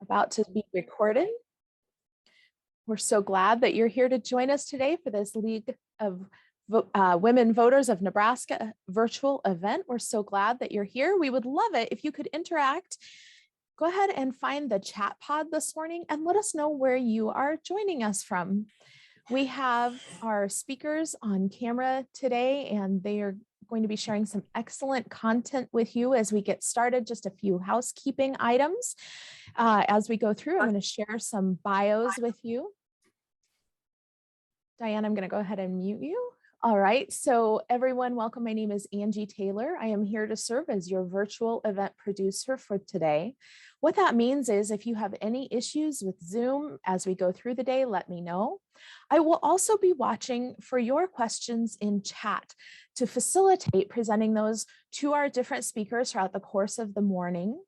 about to be recorded. We're so glad that you're here to join us today for this League of Women Voters of Nebraska virtual event. We're so glad that you're here. We would love it if you could interact. Go ahead and find the chat pod this morning and let us know where you are joining us from. We have our speakers on camera today, and they are going to be sharing some excellent content with you as we get started. Just a few housekeeping items. As we go through, I'm going to share some bios with you. Diane, I'm going to go ahead and mute you. All right, so everyone, welcome. My name is Angie Taylor. I am here to serve as your virtual event producer for today. What that means is if you have any issues with Zoom as we go through the day, let me know. I will also be watching for your questions in chat to facilitate presenting those to our different speakers throughout the course of the morning.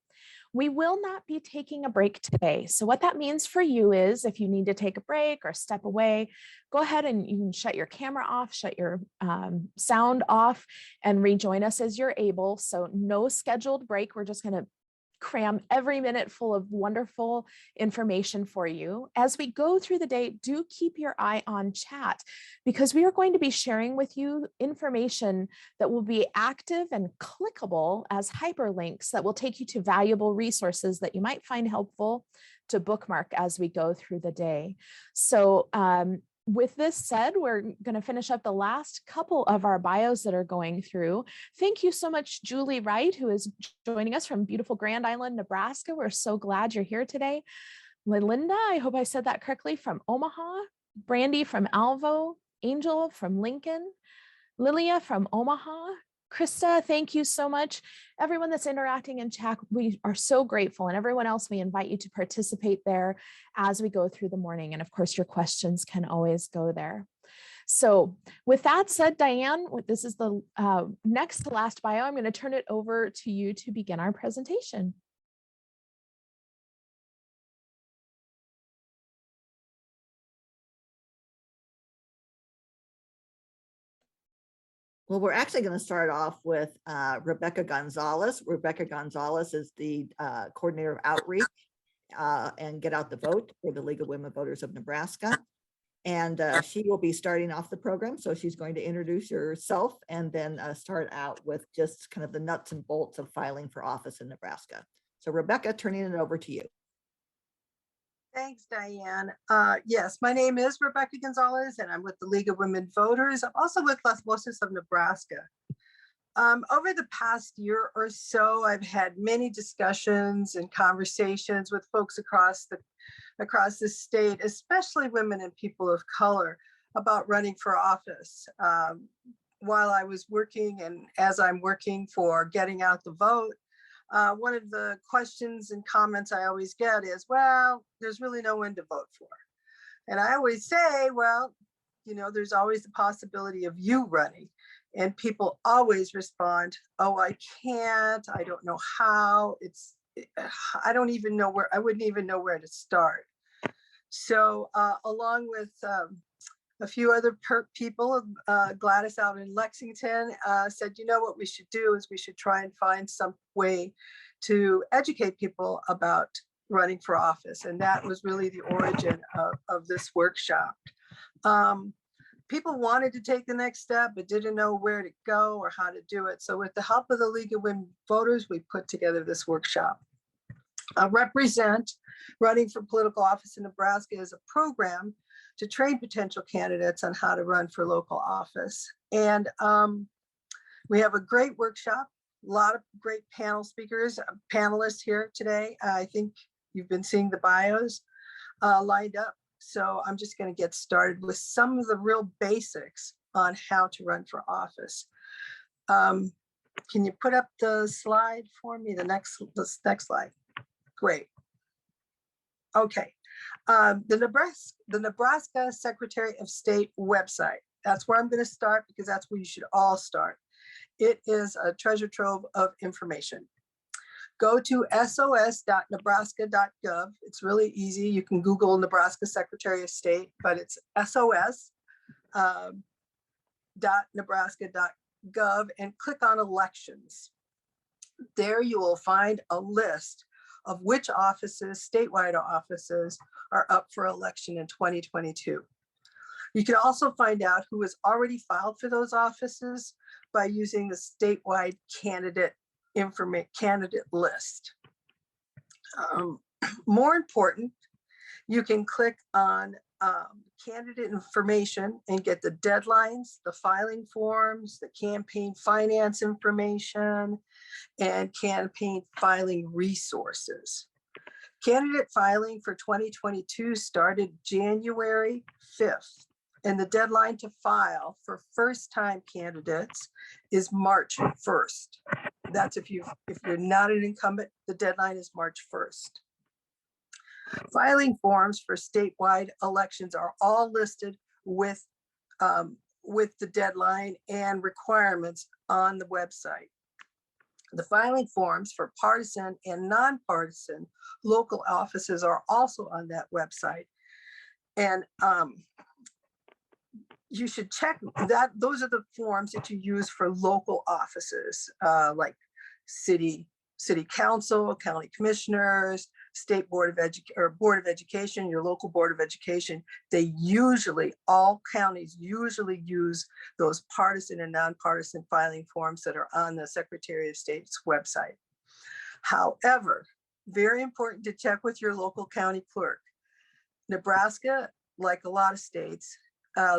We will not be taking a break today. So what that means for you is if you need to take a break or step away, go ahead and you can shut your camera off, shut your sound off, and rejoin us as you're able. So no scheduled break. We're just going to cram every minute full of wonderful information for you. As we go through the day, do keep your eye on chat because we are going to be sharing with you information that will be active and clickable as hyperlinks that will take you to valuable resources that you might find helpful to bookmark as we go through the day. So with this said, we're going to finish up the last couple of our bios that are going through. Thank you so much, Julie Wright, who is joining us from beautiful Grand Island, Nebraska. We're so glad you're here today. Linda, I hope I said that correctly, from Omaha. Brandy from Alvo. Angel from Lincoln. Lilia from Omaha. Krista, thank you so much. Everyone that's interacting in chat, we are so grateful. And everyone else, we invite you to participate there as we go through the morning. And of course, your questions can always go there. So with that said, Diane, this is the next to last bio. I'm going to turn it over to you to begin our presentation. Well, we're actually going to start off with Rebecca Gonzalez. Rebecca Gonzalez is the coordinator of outreach and get out the vote for the League of Women Voters of Nebraska. And she will be starting off the program. So she's going to introduce herself and then start out with just kind of the nuts and bolts of filing for office in Nebraska. So Rebecca, turning it over to you. Thanks, Diane. Yes, my name is Rebecca Gonzalez, and I'm with the League of Women Voters. I'm also with Osmosis of Nebraska. Over the past year or so, I've had many discussions and conversations with folks across the state, especially women and people of color, about running for office. While I was working and as I'm working for getting out the vote, one of the questions and comments I always get is, well, there's really no one to vote for. And I always say, well, you know, there's always the possibility of you running. And people always respond, oh, I can't, I don't know how, I don't even know where, I wouldn't even know where to start. So along with a few other people, Gladys out in Lexington said, you know what we should do is we should try and find some way to educate people about running for office. And that was really the origin of this workshop. People wanted to take the next step, but didn't know where to go or how to do it. So with the help of the League of Women Voters, we put together this workshop. Represent, running for political office in Nebraska, is a program to train potential candidates on how to run for local office. And we have a great workshop, a lot of great panel speakers, panelists here today. I think you've been seeing the bios lined up. So I'm just going to get started with some of the real basics on how to run for office. Can you put up the slide for me? The next slide. Great. Okay. The Nebraska Secretary of State website. That's where I'm going to start because that's where you should all start. It is a treasure trove of information. Go to sos.nebraska.gov. It's really easy. You can Google Nebraska Secretary of State, but it's sos.nebraska.gov and click on elections. There you will find a list of which offices, statewide offices, are up for election in 2022. You can also find out who has already filed for those offices by using the statewide candidate list. More important, you can click on candidate information and get the deadlines, the filing forms, the campaign finance information, and campaign filing resources. Candidate filing for 2022 started January 5th, and the deadline to file for first-time candidates is March 1st. That's if you're not an incumbent, the deadline is March 1st. Filing forms for statewide elections are all listed with the deadline and requirements on the website. The filing forms for partisan and nonpartisan local offices are also on that website. And you should check that. Those are the forms that you use for local offices, like city council, county commissioners, state board of education, your local board of education. They usually, all counties usually use those partisan and nonpartisan filing forms that are on the Secretary of State's website. However, very important to check with your local county clerk. Nebraska, like a lot of states,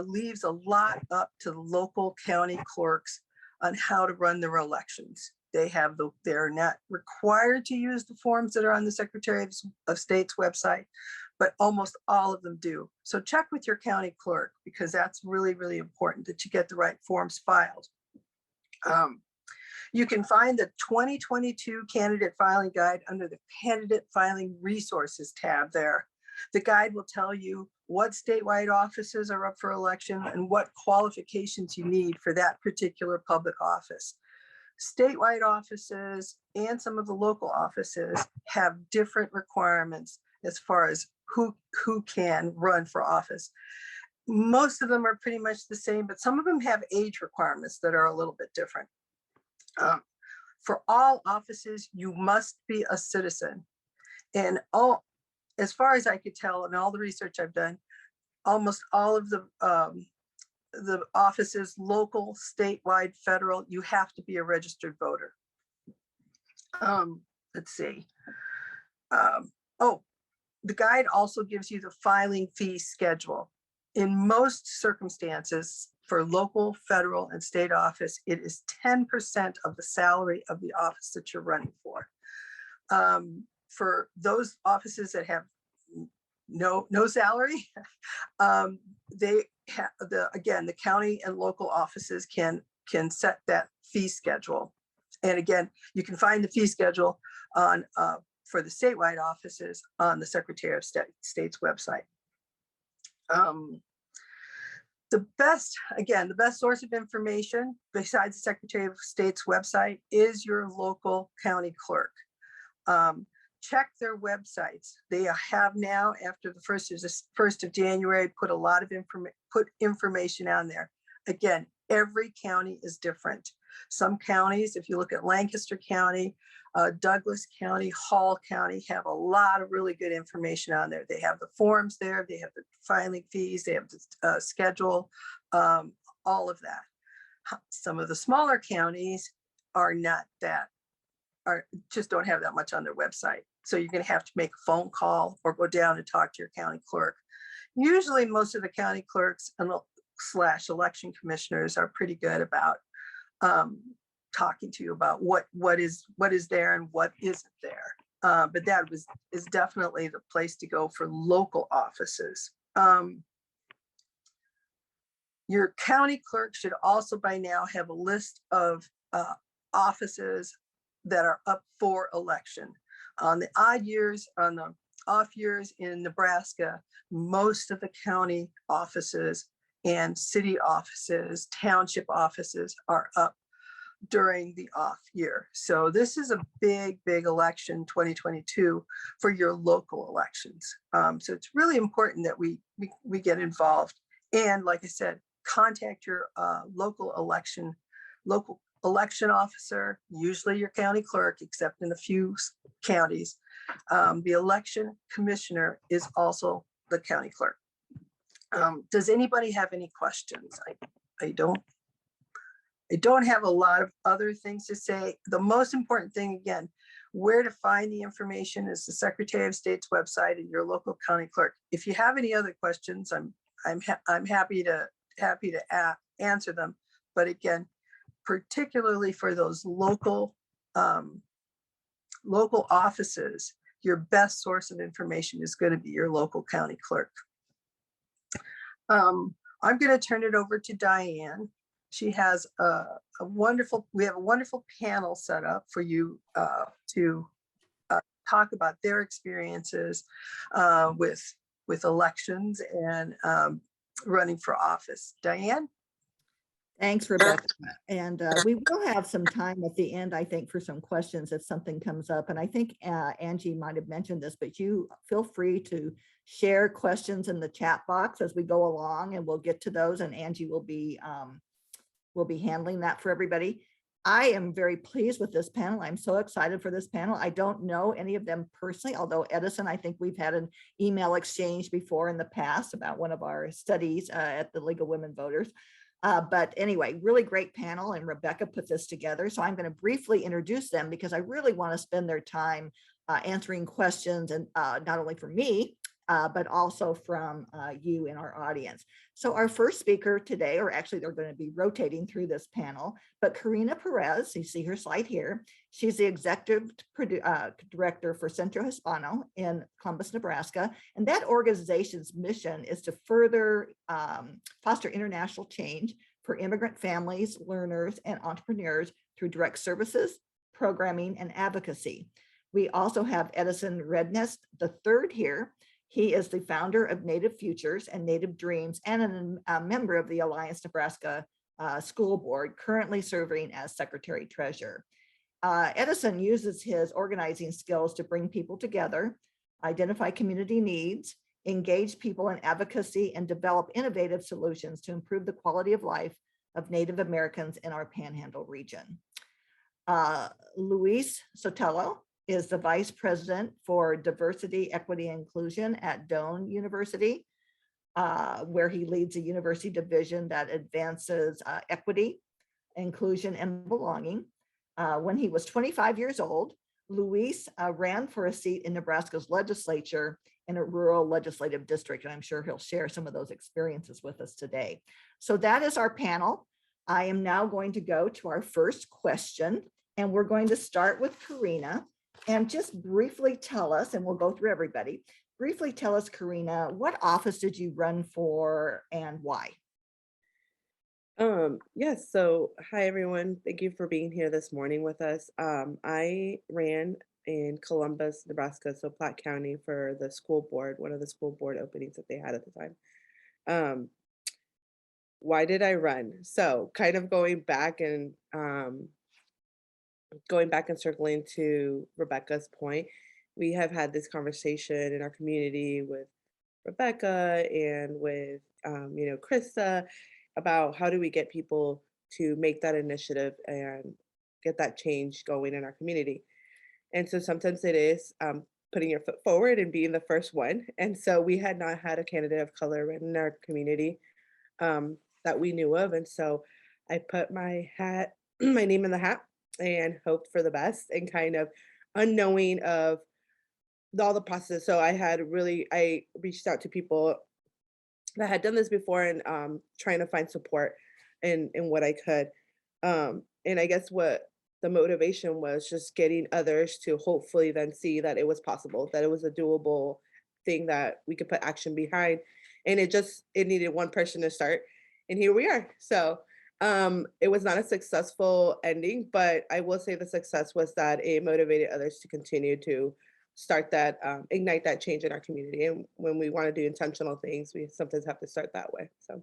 leaves a lot up to the local county clerks on how to run their elections. They're not required to use the forms that are on the Secretary of State's website, but almost all of them do. So check with your county clerk, because that's really, really important that you get the right forms filed. You can find the 2022 candidate filing guide under the candidate filing resources tab there. The guide will tell you what statewide offices are up for election and what qualifications you need for that particular public office. Statewide offices and some of the local offices have different requirements as far as who can run for office. Most of them are pretty much the same, but some of them have age requirements that are a little bit different. For all offices, you must be a citizen. And as far as I could tell, and all the research I've done, almost all of the offices, local, statewide, federal, you have to be a registered voter. Let's see. The guide also gives you the filing fee schedule. In most circumstances, for local, federal, and state office, it is 10% of the salary of the office that you're running for. For those offices that have no salary, the county and local offices can set that fee schedule. And again, you can find the fee schedule on for the statewide offices on the Secretary of State's website. The best source of information besides the Secretary of State's website is your local county clerk. Check their websites. They have now, after the 1st of January, put a lot of information on there. Again, every county is different. Some counties, if you look at Lancaster County, Douglas County, Hall County, have a lot of really good information on there. They have the forms there, they have the filing fees, they have the schedule, all of that. Some of the smaller counties are not that, just don't have that much on their website. So you're going to have to make a phone call or go down and talk to your county clerk. Usually most of the county clerks and / election commissioners are pretty good about talking to you about what is there and what isn't there. But that is definitely the place to go for local offices. Your county clerk should also by now have a list of offices that are up for election. On the odd years, on the off years in Nebraska, most of the county offices and city offices, township offices are up during the off year. So this is a big election, 2022, for your local elections. So it's really important that we get involved. And like I said, contact your local election officer, usually your county clerk, except in a few counties, The election commissioner is also the county clerk. Does anybody have any questions? I don't have a lot of other things to say. The most important thing, again, where to find the information is the Secretary of State's website and your local county clerk. If you have any other questions, I'm happy to answer them. But again, particularly for those local offices, your best source of information is going to be your local county clerk. I'm going to turn it over to Diane. She has we have a wonderful panel set up for you to talk about their experiences with elections and running for office. Diane? Thanks, Rebecca. And we will have some time at the end, I think, for some questions if something comes up. And I think Angie might have mentioned this, but you feel free to share questions in the chat box as we go along, and we'll get to those. And Angie will be handling that for everybody. I am very pleased with this panel. I'm so excited for this panel. I don't know any of them personally, although Edison, I think we've had an email exchange before in the past about one of our studies at the League of Women Voters. But anyway, really great panel, and Rebecca put this together. So I'm going to briefly introduce them because I really want to spend their time answering questions, and not only from me, but also from you in our audience. So our first speaker today, or actually they're going to be rotating through this panel, but Karina Perez, you see her slide here. She's the executive director for Centro Hispano in Columbus, Nebraska. And that organization's mission is to further foster international change for immigrant families, learners, and entrepreneurs through direct services, programming, and advocacy. We also have Edison Rednest III here. He is the founder of Native Futures and Native Dreams, and a member of the Alliance Nebraska School Board, currently serving as Secretary Treasurer. Edison uses his organizing skills to bring people together, identify community needs, engage people in advocacy, and develop innovative solutions to improve the quality of life of Native Americans in our Panhandle region. Luis Sotelo is the Vice President for Diversity, Equity, and Inclusion at Doane University, where he leads a university division that advances equity, inclusion, and belonging. When he was 25 years old, Luis ran for a seat in Nebraska's legislature in a rural legislative district, and I'm sure he'll share some of those experiences with us today. So that is our panel. I am now going to go to our first question, and we're going to start with Karina. And just briefly tell us, and we'll go through everybody, briefly tell us, Karina, what office did you run for and why? Yes, so hi everyone. Thank you for being here this morning with us. I ran in Columbus, Nebraska, so Platte County, for the school board, one of the school board openings that they had at the time. Why did I run? So kind of going back and circling to Rebecca's point, we have had this conversation in our community with Rebecca and with, Krista, about how do we get people to make that initiative and get that change going in our community. And so sometimes it is putting your foot forward and being the first one. And so we had not had a candidate of color in our community that we knew of. And so I put my name in the hat and hoped for the best, and kind of unknowing of all the process. So I reached out to people that had done this before, and trying to find support in what I could. And I guess what the motivation was, just getting others to hopefully then see that it was possible, that it was a doable thing that we could put action behind. And it needed one person to start, and here we are. So it was not a successful ending, but I will say the success was that it motivated others to continue to start that, ignite that change in our community. And when we want to do intentional things, we sometimes have to start that way. So.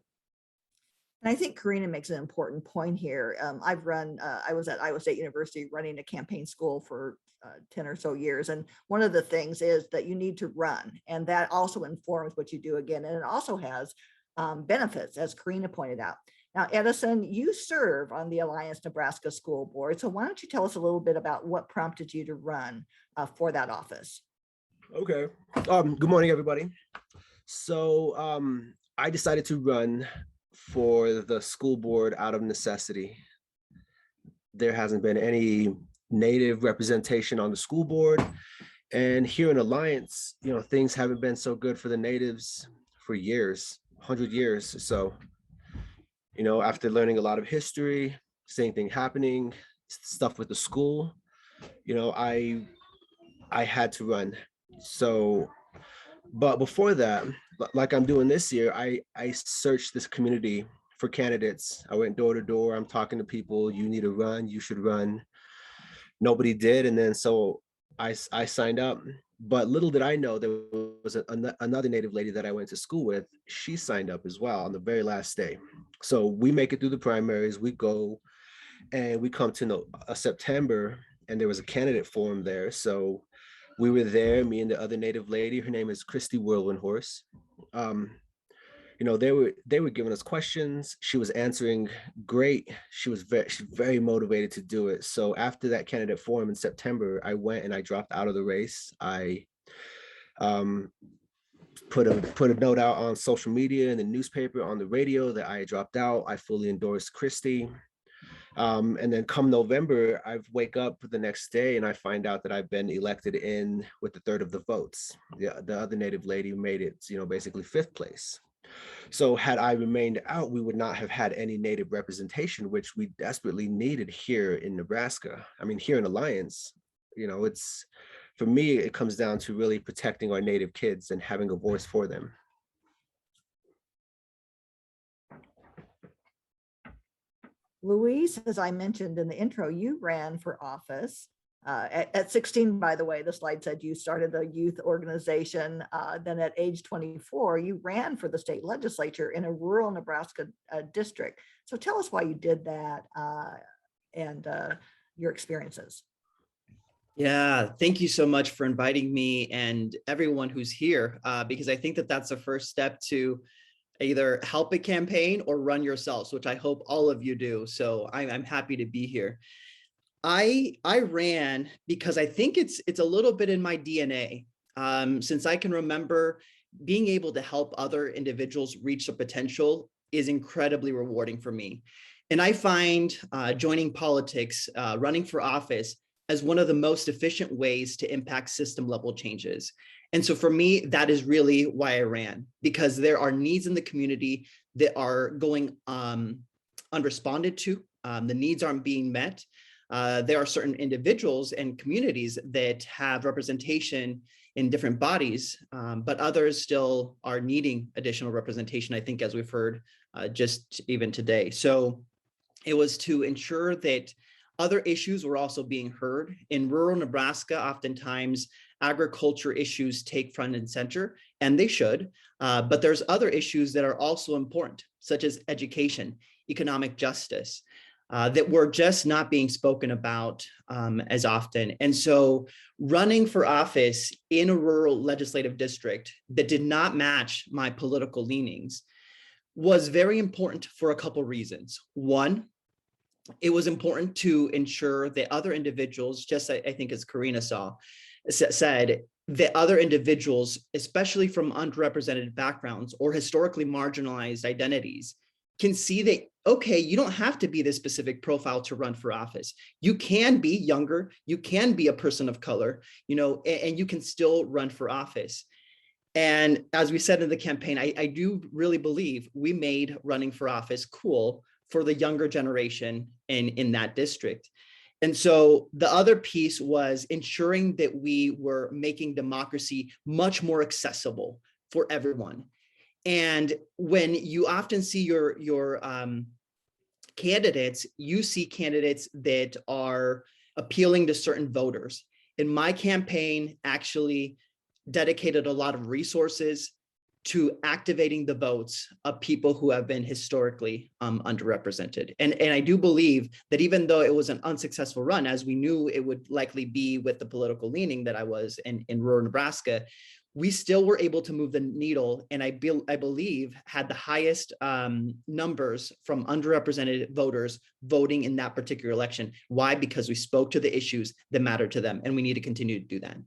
And I think Karina makes an important point here. I've run, I was at Iowa State University running a campaign school for 10 or so years. And one of the things is that you need to run, and that also informs what you do again. And it also has benefits, as Karina pointed out. Now, Edison, you serve on the Alliance Nebraska School Board. So why don't you tell us a little bit about what prompted you to run for that office? Okay. Good morning, everybody. So I decided to run for the school board out of necessity. There hasn't been any Native representation on the school board. And here in Alliance, things haven't been so good for the Natives for years, 100 years. So, after learning a lot of history, same thing happening, stuff with the school, I had to run. So, but before that, like I'm doing this year, I searched this community for candidates. I went door to door. I'm talking to people. You need to run. You should run. Nobody did, and then so I signed up. But little did I know there was another Native lady that I went to school with. She signed up as well on the very last day. So we make it through the primaries. We go and we come to September, and there was a candidate forum there. So we were there, me and the other Native lady. Her name is Christy Whirlwind Horse. They were giving us questions. She was answering great. She was very motivated to do it. So after that candidate forum in September, I went and I dropped out of the race. I put a note out on social media, in the newspaper, on the radio that I dropped out. I fully endorsed Christy. And then come November, I wake up the next day and I find out that I've been elected in with a third of the votes. The other Native lady made it, basically fifth place. So had I remained out, we would not have had any Native representation, which we desperately needed here in Nebraska. I mean, here in Alliance, it's, for me, it comes down to really protecting our Native kids and having a voice for them. Louise, as I mentioned in the intro, you ran for office at 16, by the way. The slide said you started a youth organization. Then at age 24, you ran for the state legislature in a rural Nebraska district. So tell us why you did that and your experiences. Yeah, thank you so much for inviting me and everyone who's here, because I think that that's the first step to either help a campaign or run yourselves, which I hope all of you do. So I'm happy to be here. I ran because I think it's a little bit in my DNA. Since I can remember, being able to help other individuals reach their potential is incredibly rewarding for me. And I find joining politics, running for office, as one of the most efficient ways to impact system level changes. And so for me, that is really why I ran, because there are needs in the community that are going unresponded to. The needs aren't being met. There are certain individuals and communities that have representation in different bodies, but others still are needing additional representation, I think, as we've heard just even today. So it was to ensure that other issues were also being heard. In rural Nebraska, oftentimes agriculture issues take front and center, and they should, but there's other issues that are also important, such as education, economic justice, that were just not being spoken about as often. And so running for office in a rural legislative district that did not match my political leanings was very important for a couple reasons. One, it was important to ensure that other individuals, just I think as Karina said, that other individuals, especially from underrepresented backgrounds or historically marginalized identities, can see that, okay, you don't have to be this specific profile to run for office. You can be younger, you can be a person of color, and you can still run for office. And as we said in the campaign, I do really believe we made running for office cool for the younger generation in that district. And so the other piece was ensuring that we were making democracy much more accessible for everyone. And when you often see your candidates, you see candidates that are appealing to certain voters. And my campaign actually dedicated a lot of resources to activating the votes of people who have been historically underrepresented. And I do believe that even though it was an unsuccessful run, as we knew it would likely be with the political leaning that I was in rural Nebraska, we still were able to move the needle, and I believe had the highest numbers from underrepresented voters voting in that particular election. Why? Because we spoke to the issues that matter to them, and we need to continue to do that.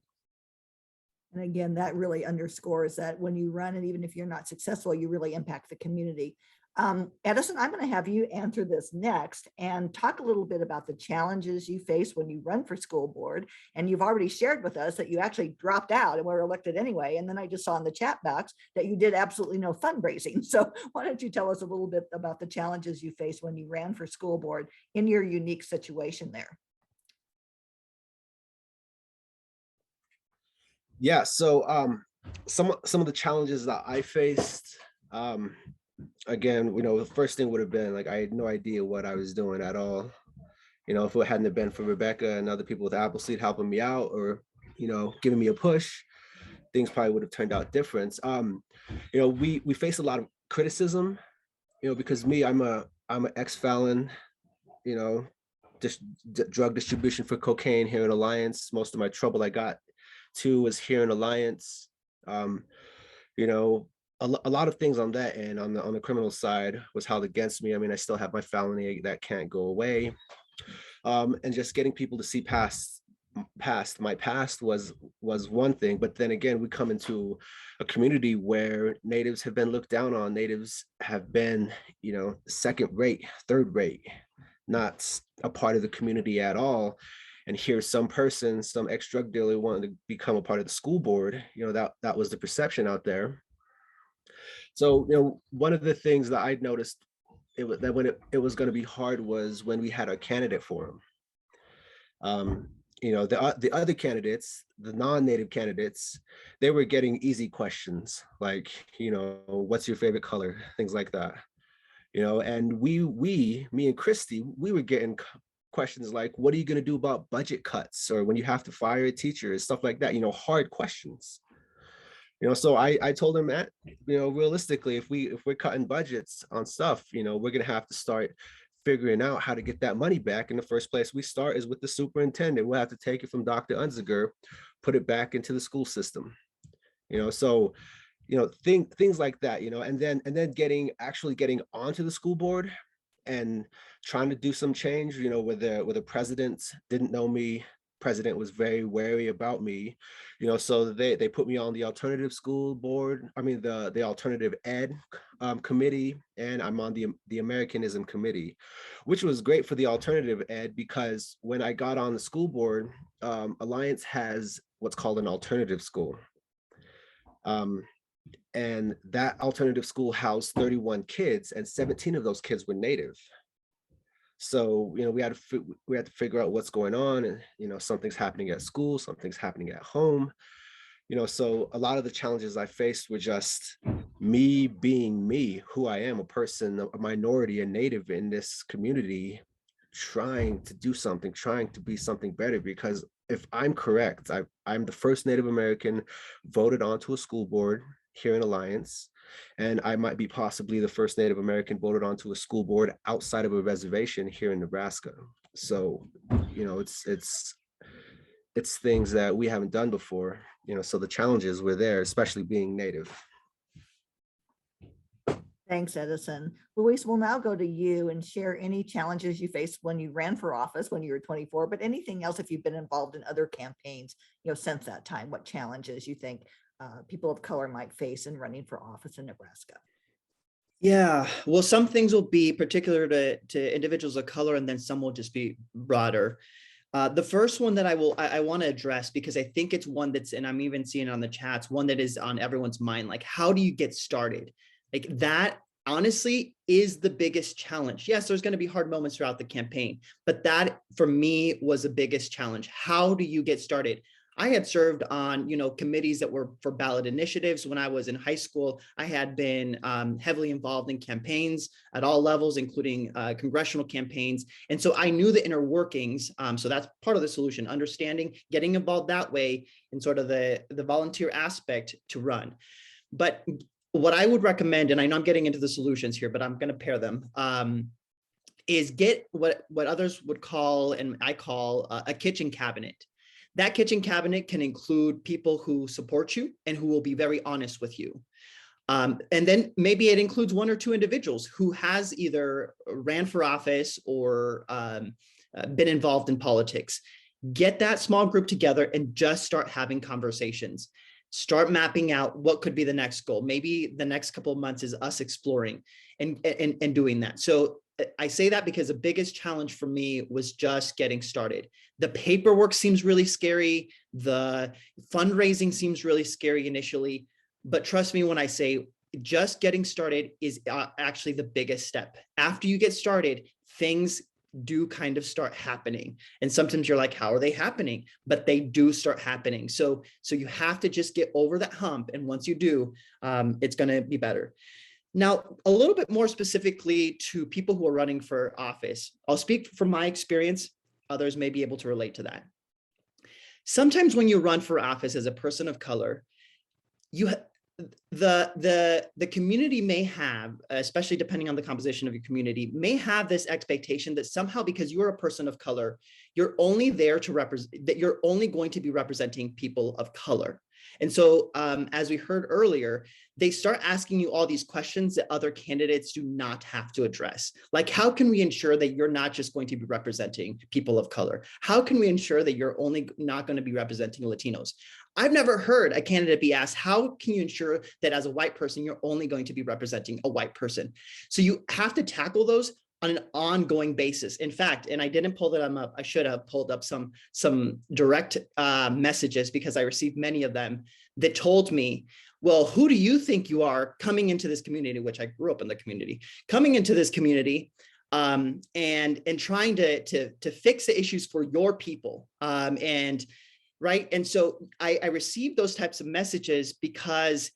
And again, that really underscores that when you run, and even if you're not successful, you really impact the community. Edison, I'm going to have you answer this next and talk a little bit about the challenges you face when you run for school board. And you've already shared with us that you actually dropped out and were elected anyway. And then I just saw in the chat box that you did absolutely no fundraising. So why don't you tell us a little bit about the challenges you faced when you ran for school board in your unique situation there? Yeah, so some of the challenges that I faced, again, the first thing would have been like I had no idea what I was doing at all. If it hadn't been for Rebecca and other people with Appleseed helping me out, or giving me a push, things probably would have turned out different. We face a lot of criticism, because I'm an ex-felon, drug distribution for cocaine here in Alliance. Most of my trouble I got to was here in Alliance. A lot of things on that end, on the criminal side, was held against me. I mean, I still have my felony that can't go away. And just getting people to see past my past was one thing. But then again, we come into a community where Natives have been looked down on. Natives have been, second rate, third rate, not a part of the community at all. And here's some person, some ex-drug dealer wanting to become a part of the school board. That was the perception out there. So, one of the things that I noticed that when it was going to be hard was when we had our candidate forum. The other candidates, the non-native candidates, they were getting easy questions like, what's your favorite color, things like that. And me and Christy, we were getting questions like, what are you going to do about budget cuts, or when you have to fire a teacher, stuff like that, hard questions. So I told him that, realistically, if we're cutting budgets on stuff, we're going to have to start figuring out how to get that money back. In the first place we start is with the superintendent. We'll have to take it from Dr. Unziger, put it back into the school system. So things like that, and then getting onto the school board and trying to do some change, where the president didn't know me. President was very wary about me, so they put me on the alternative school board. I mean, the alternative ed committee, and I'm on the Americanism committee, which was great for the alternative ed, because when I got on the school board, Alliance has what's called an alternative school. And that alternative school housed 31 kids, and 17 of those kids were Native. So, we had to figure out what's going on, and, something's happening at school, something's happening at home, so a lot of the challenges I faced were just me being me, who I am, a person, a minority, a Native in this community, trying to do something, trying to be something better. Because if I'm correct, I'm the first Native American voted onto a school board here in Alliance. And I might be possibly the first Native American voted onto a school board outside of a reservation here in Nebraska. So, it's things that we haven't done before, so the challenges were there, especially being Native. Thanks, Edison. Luis, we'll now go to you and share any challenges you faced when you ran for office when you were 24, but anything else if you've been involved in other campaigns, since that time, what challenges you think people of color might face in running for office in Nebraska? Yeah, well, some things will be particular to individuals of color, and then some will just be broader. The first one that I want to address, because I think it's one that's, and I'm even seeing it on the chats, one that is on everyone's mind, like, how do you get started? Like, that honestly is the biggest challenge. Yes, there's going to be hard moments throughout the campaign, but that for me was the biggest challenge. How do you get started? I had served on, committees that were for ballot initiatives. When I was in high school, I had been heavily involved in campaigns at all levels, including congressional campaigns. And so I knew the inner workings. So that's part of the solution, understanding, getting involved that way in sort of the volunteer aspect to run. But what I would recommend, and I know I'm getting into the solutions here, but I'm going to pair them, is get what others would call, and I call, a kitchen cabinet. That kitchen cabinet can include people who support you and who will be very honest with you. And then maybe it includes one or two individuals who has either ran for office or been involved in politics. Get that small group together and just start having conversations. start mapping out what could be the next goal. Maybe the next couple of months is us exploring and doing that. So I say that because the biggest challenge for me was just getting started. The paperwork seems really scary. The fundraising seems really scary initially, but trust me when I say just getting started is actually the biggest step. After you get started, things do kind of start happening. And sometimes you're like, how are they happening? But they do start happening. So you have to just get over that hump. And once you do, it's going to be better. Now, a little bit more specifically to people who are running for office, I'll speak from my experience. Others may be able to relate to that. Sometimes when you run for office as a person of color, the community may have, especially depending on the composition of your community, may have this expectation that somehow because you're a person of color, you're only there to represent, that you're only going to be representing people of color. And so as we heard earlier, they start asking you all these questions that other candidates do not have to address. Like, how can we ensure that you're not just going to be representing people of color? How can we ensure that you're only not going to be representing Latinos? I've never heard a candidate be asked, how can you ensure that as a white person, you're only going to be representing a white person? So you have to tackle those on an ongoing basis. In fact, and I didn't pull them up, I should have pulled up some direct messages because I received many of them that told me, well, who do you think you are coming into this community, which I grew up in the community, coming into this community and trying to fix the issues for your people. Right. And so I received those types of messages because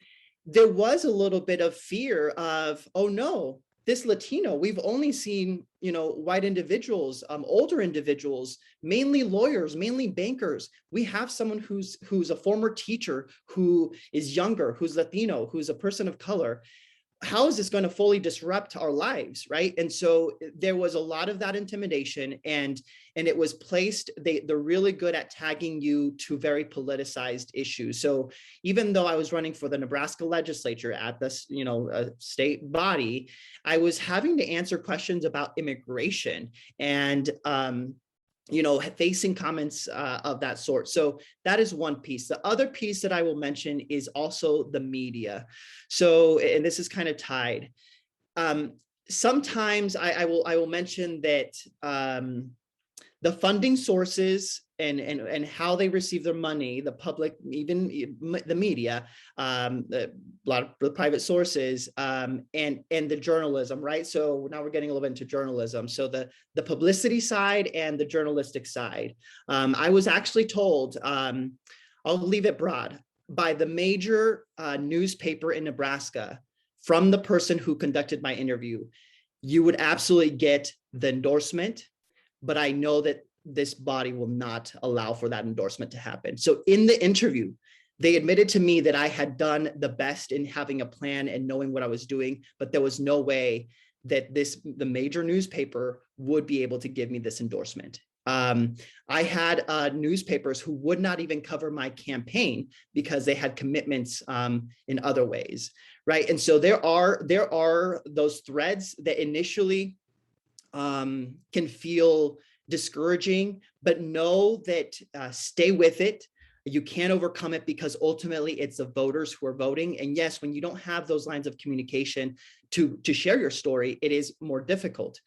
there was a little bit of fear of, oh no, this Latino, we've only seen, white individuals, older individuals, mainly lawyers, mainly bankers. We have someone who's a former teacher, who is younger, who's Latino, who's a person of color. How is this going to fully disrupt our lives, right? And so there was a lot of that intimidation, and it was placed, they're really good at tagging you to very politicized issues. So even though I was running for the Nebraska legislature at this, state body, I was having to answer questions about immigration and, facing comments of that sort. So that is one piece. The other piece that I will mention is also the media. So, and this is kind of tied. Sometimes I will mention that the funding sources and how they receive their money, the public, even the media, a lot of the private sources, and the journalism, right? So now we're getting a little bit into journalism. So the publicity side and the journalistic side. I was actually told, I'll leave it broad, by the major newspaper in Nebraska, from the person who conducted my interview, you would absolutely get the endorsement, but I know that this body will not allow for that endorsement to happen. So in the interview, they admitted to me that I had done the best in having a plan and knowing what I was doing, but there was no way that the major newspaper would be able to give me this endorsement. I had newspapers who would not even cover my campaign because they had commitments in other ways, right? And so there are those threads that initially can feel discouraging, but know that stay with it. You can't overcome it because ultimately it's the voters who are voting. And yes, when you don't have those lines of communication to share your story, it is more difficult.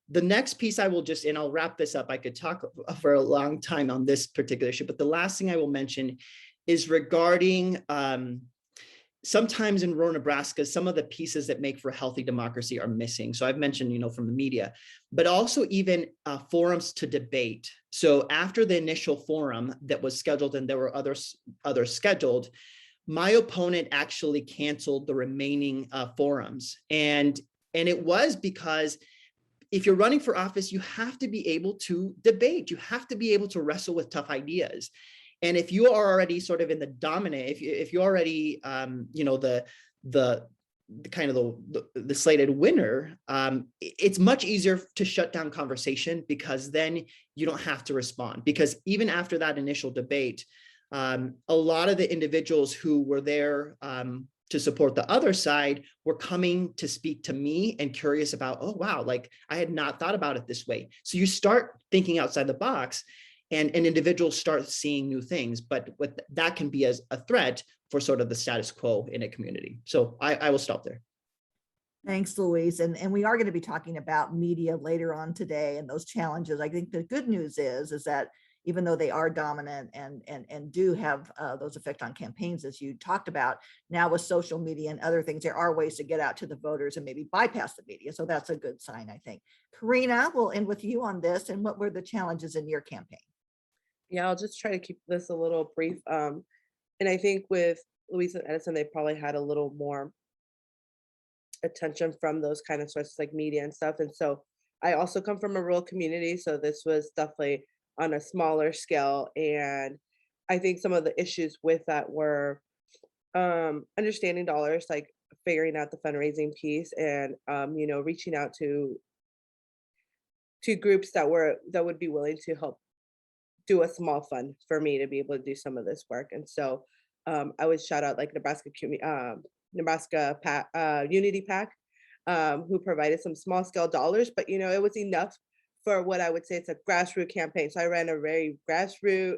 The next piece I will just, and I'll wrap this up. I could talk for a long time on this particular issue, but the last thing I will mention is regarding sometimes in rural Nebraska, some of the pieces that make for healthy democracy are missing. So I've mentioned, from the media, but also even forums to debate. So after the initial forum that was scheduled, and there were others scheduled, my opponent actually canceled the remaining forums. And it was because if you're running for office, you have to be able to debate. You have to be able to wrestle with tough ideas. And if you are already sort of in the dominant, if you're already, the kind of the slated winner, it's much easier to shut down conversation because then you don't have to respond. Because even after that initial debate, a lot of the individuals who were there to support the other side were coming to speak to me and curious about, oh, wow, like I had not thought about it this way. So you start thinking outside the box. and individuals start seeing new things, but what that can be as a threat for sort of the status quo in a community. So I will stop there. Thanks, Louise. And we are going to be talking about media later on today and those challenges. I think the good news is that even though they are dominant and do have those effect on campaigns, as you talked about, now with social media and other things, there are ways to get out to the voters and maybe bypass the media. So that's a good sign, I think. Karina, we'll end with you on this. And what were the challenges in your campaign? Yeah, I'll just try to keep this a little brief. And I think with Louise and Edison, they probably had a little more attention from those kind of sources like media and stuff. And so I also come from a rural community, so this was definitely on a smaller scale. And I think some of the issues with that were understanding dollars, like figuring out the fundraising piece, and you know, reaching out to groups that would be willing to help do a small fund for me to be able to do some of this work. And so I would shout out like Nebraska Unity PAC, who provided some small scale dollars, but you know, it was enough for what I would say it's a grassroots campaign. So I ran a very grassroots,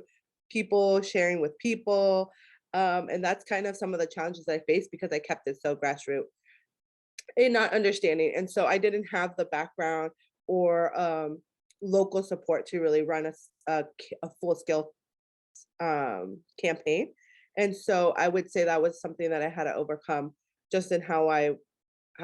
people sharing with people. And that's kind of some of the challenges I faced because I kept it so grassroots and not understanding. And so I didn't have the background or local support to really run a full scale campaign. And so I would say that was something that I had to overcome just in how I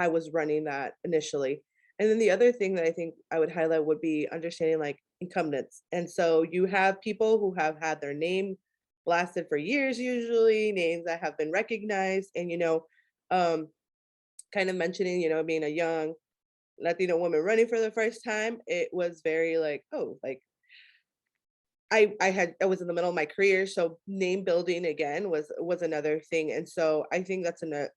was running that initially. And then the other thing that I think I would highlight would be understanding like incumbents. And so you have people who have had their name blasted for years, usually names that have been recognized. And, you know, kind of mentioning, you know, being a young Latino woman running for the first time, it was very like, oh, like I was in the middle of my career. So name building again was another thing. And so I think that's an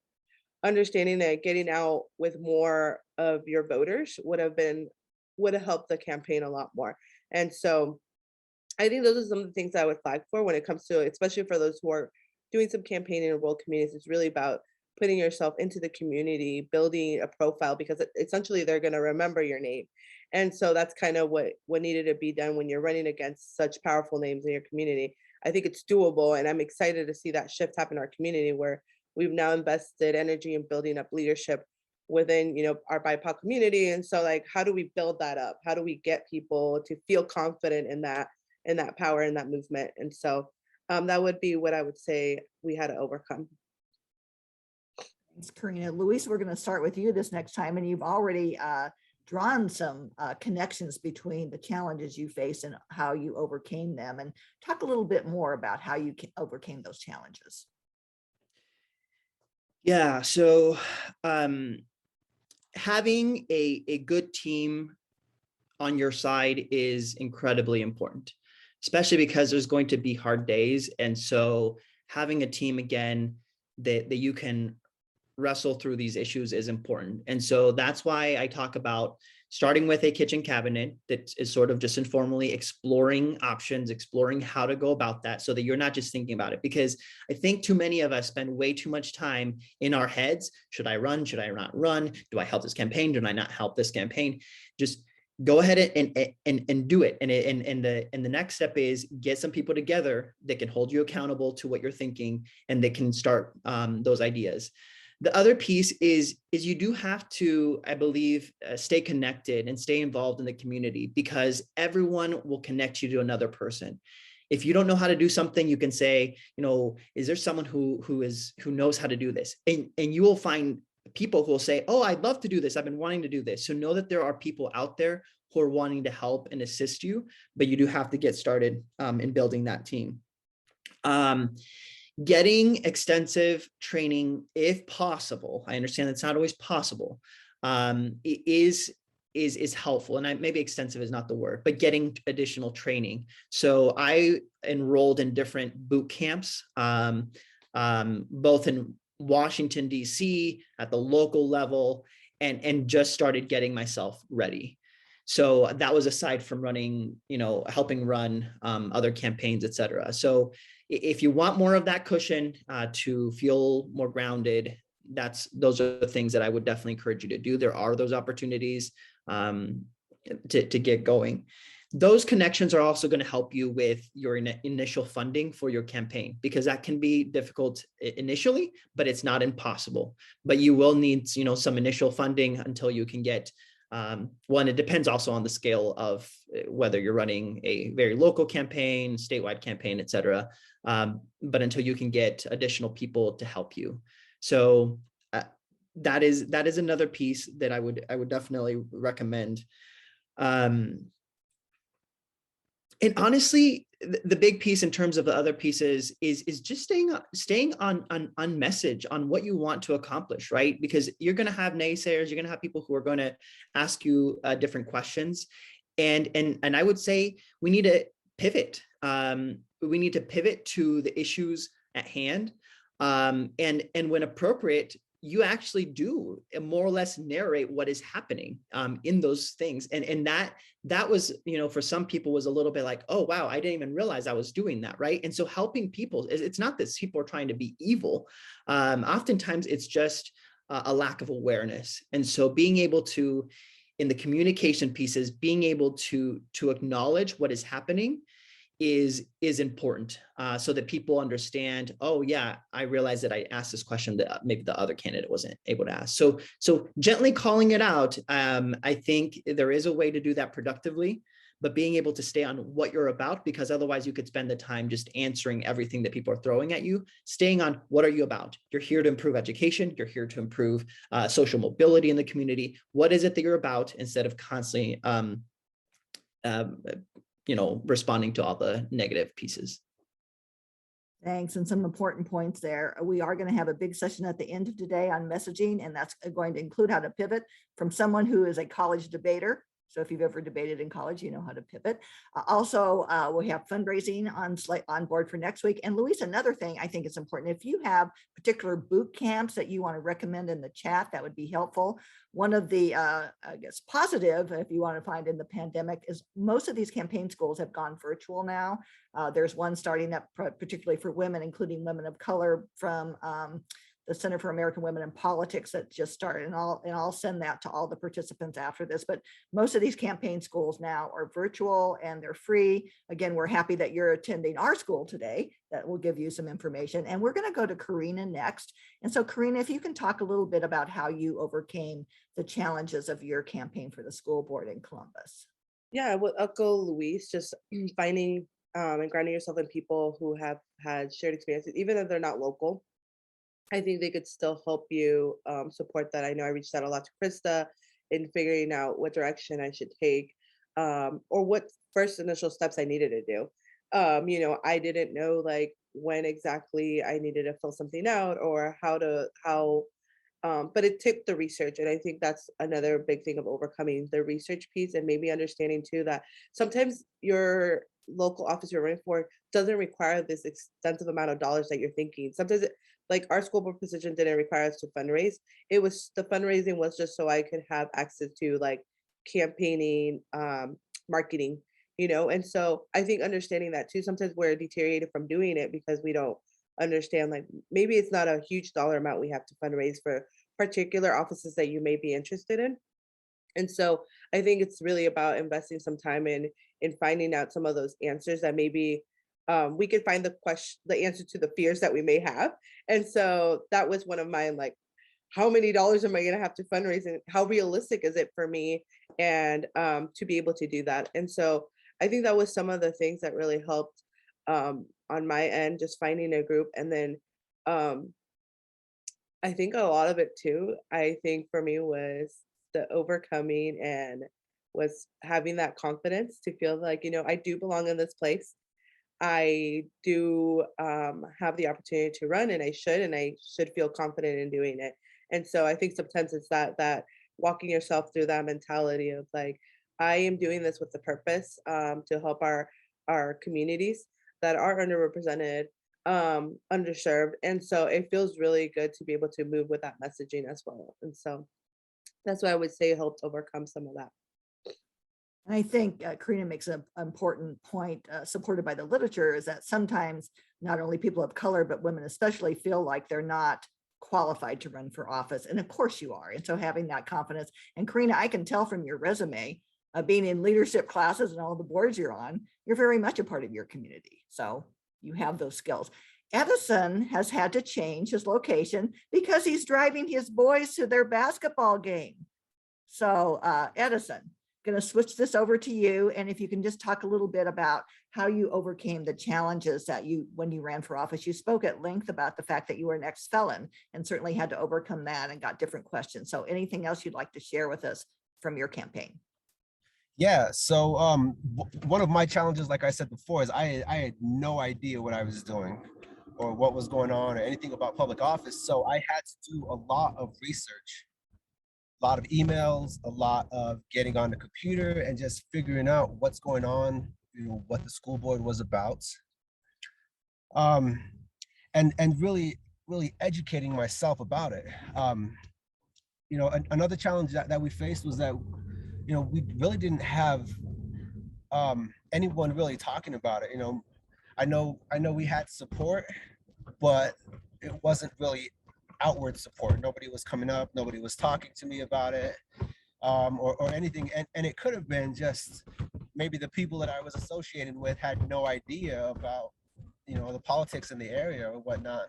understanding that getting out with more of your voters would have helped the campaign a lot more. And so I think those are some of the things I would flag for when it comes to, especially for those who are doing some campaigning in rural communities. It's really about putting yourself into the community, building a profile, because essentially they're going to remember your name. And so that's kind of what needed to be done when you're running against such powerful names in your community. I think it's doable, and I'm excited to see that shift happen in our community where we've now invested energy in building up leadership within, you know, our BIPOC community. And so like, how do we build that up? How do we get people to feel confident in that power, in that movement? And so that would be what I would say we had to overcome. Thanks, Karina. Luis, we're going to start with you this next time, and you've already drawn some connections between the challenges you face and how you overcame them, and talk a little bit more about how you overcame those challenges. Yeah, so having a good team on your side is incredibly important, especially because there's going to be hard days. And so having a team, again, that you can wrestle through these issues is important. And so that's why I talk about starting with a kitchen cabinet that is sort of just informally exploring options, exploring how to go about that so that you're not just thinking about it. Because I think too many of us spend way too much time in our heads. Should I run? Should I not run? Do I help this campaign? Do I not help this campaign? Just go ahead and do it. And the next step is get some people together that can hold you accountable to what you're thinking and that can start those ideas. The other piece is you do have to, I believe, stay connected and stay involved in the community, because everyone will connect you to another person. If you don't know how to do something, you can say, you know, is there someone who knows how to do this? And you will find people who will say, oh, I'd love to do this. I've been wanting to do this. So know that there are people out there who are wanting to help and assist you, but you do have to get started in building that team. Getting extensive training, if possible. I understand that's not always possible. Is helpful, and maybe extensive is not the word, but getting additional training. So I enrolled in different boot camps, both in Washington, D.C., at the local level, and just started getting myself ready. So that was aside from running, you know, helping run other campaigns, et cetera. So if you want more of that cushion to feel more grounded, those are the things that I would definitely encourage you to do. There are those opportunities to get going. those connections are also going to help you with your initial funding for your campaign, because that can be difficult initially, but it's not impossible. But you will need, some initial funding until you can get one. It depends also on the scale of whether you're running a very local campaign, statewide campaign, et cetera. But until you can get additional people to help you. So that is another piece that I would definitely recommend. And honestly, the big piece in terms of the other pieces is just staying on message on what you want to accomplish, right? Because you're going to have naysayers, you're going to have people who are going to ask you different questions, and I would say we need to pivot. We need to pivot to the issues at hand, and when appropriate, you actually do more or less narrate what is happening in those things. And that was, for some people was a little bit like, oh, wow, I didn't even realize I was doing that, right? And so helping people, it's not that people are trying to be evil. Oftentimes it's just a lack of awareness. And so being able to, in the communication pieces, being able to acknowledge what is happening is important, so that people understand, oh yeah, I realized that I asked this question that maybe the other candidate wasn't able to ask. So gently calling it out. I think there is a way to do that productively, but being able to stay on what you're about, because otherwise you could spend the time just answering everything that people are throwing at you. Staying on what are you about? You're here to improve education. You're here to improve social mobility in the community. What is it that you're about, instead of constantly responding to all the negative pieces. Thanks. And some important points there. We are going to have a big session at the end of today on messaging, and that's going to include how to pivot from someone who is a college debater. So if you've ever debated in college, you know how to pivot. Also, we have fundraising on board for next week. And Luis, another thing I think is important, if you have particular boot camps that you want to recommend in the chat, that would be helpful. One of the, I guess, positive, if you want to find in the pandemic, is most of these campaign schools have gone virtual now. There's one starting up particularly for women, including women of color, from the Center for American Women in Politics, that just started, and I'll send that to all the participants after this. But most of these campaign schools now are virtual and they're free. Again, we're happy that you're attending our school today. That will give you some information. And we're going to go to Karina next. And so Karina, if you can talk a little bit about how you overcame the challenges of your campaign for the school board in Columbus. Yeah, with Uncle Luis, just finding and grounding yourself in people who have had shared experiences, even if they're not local. I think they could still help you support that. I know I reached out a lot to Krista in figuring out what direction I should take, or what first initial steps I needed to do. I didn't know like when exactly I needed to fill something out or but it took the research. And I think that's another big thing of overcoming the research piece, and maybe understanding too that sometimes your local office you're running for doesn't require this extensive amount of dollars that you're thinking. Sometimes like our school board position didn't require us to fundraise. It was, the fundraising was just so I could have access to like campaigning, marketing, and so I think understanding that too, sometimes we're deteriorated from doing it because we don't understand, like maybe it's not a huge dollar amount we have to fundraise for particular offices that you may be interested in. And so I think it's really about investing some time in finding out some of those answers that maybe we could find the answer to the fears that we may have. And so that was one of mine, like, how many dollars am I going to have to fundraise, and how realistic is it for me, and to be able to do that. And so I think that was some of the things that really helped on my end, just finding a group. And then I think a lot of it too, I think for me was the overcoming and was having that confidence to feel like, I do belong in this place. I do have the opportunity to run, and I should feel confident in doing it. And so I think sometimes it's that walking yourself through that mentality of like, I am doing this with the purpose to help our communities that are underrepresented, underserved. And so it feels really good to be able to move with that messaging as well. And so that's why I would say helped overcome some of that. And I think Karina makes an important point, supported by the literature, is that sometimes not only people of color, but women especially, feel like they're not qualified to run for office. And of course you are. And so having that confidence, and Karina, I can tell from your resume being in leadership classes and all the boards you're on, you're very much a part of your community. So you have those skills. Edison has had to change his location because he's driving his boys to their basketball game. So Edison, going to switch this over to you. And if you can just talk a little bit about how you overcame the challenges that when you ran for office. You spoke at length about the fact that you were an ex-felon and certainly had to overcome that and got different questions. So anything else you'd like to share with us from your campaign? Yeah, so one of my challenges, like I said before, is I had no idea what I was doing or what was going on or anything about public office. So I had to do a lot of research, a lot of emails, a lot of getting on the computer and just figuring out what's going on, what the school board was about. And really educating myself about it. Another challenge that we faced was that we really didn't have anyone really talking about it. I know we had support, but it wasn't really outward support. Nobody was coming up, nobody was talking to me about it, or anything. And it could have been just maybe the people that I was associated with had no idea about, the politics in the area or whatnot.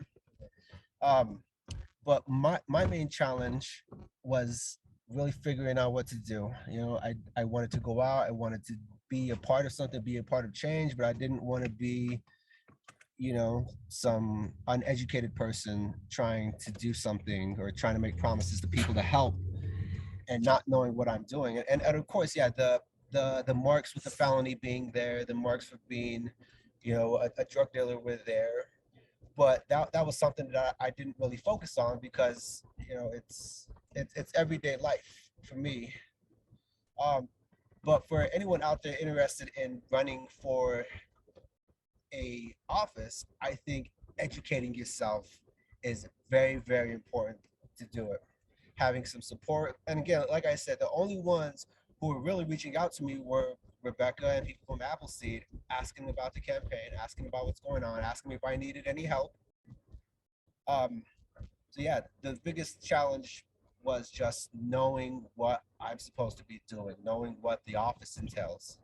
But my main challenge was really figuring out what to do. I wanted to go out, I wanted to be a part of something, be a part of change, but I didn't want to be, some uneducated person trying to do something or trying to make promises to people to help and not knowing what I'm doing. And of course, yeah, the marks with the felony being there, the marks for being, a drug dealer were there. But that was something that I didn't really focus on because, it's everyday life for me. But for anyone out there interested in running for a office, I think educating yourself is very, very important to do it. Having some support. And again, like I said, the only ones who were really reaching out to me were Rebecca and people from Appleseed, asking about the campaign, asking about what's going on, asking me if I needed any help. So yeah, the biggest challenge was just knowing what I'm supposed to be doing, knowing what the office entails.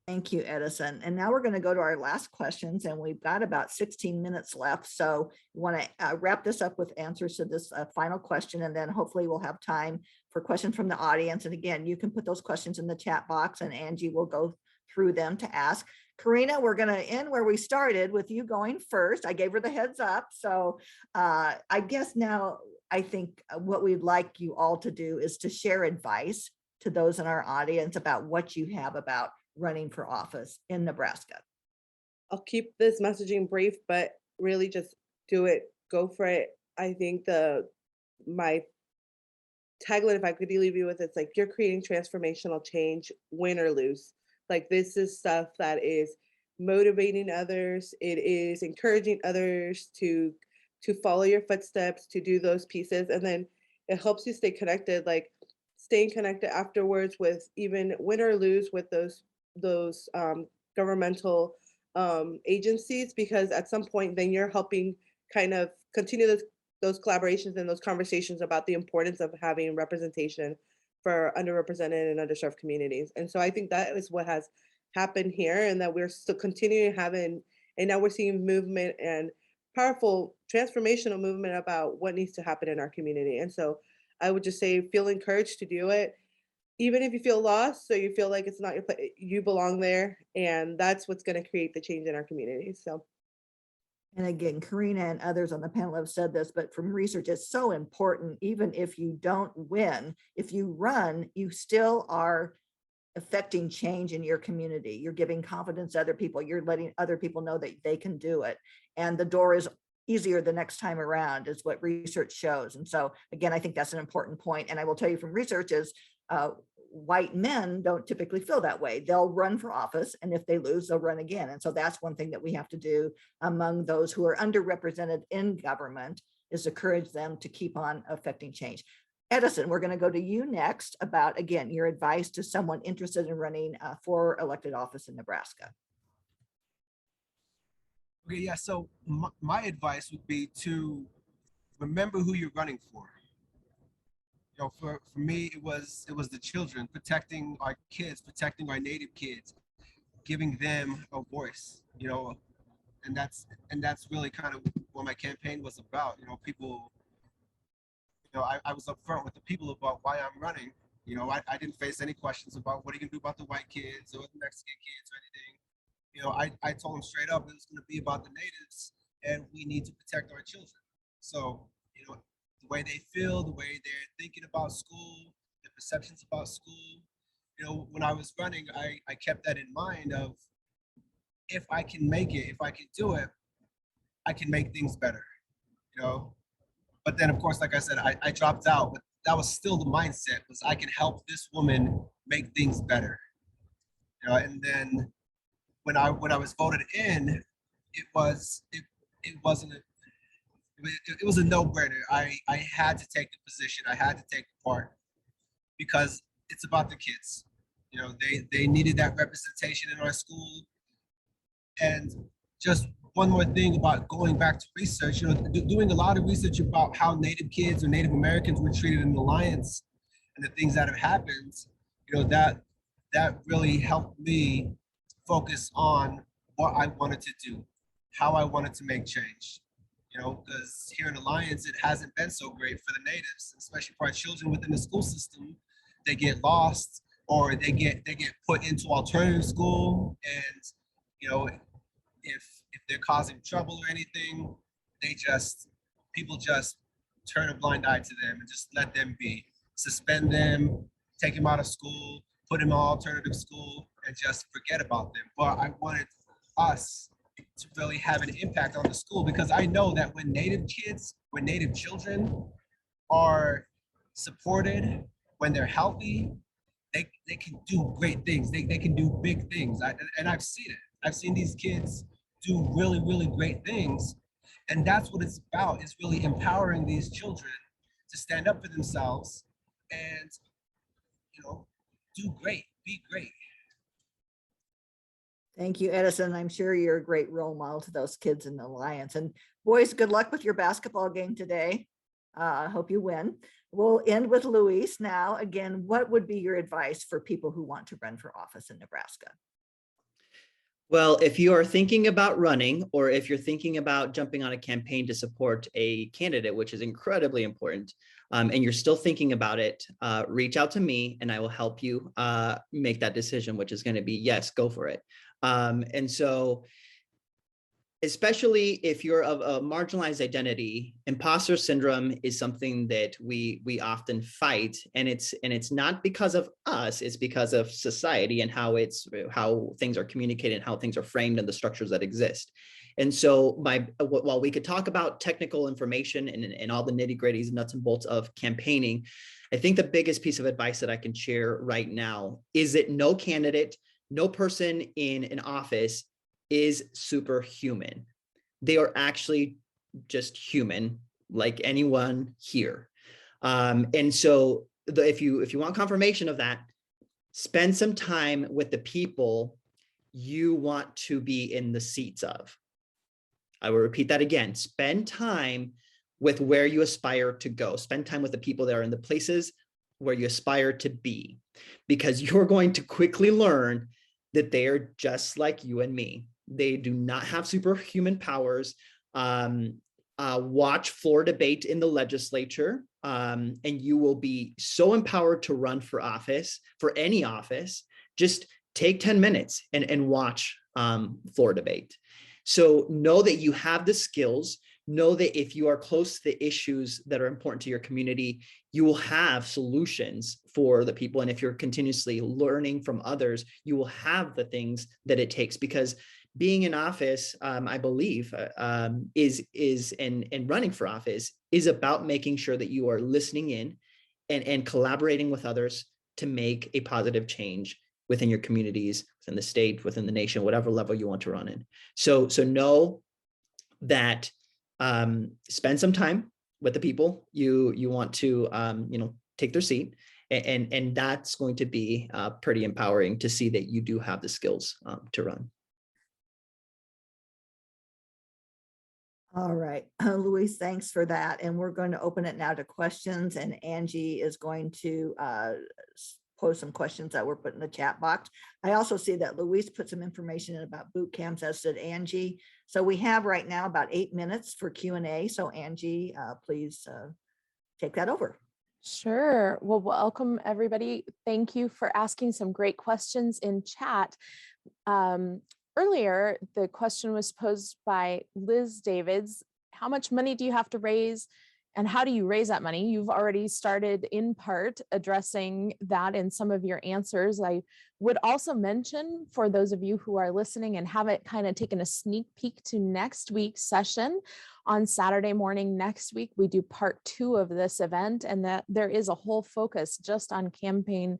Thank you, Edison. And now we're going to go to our last questions, and we've got about 16 minutes left. So we want to wrap this up with answers to this final question, and then hopefully we'll have time for questions from the audience. And again, you can put those questions in the chat box and Angie will go through them to ask. Karina, we're going to end where we started with you going first. I gave her the heads up. So I guess now I think what we'd like you all to do is to share advice to those in our audience about what you have about running for office in Nebraska. I'll keep this messaging brief, but really just do it, go for it. I think my tagline, if I could leave you with, it's like, you're creating transformational change, win or lose. Like, this is stuff that is motivating others. It is encouraging others to follow your footsteps, to do those pieces. And then it helps you stay connected, like staying connected afterwards with even win or lose with those governmental agencies, because at some point then you're helping kind of continue those collaborations and those conversations about the importance of having representation for underrepresented and underserved communities. And so I think that is what has happened here, and that we're still continuing having, and now we're seeing movement and powerful transformational movement about what needs to happen in our community. And so I would just say, feel encouraged to do it. Even if you feel lost, so you feel like it's not your place, you belong there. And that's what's going to create the change in our community. So. And again, Karina and others on the panel have said this, but from research, it's so important. Even if you don't win, if you run, you still are affecting change in your community. You're giving confidence to other people. You're letting other people know that they can do it. And the door is easier the next time around, is what research shows. And so again, I think that's an important point. And I will tell you from research is white men don't typically feel that way. They'll run for office, and if they lose, they'll run again. And so that's one thing that we have to do among those who are underrepresented in government, is encourage them to keep on affecting change. Edison, we're going to go to you next about, again, your advice to someone interested in running for elected office in Nebraska. Okay, yeah, so my advice would be to remember who you're running for. for me, it was the children, protecting our kids, protecting our native kids, giving them a voice, and that's really kind of what my campaign was about. People, I was upfront with the people about why I'm running. I didn't face any questions about what are you gonna do about the white kids or the Mexican kids or anything. I told them straight up it was going to be about the natives, and we need to protect our children. So, the way they feel, the way they're thinking about school, the perceptions about school. When I was running, I kept that in mind of, if I can make it, if I can do it, I can make things better. You know, but then of course, like I said, I dropped out, but that was still the mindset, was I can help this woman make things better. And then when I was voted in, it wasn't it was a no-brainer. I had to take the position. I had to take the part, because it's about the kids. They needed that representation in our school. And just one more thing about going back to research, doing a lot of research about how Native kids or Native Americans were treated in the Alliance and the things that have happened, that really helped me focus on what I wanted to do, how I wanted to make change. Because here in Alliance, it hasn't been so great for the natives, especially for our children within the school system. They get lost, or they get put into alternative school, and if they're causing trouble or anything, people just turn a blind eye to them and just let them be, suspend them, take them out of school, put them in alternative school, and just forget about them. But I wanted us to really have an impact on the school, because I know that when Native children are supported, when they're healthy, they can do great things. They can do big things. And I've seen it. I've seen these kids do really, really great things. And that's what it's about, is really empowering these children to stand up for themselves and, do great, be great. Thank you, Edison. I'm sure you're a great role model to those kids in the Alliance. And boys, good luck with your basketball game today. I hope you win. We'll end with Luis now. Again, what would be your advice for people who want to run for office in Nebraska? Well, if you are thinking about running, or if you're thinking about jumping on a campaign to support a candidate, which is incredibly important, and you're still thinking about it, reach out to me and I will help you make that decision, which is going to be, yes, go for it. And so, especially if you're of a marginalized identity, imposter syndrome is something that we often fight, and it's not because of us, it's because of society and how things are communicated and how things are framed and the structures that exist. And so while we could talk about technical information and all the nitty-gritties, nuts and bolts of campaigning, I think the biggest piece of advice that I can share right now is that no candidate, no person in an office is superhuman. They are actually just human, like anyone here. And so if you want confirmation of that, spend some time with the people you want to be in the seats of. I will repeat that again. Spend time with where you aspire to go. Spend time with the people that are in the places where you aspire to be, because you're going to quickly learn that they are just like you and me. They do not have superhuman powers. Watch floor debate in the legislature, and you will be so empowered to run for office, for any office. Just take 10 minutes and watch floor debate. So know that you have the skills. Know that if you are close to the issues that are important to your community, you will have solutions for the people. And if you're continuously learning from others, you will have the things that it takes, because being in office, I believe, is running for office is about making sure that you are listening in and collaborating with others to make a positive change within your communities, within the state, within the nation, whatever level you want to run in. So know that spend some time with the people you want to take their seat, and that's going to be pretty empowering to see that you do have the skills to run. All right, Luis, thanks for that. And we're going to open it now to questions, and Angie is going to pose some questions that were put in the chat box. I also see that Luis put some information in about boot camps, as did Angie. So we have right now about 8 minutes for Q&A. So Angie, please take that over. Sure. Well, welcome everybody. Thank you for asking some great questions in chat. Earlier, the question was posed by Liz Davids. How much money do you have to raise and how do you raise that money? You've already started in part addressing that in some of your answers. I would also mention for those of you who are listening and haven't kind of taken a sneak peek to next week's session, on Saturday morning next week, we do part 2 of this event, and that there is a whole focus just on campaign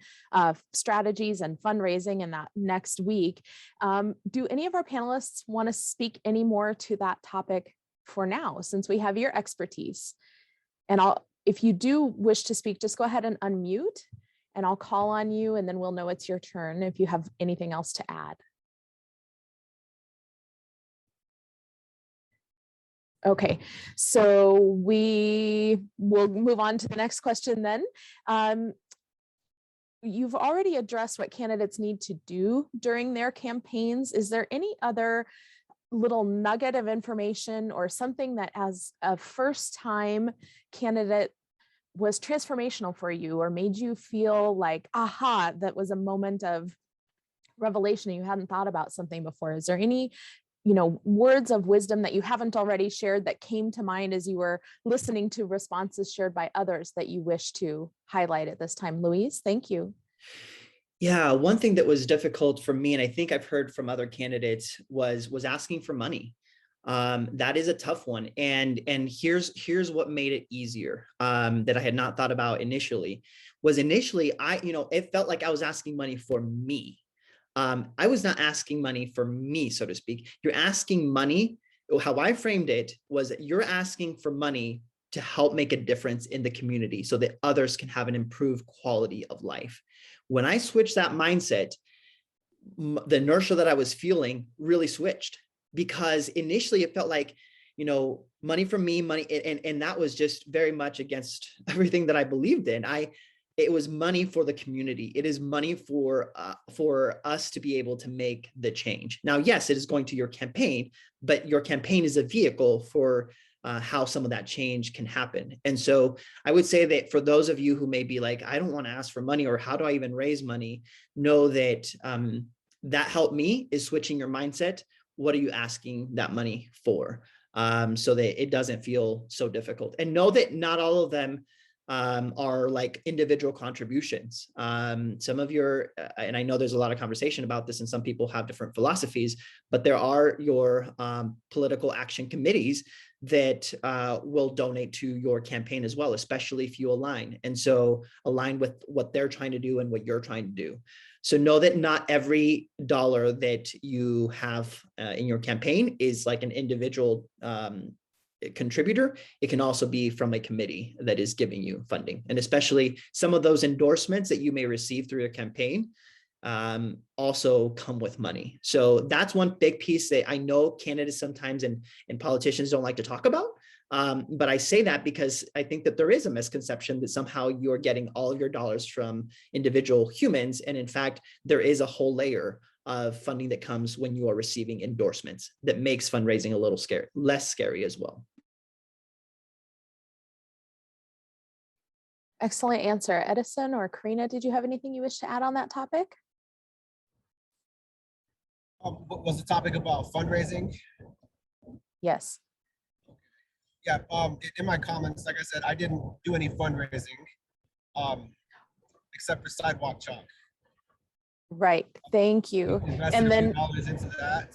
strategies and fundraising in that next week. Do any of our panelists want to speak any more to that topic for now, since we have your expertise? And if you do wish to speak, just go ahead and unmute and I'll call on you and then we'll know it's your turn if you have anything else to add. Okay, so we will move on to the next question then. You've already addressed what candidates need to do during their campaigns. Is there any other little nugget of information or something that as a first-time candidate was transformational for you or made you feel like, aha, that was a moment of revelation and you hadn't thought about something before? Is there any words of wisdom that you haven't already shared that came to mind as you were listening to responses shared by others that you wish to highlight at this time? Louise, thank you. Yeah, one thing that was difficult for me, and I think I've heard from other candidates, was asking for money. That is a tough one. And here's what made it easier, that I had not thought about initially, was initially it felt like I was asking money for me. I was not asking money for me, so to speak. You're asking money, how I framed it was that you're asking for money to help make a difference in the community so that others can have an improved quality of life. When I switched that mindset, the inertia that I was feeling really switched, because initially it felt like, money from me, money, and that was just very much against everything that I believed in. It was money for the community. It is money for us to be able to make the change. Now, yes, it is going to your campaign, but your campaign is a vehicle for how some of that change can happen. And so I would say that for those of you who may be like, I don't want to ask for money, or how do I even raise money? Know that that helped me is switching your mindset. What are you asking that money for? So that it doesn't feel so difficult. And know that not all of them are like individual contributions. Some of your, and I know there's a lot of conversation about this and some people have different philosophies, but there are your political action committees that will donate to your campaign as well, especially if you align. And so align with what they're trying to do and what you're trying to do. So know that not every dollar that you have in your campaign is like an individual contributor. It can also be from a committee that is giving you funding. And especially some of those endorsements that you may receive through your campaign also come with money. So that's one big piece that I know candidates sometimes and politicians don't like to talk about. But I say that because I think that there is a misconception that somehow you're getting all of your dollars from individual humans. And in fact, there is a whole layer of funding that comes when you are receiving endorsements that makes fundraising a little less scary as well. Excellent answer. Edison or Karina, did you have anything you wish to add on that topic? What was the topic about fundraising? Yes. Yeah, in my comments, like I said, I didn't do any fundraising except for sidewalk chalk. Right, thank you. Invested And a few then dollars into that,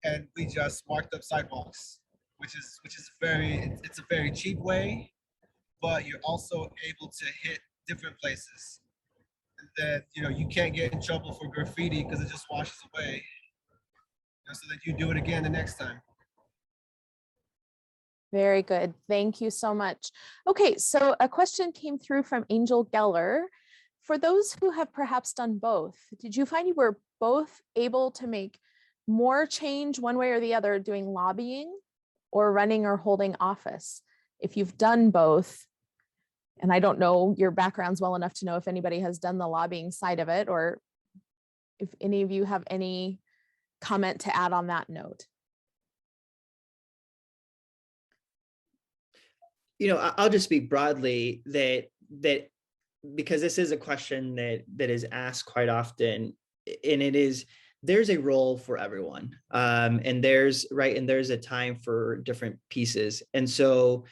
and we just marked up sidewalks, which is it's a very cheap way, but you're also able to hit different places that you can't get in trouble for graffiti because it just washes away, so that you do it again the next time. very good. Thank you so much. Okay, so a question came through from Angel Geller. For those who have perhaps done both, did you find you were both able to make more change one way or the other doing lobbying or running or holding office? If you've done both, and I don't know your backgrounds well enough to know if anybody has done the lobbying side of it, or if any of you have any comment to add on that note. I'll just speak broadly that because this is a question that is asked quite often, and it is, there's a role for everyone, and there's a time for different pieces. And so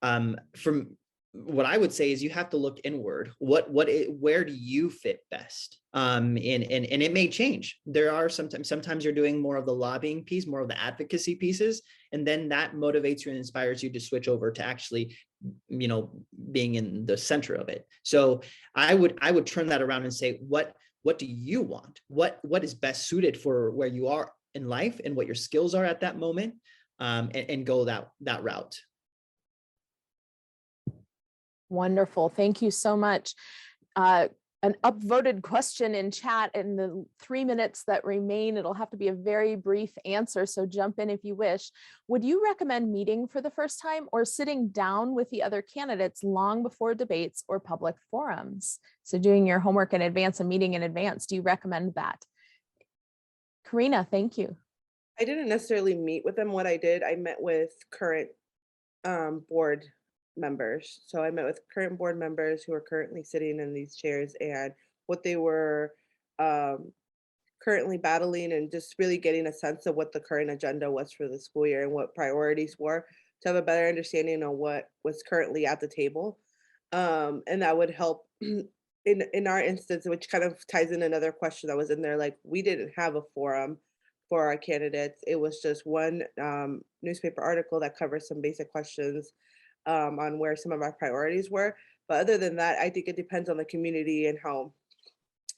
from what I would say is you have to look inward. Where do you fit best? And it may change. There are sometimes you're doing more of the lobbying piece, more of the advocacy pieces, and then that motivates you and inspires you to switch over to actually, being in the center of it. So I would turn that around and say, what do you want? What is best suited for where you are in life and what your skills are at that moment, and go that route. Wonderful. Thank you so much. An upvoted question in chat in the 3 minutes that remain. It'll have to be a very brief answer, so jump in if you wish. Would you recommend meeting for the first time or sitting down with the other candidates long before debates or public forums? So doing your homework in advance and meeting in advance, do you recommend that? Karina, thank you. I didn't necessarily meet with them. What I did, I met with current board members. So I met with current board members who are currently sitting in these chairs and what they were currently battling, and just really getting a sense of what the current agenda was for the school year and what priorities were, to have a better understanding of what was currently at the table. And that would help in our instance, which kind of ties in another question that was in there, like we didn't have a forum for our candidates. It was just one newspaper article that covers some basic questions on where some of our priorities were. But other than that, I think it depends on the community and how,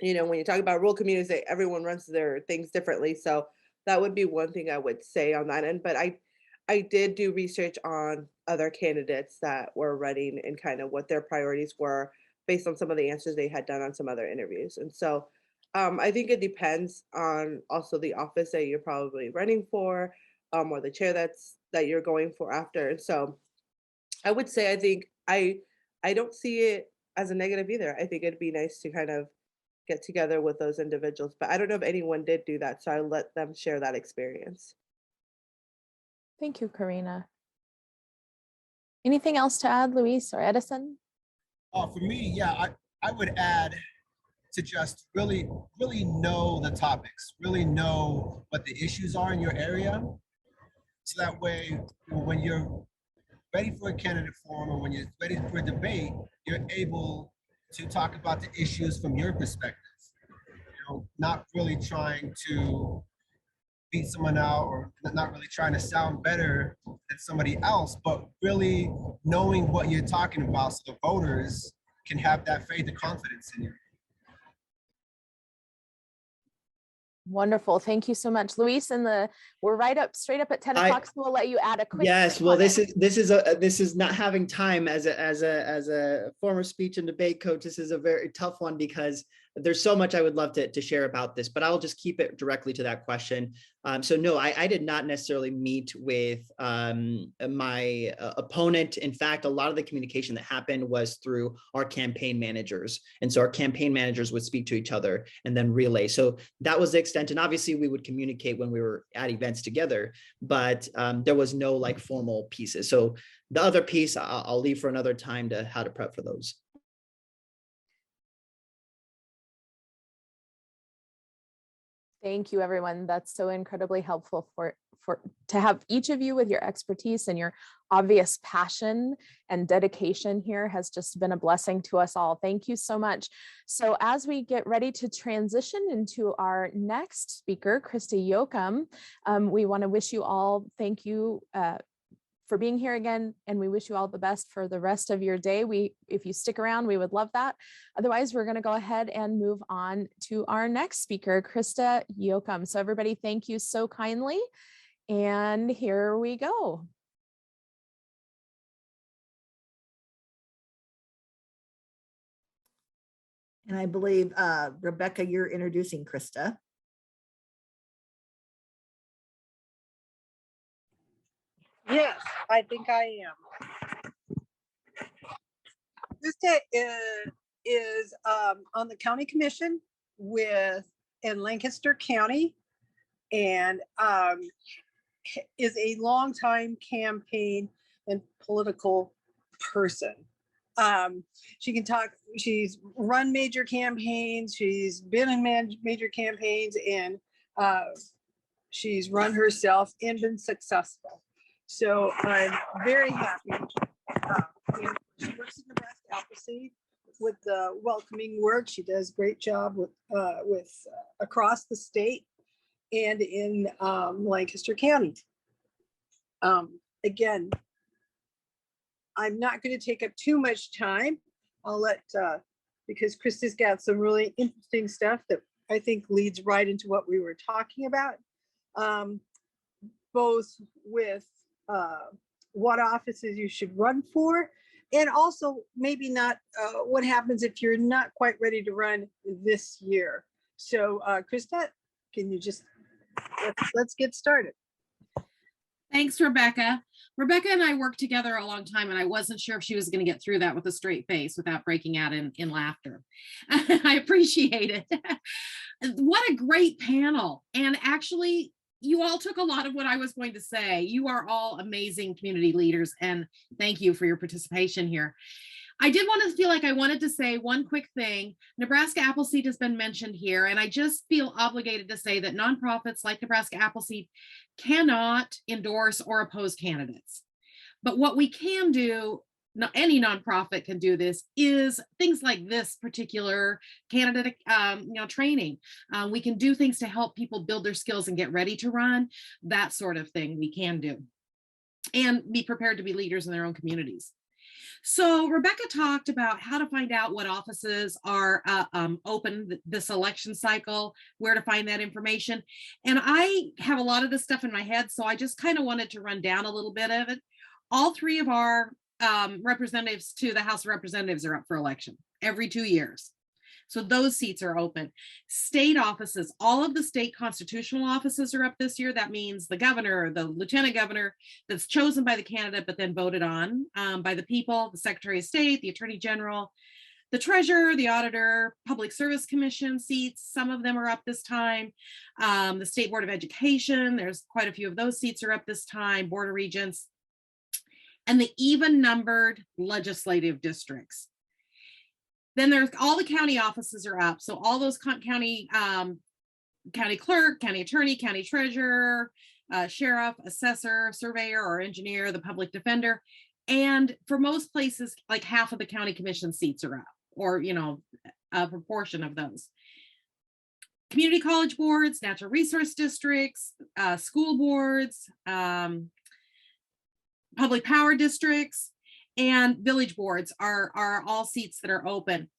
when you talk about rural communities, everyone runs their things differently. So that would be one thing I would say on that end. But I did do research on other candidates that were running and kind of what their priorities were based on some of the answers they had done on some other interviews. And so I think it depends on also the office that you're probably running for, or the chair that you're going for after. And so I would say, I think I don't see it as a negative either. I think it'd be nice to kind of get together with those individuals, but I don't know if anyone did do that. So I let them share that experience. Thank you, Karina. Anything else to add, Luis or Edison? For me, yeah, I would add to just really know the topics, really know what the issues are in your area. So that way, when you're ready for a candidate forum or when you're ready for a debate, you're able to talk about the issues from your perspective. Not really trying to beat someone out or not really trying to sound better than somebody else, but really knowing what you're talking about so the voters can have that faith and confidence in you. Wonderful. Thank you so much, Luis. And we're straight up at 10 o'clock, so we'll let you add a quick. Yes, well, this is not having time as a former speech and debate coach. This is a very tough one because there's so much I would love to share about this, but I'll just keep it directly to that question. So no, I did not necessarily meet with my opponent. In fact, a lot of the communication that happened was through our campaign managers. And so our campaign managers would speak to each other and then relay. So that was the extent. And obviously we would communicate when we were at events together, but there was no like formal pieces. So the other piece I'll leave for another time to how to prep for those. Thank you, everyone. That's so incredibly helpful to have each of you with your expertise and your obvious passion and dedication here has just been a blessing to us all. Thank you so much. So as we get ready to transition into our next speaker, Krista Yoakum, we want to wish you all thank you for being here again, and we wish you all the best for the rest of your day. If you stick around, we would love that. Otherwise, we're going to go ahead and move on to our next speaker, Krista Yoakum. So everybody, thank you so kindly. And here we go. And I believe, Rebecca, you're introducing Krista. Yes, I think I am. Krista is on the county commission in Lancaster County, and is a longtime campaign and political person. She can talk, she's run major campaigns, she's been in major campaigns, and she's run herself and been successful. So I'm very happy. She works in Nebraska Appleseed with the welcoming work. She does a great job with across the state and in Lancaster County. Again, I'm not going to take up too much time. I'll let, because Krista's got some really interesting stuff that I think leads right into what we were talking about, both with what offices you should run for, and also maybe not what happens if you're not quite ready to run this year. So Krista, can you just, let's get started. Thanks, Rebecca. Rebecca and I worked together a long time, and I wasn't sure if she was going to get through that with a straight face without breaking out in laughter. I appreciate it. What a great panel. And actually, you all took a lot of what I was going to say. You are all amazing community leaders, and thank you for your participation here. I did want to feel like I wanted to say one quick thing. Nebraska Appleseed has been mentioned here, and I just feel obligated to say that nonprofits like Nebraska Appleseed cannot endorse or oppose candidates. But what we can do, any nonprofit can do this, is things like this particular candidate training. We can do things to help people build their skills and get ready to run, that sort of thing we can do. And be prepared to be leaders in their own communities. So Rebecca talked about how to find out what offices are open this election cycle, where to find that information. And I have a lot of this stuff in my head, so I just kind of wanted to run down a little bit of it. All three of our representatives to the House of Representatives are up for election every 2 years. So those seats are open. State offices, all of the state constitutional offices are up this year. That means the governor, the lieutenant governor that's chosen by the candidate, but then voted on by the people, the Secretary of State, the Attorney General, the treasurer, the auditor, Public Service Commission seats. Some of them are up this time. The State Board of Education, there's quite a few of those seats are up this time, Board of Regents, and the even numbered legislative districts. Then there's all the county offices are up. So all those county clerk, county attorney, county treasurer, sheriff, assessor, surveyor, or engineer, the public defender. And for most places, like half of the county commission seats are up, or, a proportion of those. Community college boards, natural resource districts, school boards, public power districts, and village boards are all seats that are open.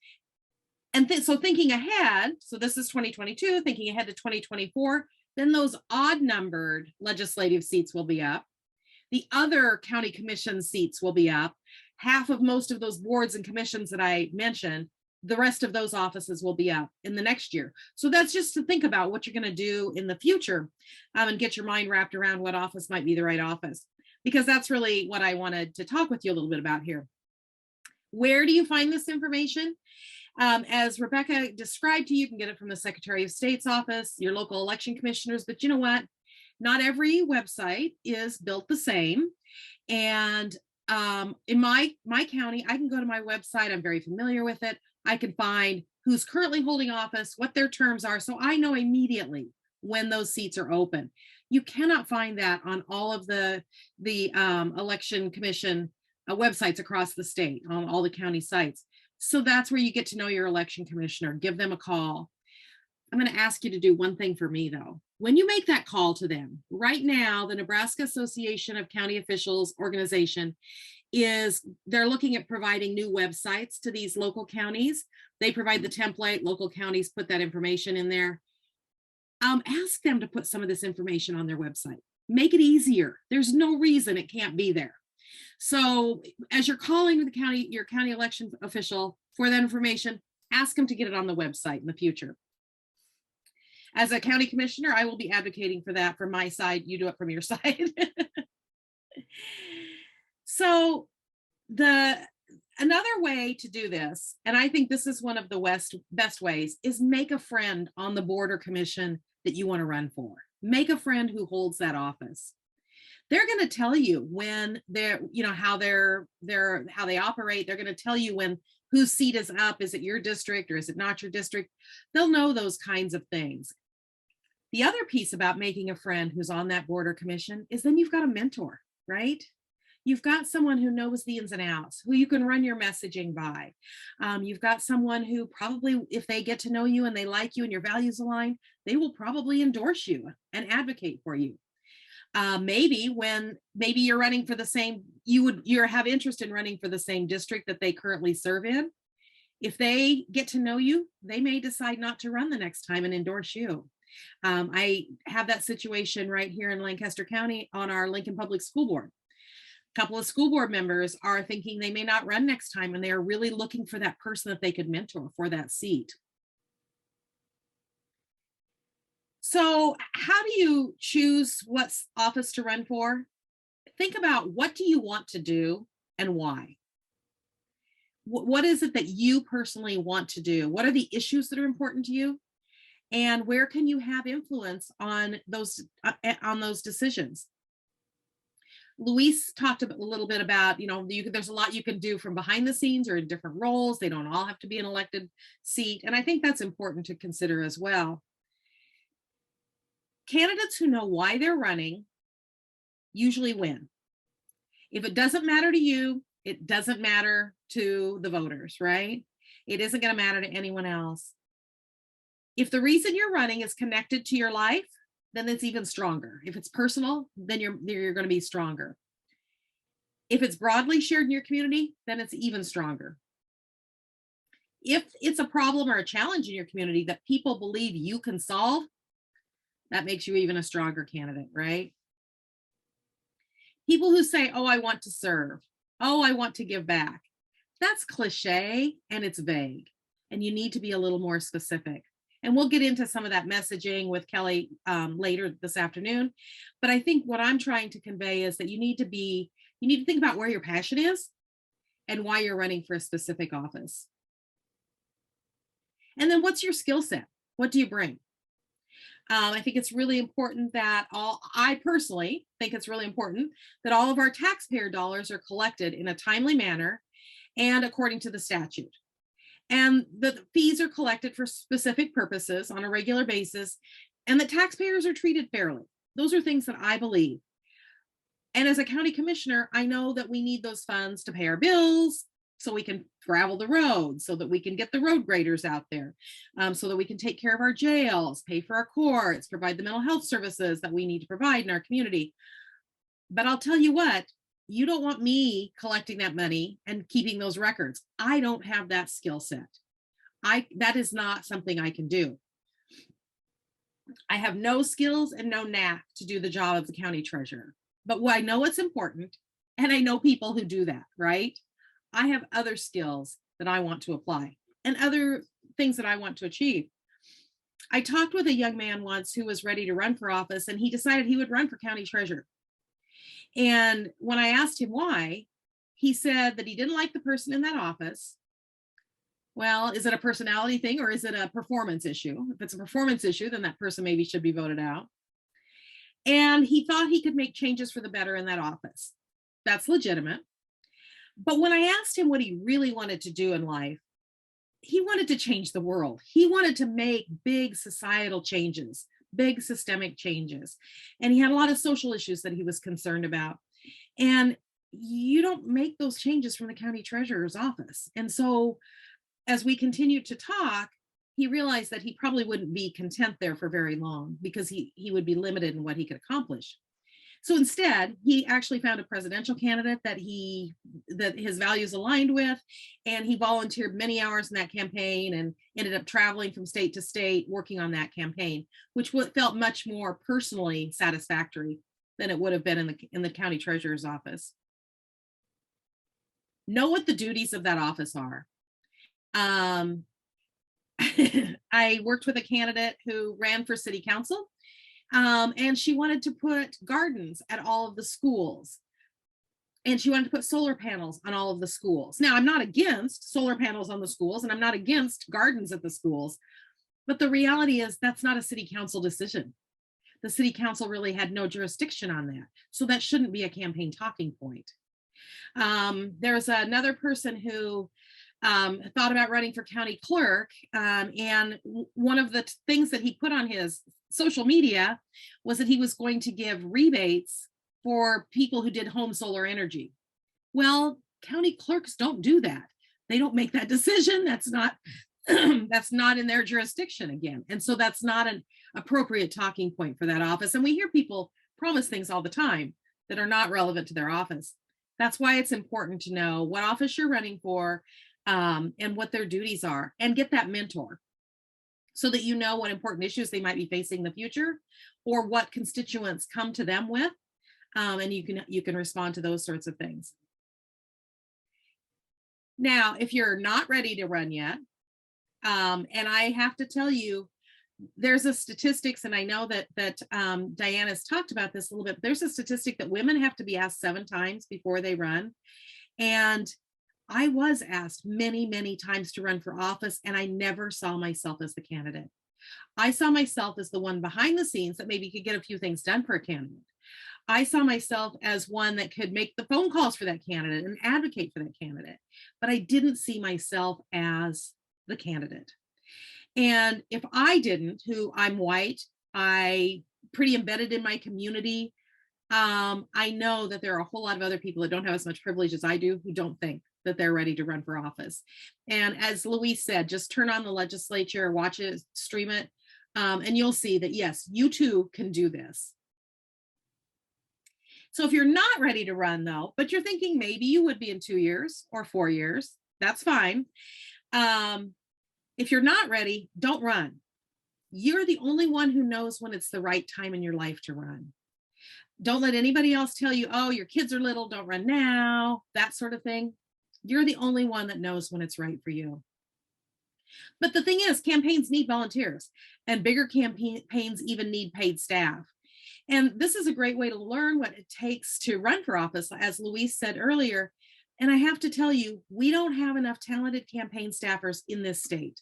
And so thinking ahead, so this is 2022, thinking ahead to 2024, then those odd numbered legislative seats will be up. The other county commission seats will be up. Half of most of those boards and commissions that I mentioned, the rest of those offices will be up in the next year. So that's just to think about what you're going to do in the future and get your mind wrapped around what office might be the right office, because that's really what I wanted to talk with you a little bit about here. Where do you find this information? As Rebecca described to you, you can get it from the Secretary of State's office, your local election commissioners, but you know what? Not every website is built the same. And in my county, I can go to my website. I'm very familiar with it. I can find who's currently holding office, what their terms are. So I know immediately when those seats are open. You cannot find that on all of the election commission websites across the state, on all the county sites. So that's where you get to know your election commissioner. Give them a call. I'm going to ask you to do one thing for me, though. When you make that call to them, right now, the Nebraska Association of County Officials organization they're looking at providing new websites to these local counties. They provide the template, local counties put that information in there. Ask them to put some of this information on their website. Make it easier. There's no reason it can't be there. So as you're calling your county election official for that information, ask them to get it on the website in the future. As a county commissioner, I will be advocating for that from my side. You do it from your side. So another way to do this, and I think this is one of the best ways, is make a friend on the board or commission that you want to run for. Make a friend who holds that office. They're going to tell you when they're, how they operate. They're going to tell you when whose seat is up. Is it your district or is it not your district? They'll know those kinds of things. The other piece about making a friend who's on that board or commission is then you've got a mentor, right? You've got someone who knows the ins and outs, who you can run your messaging by. You've got someone who probably, if they get to know you and they like you and your values align, they will probably endorse you and advocate for you. Maybe you're running for the same, you have interest in running for the same district that they currently serve in. If they get to know you, they may decide not to run the next time and endorse you. I have that situation right here in Lancaster County on our Lincoln Public School Board. A couple of school board members are thinking they may not run next time, and they are really looking for that person that they could mentor for that seat. So how do you choose what office to run for? Think about, what do you want to do and why? What is it that you personally want to do? What are the issues that are important to you? And where can you have influence on those decisions? Luis talked a little bit about, there's a lot you can do from behind the scenes or in different roles. They don't all have to be an elected seat. And I think that's important to consider as well. Candidates who know why they're running usually win. If it doesn't matter to you, it doesn't matter to the voters, right? It isn't going to matter to anyone else. If the reason you're running is connected to your life, then it's even stronger. If it's personal, then you're going to be stronger. If it's broadly shared in your community, then it's even stronger. If it's a problem or a challenge in your community that people believe you can solve, that makes you even a stronger candidate, right? People who say, oh, I want to serve. Oh, I want to give back. That's cliche and it's vague. And you need to be a little more specific. And we'll get into some of that messaging with Kelly later this afternoon. But I think what I'm trying to convey is that you need to think about where your passion is and why you're running for a specific office. And then what's your skill set? What do you bring? I think it's really important that I personally think it's really important that all of our taxpayer dollars are collected in a timely manner and according to the statute. And the fees are collected for specific purposes on a regular basis, and that taxpayers are treated fairly. Those are things that I believe. And as a county commissioner, I know that we need those funds to pay our bills, so we can gravel the roads, so that we can get the road graders out there, so that we can take care of our jails, pay for our courts, provide the mental health services that we need to provide in our community. But I'll tell you what, you don't want me collecting that money and keeping those records. I don't have that skill set. That is not something I can do. I have no skills and no knack to do the job of the county treasurer, but I know it's important, and I know people who do that, right? I have other skills that I want to apply and other things that I want to achieve. I talked with a young man once who was ready to run for office, and he decided he would run for county treasurer. And when I asked him why, he said that he didn't like the person in that office. Well, is it a personality thing or is it a performance issue? If it's a performance issue, then that person maybe should be voted out. And he thought he could make changes for the better in that office. That's legitimate. But when I asked him what he really wanted to do in life, he wanted to change the world. He wanted to make big societal changes, big systemic changes. And he had a lot of social issues that he was concerned about. And you don't make those changes from the county treasurer's office. And so as we continued to talk, he realized that he probably wouldn't be content there for very long because he would be limited in what he could accomplish. So instead, he actually found a presidential candidate that his values aligned with, and he volunteered many hours in that campaign and ended up traveling from state to state working on that campaign, which felt much more personally satisfactory than it would have been in the county treasurer's office. Know what the duties of that office are. I worked with a candidate who ran for city council. And she wanted to put gardens at all of the schools. And she wanted to put solar panels on all of the schools. Now, I'm not against solar panels on the schools, and I'm not against gardens at the schools, but the reality is that's not a city council decision. The city council really had no jurisdiction on that. So that shouldn't be a campaign talking point. There's another person who thought about running for county clerk. And one of the things that he put on his social media was that he was going to give rebates for people who did home solar energy. Well, county clerks don't do that. They don't make that decision. That's not that's not in their jurisdiction again. And so that's not an appropriate talking point for that office. And we hear people promise things all the time that are not relevant to their office. That's why it's important to know what office you're running for, and what their duties are, and get that mentor so that you know what important issues they might be facing in the future, or what constituents come to them with, and you can respond to those sorts of things. Now, if you're not ready to run yet, and I have to tell you, there's a statistics, and I know that Diana's talked about this a little bit, but there's a statistic that women have to be asked 7 times before they run. And I was asked many, many times to run for office, and I never saw myself as the candidate. I saw myself as the one behind the scenes that maybe could get a few things done for a candidate. I saw myself as one that could make the phone calls for that candidate and advocate for that candidate, but I didn't see myself as the candidate. And if I didn't, who I'm white, I pretty embedded in my community, I know that there are a whole lot of other people that don't have as much privilege as I do, who don't think that they're ready to run for office. And as Louise said, just turn on the legislature, watch it, stream it, and you'll see that, yes, you too can do this. So if you're not ready to run though, but you're thinking maybe you would be in 2 years or 4 years, that's fine. If you're not ready, don't run. You're the only one who knows when it's the right time in your life to run. Don't let anybody else tell you, oh, your kids are little, don't run now, that sort of thing. You're the only one that knows when it's right for you. But the thing is, campaigns need volunteers, and bigger campaigns even need paid staff. And this is a great way to learn what it takes to run for office, as Louise said earlier. And I have to tell you, we don't have enough talented campaign staffers in this state.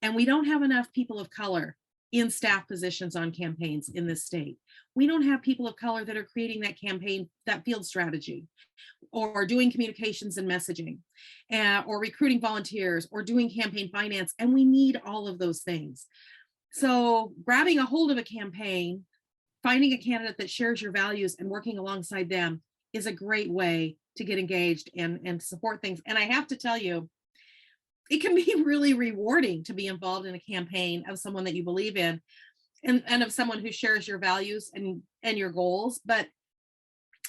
And we don't have enough people of color in staff positions on campaigns in this state. We don't have people of color that are creating that campaign, that field strategy, or doing communications and messaging, or recruiting volunteers, or doing campaign finance. And we need all of those things. So grabbing a hold of a campaign, finding a candidate that shares your values and working alongside them is a great way to get engaged and support things. And I have to tell you, it can be really rewarding to be involved in a campaign of someone that you believe in, and of someone who shares your values and your goals. But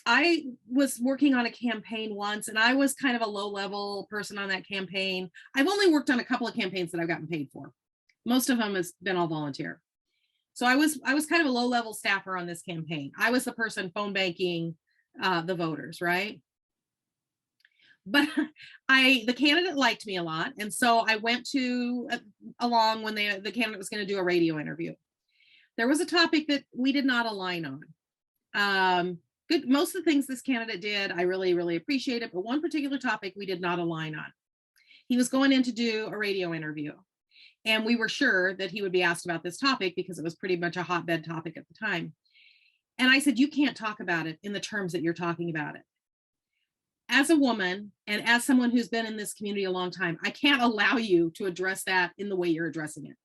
I was working on a campaign once, and I was kind of a low-level person on that campaign. I've only worked on a couple of campaigns that I've gotten paid for. Most of them has been all volunteer. So I was kind of a low-level staffer on this campaign. I was the person phone banking the voters, right? But the candidate liked me a lot. And so I went along when the candidate was going to do a radio interview. There was a topic that we did not align on. Most of the things this candidate did, I really, really appreciate it. But one particular topic we did not align on. He was going in to do a radio interview. And we were sure that he would be asked about this topic because it was pretty much a hotbed topic at the time. And I said, you can't talk about it in the terms that you're talking about it. As a woman, and as someone who's been in this community a long time, I can't allow you to address that in the way you're addressing it.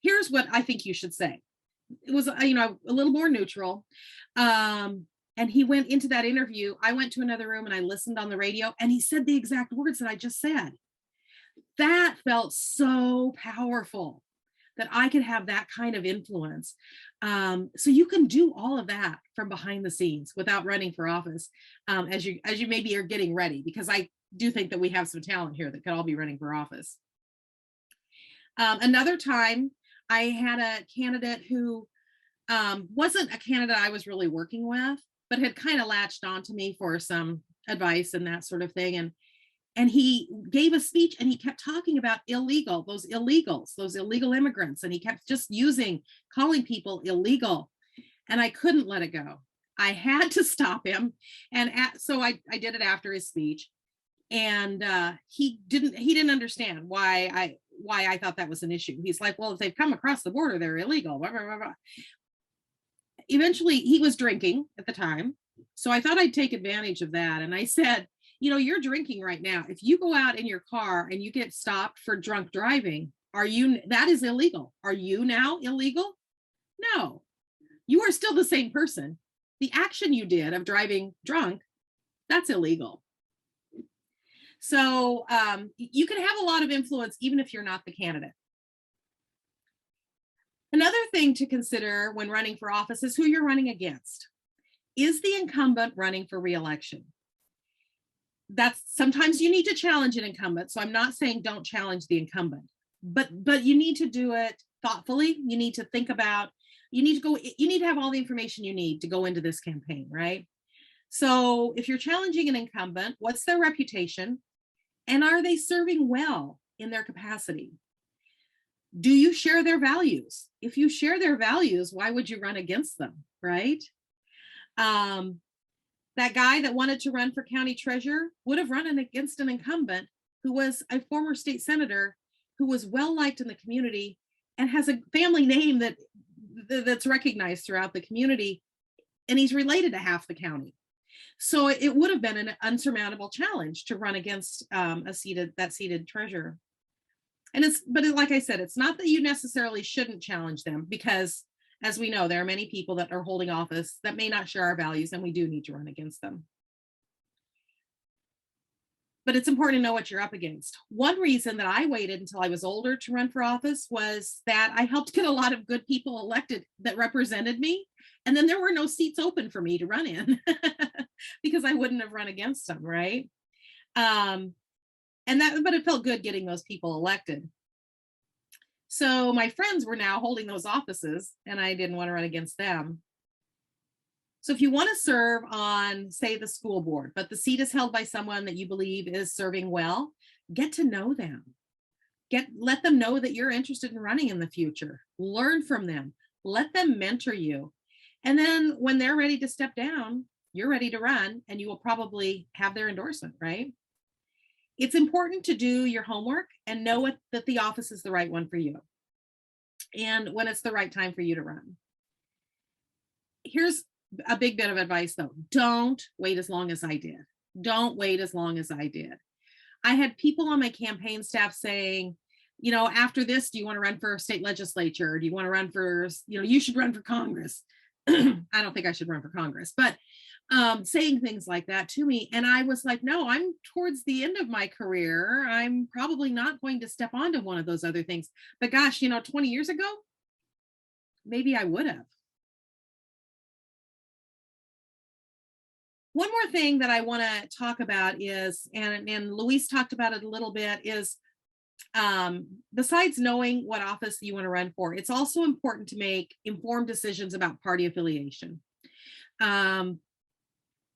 Here's what I think you should say. It was, a little more neutral. And he went into that interview. I went to another room and I listened on the radio, and he said the exact words that I just said. That felt so powerful that I could have that kind of influence. So you can do all of that from behind the scenes without running for office, as you maybe are getting ready, because I do think that we have some talent here that could all be running for office. Another time I had a candidate who wasn't a candidate I was really working with, but had kind of latched onto me for some advice and that sort of thing. And he gave a speech, and he kept talking about those illegal immigrants. And he kept just calling people illegal. And I couldn't let it go. I had to stop him. And so I did it after his speech. And he didn't understand why I thought that was an issue. He's like, well, if they've come across the border, they're illegal. Blah, blah, blah, blah. Eventually, he was drinking at the time. So I thought I'd take advantage of that. And I said, you know, you're drinking right now. If you go out in your car and you get stopped for drunk driving, that is illegal. Are you now illegal? No, you are still the same person. The action you did of driving drunk, that's illegal. So you can have a lot of influence even if you're not the candidate. Another thing to consider when running for office is who you're running against. Is the incumbent running for re-election? That's sometimes you need to challenge an incumbent. So I'm not saying don't challenge the incumbent, but you need to do it thoughtfully. You need to think about, you need to have all the information you need to go into this campaign, right? So if you're challenging an incumbent, what's their reputation? And are they serving well in their capacity? Do you share their values? If you share their values, why would you run against them, right? That guy that wanted to run for county treasurer would have run against an incumbent who was a former state senator who was well liked in the community and has a family name that's recognized throughout the community, and he's related to half the county. So it would have been an unsurmountable challenge to run against that seated treasurer. But like I said, it's not that you necessarily shouldn't challenge them, because as we know, there are many people that are holding office that may not share our values, and we do need to run against them. But it's important to know what you're up against. One reason that I waited until I was older to run for office was that I helped get a lot of good people elected that represented me. And then there were no seats open for me to run in because I wouldn't have run against them, right? But it felt good getting those people elected. So my friends were now holding those offices, and I didn't want to run against them. So if you want to serve on, say, the school board, but the seat is held by someone that you believe is serving well, get to know them. Let them know that you're interested in running in the future. Learn from them. Let them mentor you. And then when they're ready to step down, you're ready to run, and you will probably have their endorsement, right? It's important to do your homework and know that the office is the right one for you and when it's the right time for you to run. Here's a big bit of advice, though. Don't wait as long as I did. Don't wait as long as I did. I had people on my campaign staff saying, you know, after this, do you want to run for state legislature? Do you want to run for, you should run for Congress. I don't think I should run for Congress, but saying things like that to me. And I was like, no, I'm towards the end of my career. I'm probably not going to step onto one of those other things. But gosh, 20 years ago, maybe I would have. One more thing that I want to talk about is, and Luis talked about it a little bit, is besides knowing what office you want to run for, it's also important to make informed decisions about party affiliation.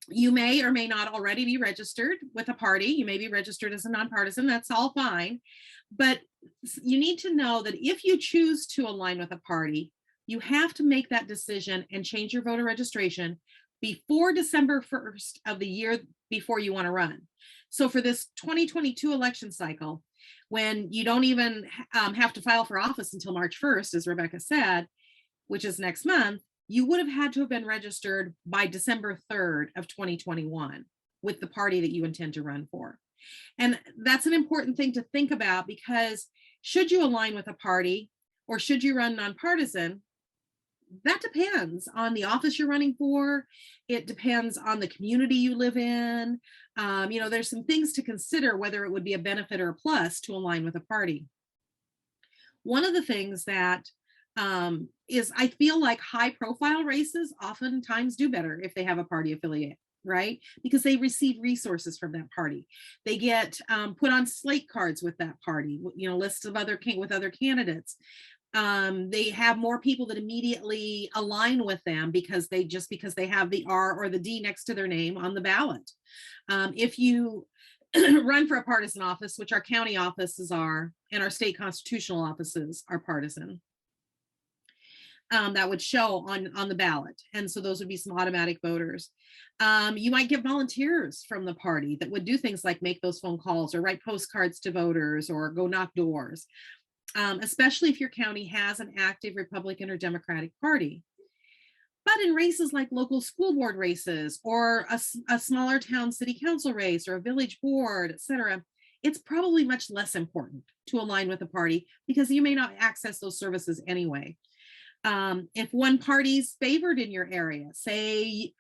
You may or may not already be registered with a party. You may be registered as a nonpartisan. That's all fine. But you need to know that if you choose to align with a party, you have to make that decision and change your voter registration before December 1st of the year before you want to run. So for this 2022 election cycle, when you don't even have to file for office until March 1st, as Rebecca said, which is next month, you would have had to have been registered by December 3rd of 2021 with the party that you intend to run for. And that's an important thing to think about, because should you align with a party or should you run nonpartisan, that depends on the office you're running for. It depends on the community you live in. There's some things to consider whether it would be a benefit or a plus to align with a party. One of the things that is, I feel like high profile races oftentimes do better if they have a party affiliate, right? Because they receive resources from that party. They get put on slate cards with that party, lists of other candidates. They have more people that immediately align with them because they have the R or the D next to their name on the ballot. If you run for a partisan office, which our county offices are, and our state constitutional offices are partisan, that would show on the ballot. And so those would be some automatic voters. You might get volunteers from the party that would do things like make those phone calls or write postcards to voters or go knock doors, especially if your county has an active Republican or Democratic Party. But in races like local school board races or a smaller town city council race or a village board, et cetera, it's probably much less important to align with a party because you may not access those services anyway. If one party's favored in your area, say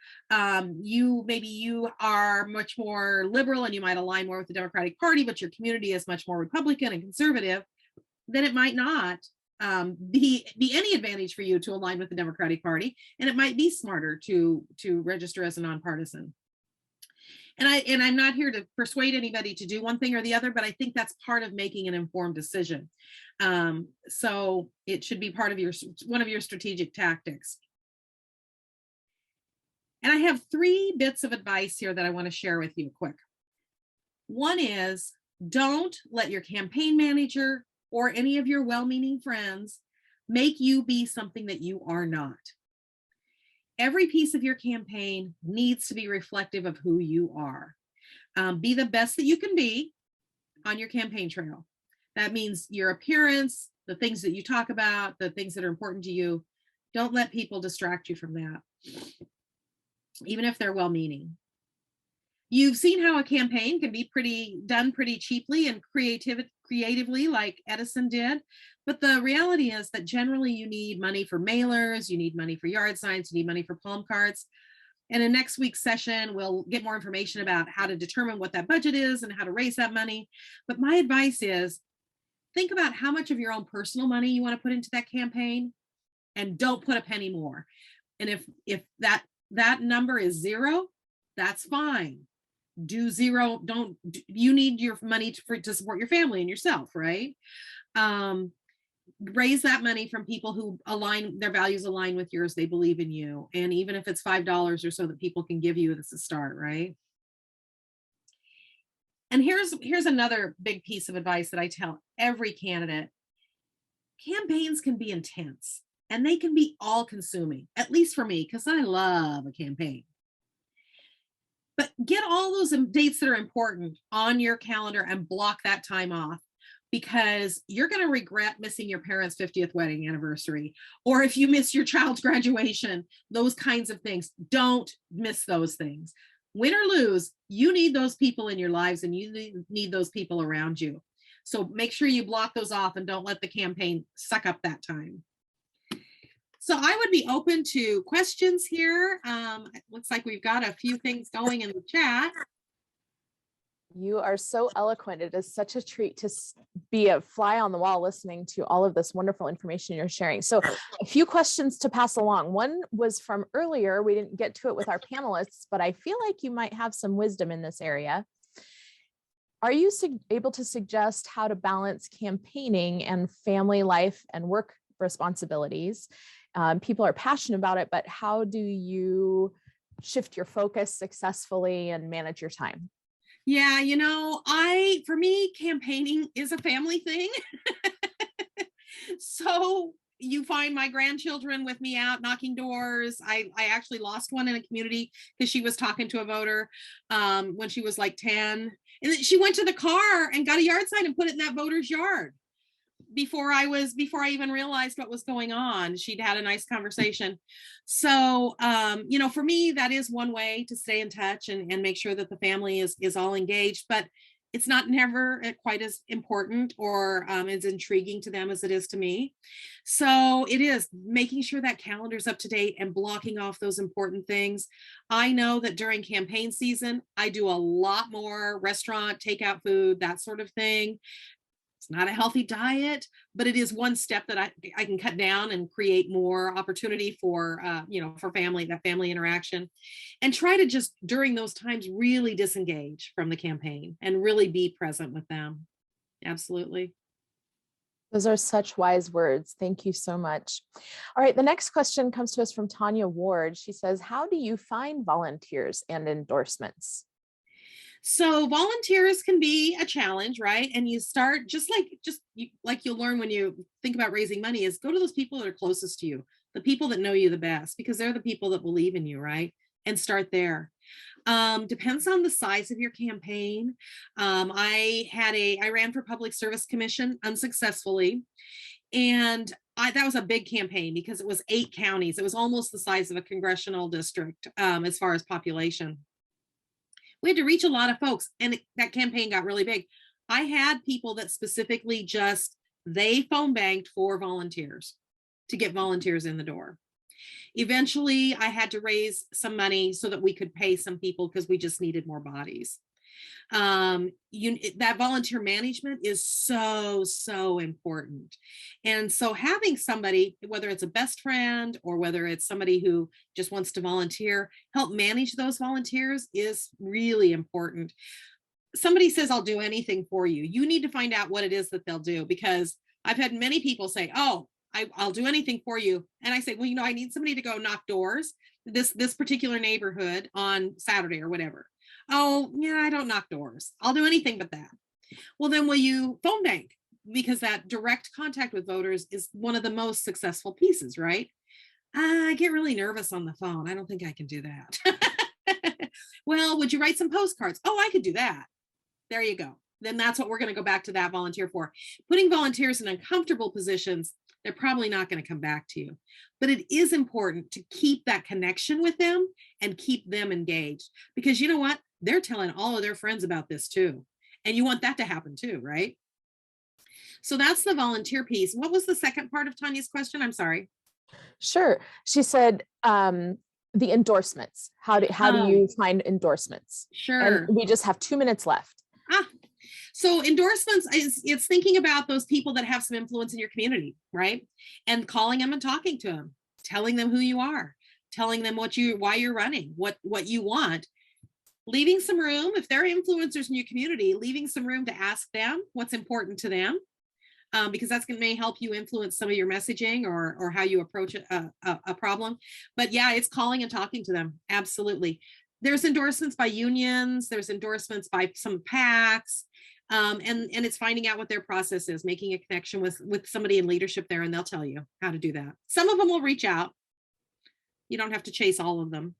you are much more liberal and you might align more with the Democratic Party, but your community is much more Republican and conservative, then it might not be any advantage for you to align with the Democratic Party, and it might be smarter to register as a nonpartisan. And I'm not here to persuade anybody to do one thing or the other, but I think that's part of making an informed decision. So it should be part of one of your strategic tactics. And I have 3 bits of advice here that I want to share with you quick. One is, don't let your campaign manager or any of your well-meaning friends make you be something that you are not. Every piece of your campaign needs to be reflective of who you are. Be the best that you can be on your campaign trail. That means your appearance, the things that you talk about, the things that are important to you. Don't let people distract you from that, even if they're well-meaning. You've seen how a campaign can be done pretty cheaply and creatively, like Edison did. But the reality is that generally you need money for mailers, you need money for yard signs, you need money for palm cards. And in next week's session, we'll get more information about how to determine what that budget is and how to raise that money. But my advice is, think about how much of your own personal money you want to put into that campaign, and don't put a penny more. And if that number is 0, that's fine. Do 0. You need your money to support your family and yourself, right? Raise that money from people who their values align with yours, they believe in you. And even if it's $5 or so that people can give you, that's a start, right? And here's another big piece of advice that I tell every candidate. Campaigns can be intense and they can be all consuming, at least for me, because I love a campaign. But get all those dates that are important on your calendar and block that time off, because you're going to regret missing your parents' 50th wedding anniversary, or if you miss your child's graduation, those kinds of things. Don't miss those things. Win or lose, you need those people in your lives and you need those people around you. So make sure you block those off and don't let the campaign suck up that time. So I would be open to questions here. It looks like we've got a few things going in the chat. You are so eloquent. It is such a treat to be a fly on the wall listening to all of this wonderful information you're sharing. So a few questions to pass along. One was from earlier. We didn't get to it with our panelists, but I feel like you might have some wisdom in this area. Are you able to suggest how to balance campaigning and family life and work responsibilities? People are passionate about it, but how do you shift your focus successfully and manage your time? Yeah, for me, campaigning is a family thing. So you find my grandchildren with me out knocking doors. I actually lost one in a community because she was talking to a voter when she was like 10. And then she went to the car and got a yard sign and put it in that voter's yard. Before I even realized what was going on, she'd had a nice conversation. So, for me, that is one way to stay in touch and make sure that the family is all engaged, but it's not never quite as important or as intriguing to them as it is to me. So it is making sure that calendar's up to date and blocking off those important things. I know that during campaign season, I do a lot more restaurant, takeout food, that sort of thing. It's not a healthy diet, but it is one step that I can cut down and create more opportunity for, for that family interaction, and try to just during those times really disengage from the campaign and really be present with them. Absolutely. Those are such wise words. Thank you so much. All right. The next question comes to us from Tanya Ward. She says, how do you find volunteers and endorsements? So volunteers can be a challenge, right? And you start like you'll learn when you think about raising money is go to those people that are closest to you. the people that know you the best, because they're the people that believe in you, right? And start there. Depends on the size of your campaign. I ran for Public Service Commission unsuccessfully. And that was a big campaign because it was 8 counties. It was almost the size of a congressional district as far as population. We had to reach a lot of folks, and that campaign got really big. I had people that specifically they phone banked for volunteers to get volunteers in the door. Eventually, I had to raise some money so that we could pay some people because we just needed more bodies. That volunteer management is so important. And so having somebody, whether it's a best friend or whether it's somebody who just wants to volunteer, help manage those volunteers is really important. Somebody says, I'll do anything for you. You need to find out what it is that they'll do, because I've had many people say, oh, I'll do anything for you. And I say, well, I need somebody to go knock doors, this particular neighborhood on Saturday or whatever. Oh, yeah, I don't knock doors. I'll do anything but that. Well, then will you phone bank? Because that direct contact with voters is one of the most successful pieces, right? I get really nervous on the phone. I don't think I can do that. Well, would you write some postcards? Oh, I could do that. There you go. Then that's what we're going to go back to that volunteer for. Putting volunteers in uncomfortable positions, they're probably not going to come back to you. But it is important to keep that connection with them and keep them engaged, because you know what? They're telling all of their friends about this too. And you want that to happen too, right? So that's the volunteer piece. What was the second part of Tanya's question? I'm sorry. Sure. She said the endorsements. How do you find endorsements? Sure. And we just have 2 minutes left. So endorsements it's thinking about those people that have some influence in your community, right? And calling them and talking to them, telling them who you are, telling them why you're running, what you want, leaving some room, if they're influencers in your community, leaving some room to ask them what's important to them, because that's may help you influence some of your messaging or how you approach a problem. But yeah, it's calling and talking to them. Absolutely. There's endorsements by unions. There's endorsements by some PACs. And it's finding out what their process is, making a connection with somebody in leadership there, and they'll tell you how to do that. Some of them will reach out. You don't have to chase all of them.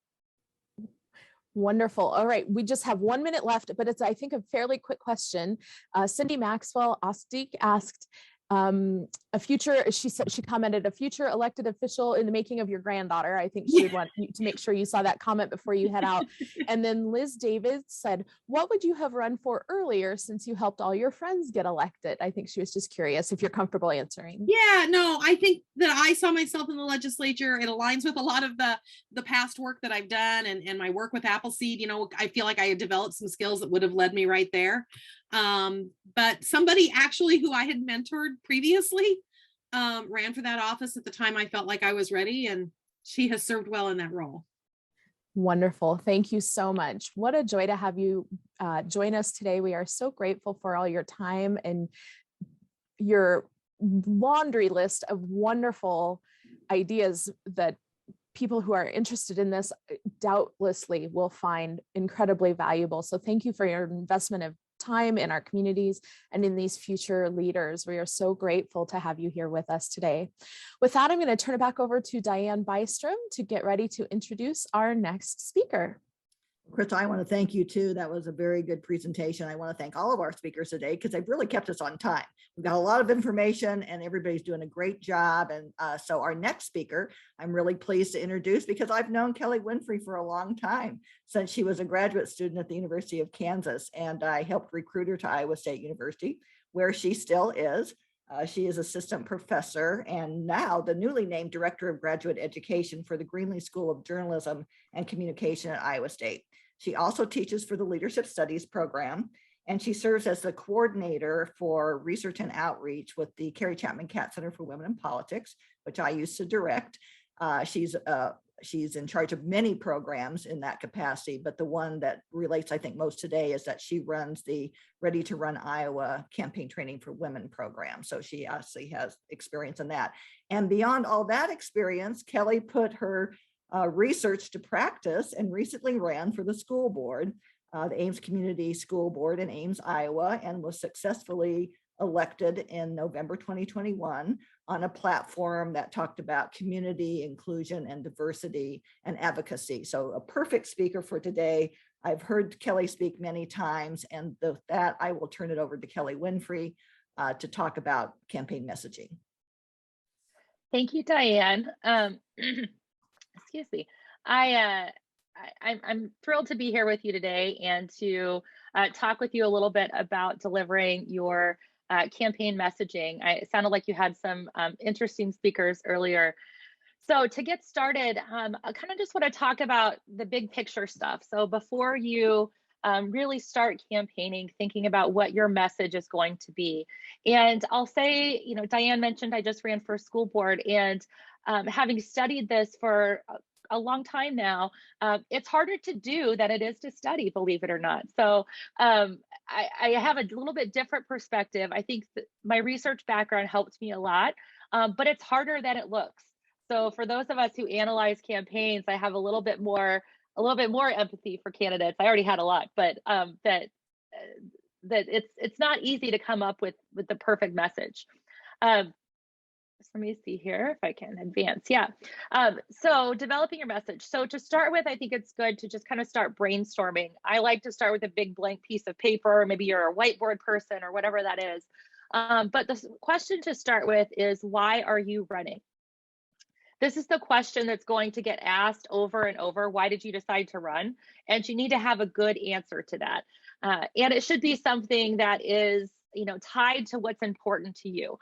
Wonderful. All right. We just have 1 minute left, but it's, I think, a fairly quick question. Cindy Maxwell Ostick asked, she commented, a future elected official in the making of your granddaughter. I think she would want you to make sure you saw that comment before you head out. And then Liz Davis said, what would you have run for earlier since you helped all your friends get elected? I think she was just curious if you're comfortable answering. Yeah, no, I think that I saw myself in the legislature. It aligns with a lot of the past work that I've done and my work with Appleseed. I feel like I had developed some skills that would have led me right there. But somebody actually who I had mentored previously ran for that office at the time I felt like I was ready, and she has served well in that role. Wonderful. Thank you so much. What a joy to have you join us today. We are so grateful for all your time and your laundry list of wonderful ideas that people who are interested in this doubtlessly will find incredibly valuable. So thank you for your investment of time in our communities and in these future leaders. We are so grateful to have you here with us today. With that, I'm going to turn it back over to Diane Bystrom to get ready to introduce our next speaker. Chris, I want to thank you too. That was a very good presentation. I want to thank all of our speakers today because they've really kept us on time. We've got a lot of information and everybody's doing a great job. And so our next speaker, I'm really pleased to introduce because I've known Kelly Winfrey for a long time, since she was a graduate student at the University of Kansas. And I helped recruit her to Iowa State University, where she still is. She is assistant professor and now the newly named director of graduate education for the Greenlee School of Journalism and Communication at Iowa State. She also teaches for the Leadership Studies program, and she serves as the coordinator for research and outreach with the Carrie Chapman Catt Center for Women in Politics, which I used to direct. She's in charge of many programs in that capacity, but the one that relates, I think, most today is that she runs the Ready to Run Iowa campaign training for women program. So she actually has experience in that. And beyond all that experience, Kelly put her research to practice and recently ran for the school board, the Ames Community School Board in Ames, Iowa, and was successfully elected in November 2021 on a platform that talked about community, inclusion, and diversity and advocacy. So a perfect speaker for today. I've heard Kelly speak many times, and with that, I will turn it over to Kelly Winfrey to talk about campaign messaging. Thank you, Diane. Excuse me. I'm thrilled to be here with you today and to talk with you a little bit about delivering your campaign messaging. It sounded like you had some interesting speakers earlier. So to get started, I kind of just want to talk about the big picture stuff. So before you really start campaigning, thinking about what your message is going to be. And I'll say, you know, Diane mentioned I just ran for school board, and having studied this for a long time now, it's harder to do than it is to study, believe it or not. So I have a little bit different perspective. I think that my research background helped me a lot, but it's harder than it looks. So for those of us who analyze campaigns, I have a little bit more empathy for candidates. I already had a lot, but that it's not easy to come up with the perfect message. So let me see here if I can advance. Yeah. So developing your message. So to start with, I think it's good to just kind of start brainstorming. I like to start with a big blank piece of paper. Maybe you're a whiteboard person or whatever that is. But the question to start with is, why are you running? This is the question that's going to get asked over and over. Why did you decide to run? And you need to have a good answer to that. And it should be something that is, you know, tied to what's important to you.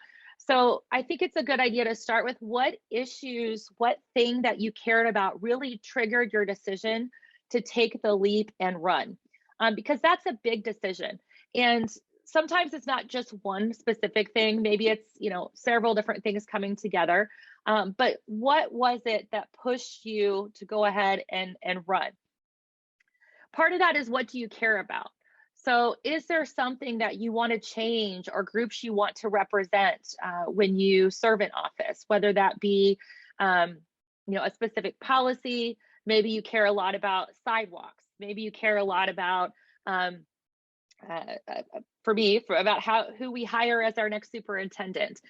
So I think it's a good idea to start with what issues, what thing that you cared about really triggered your decision to take the leap and run, because that's a big decision. And sometimes it's not just one specific thing. Maybe it's, you know, several different things coming together. But what was it that pushed you to go ahead and run? Part of that is, what do you care about? So is there something that you want to change or groups you want to represent when you serve in office, whether that be you know, a specific policy? Maybe you care a lot about sidewalks. Maybe you care a lot about about who we hire as our next superintendent.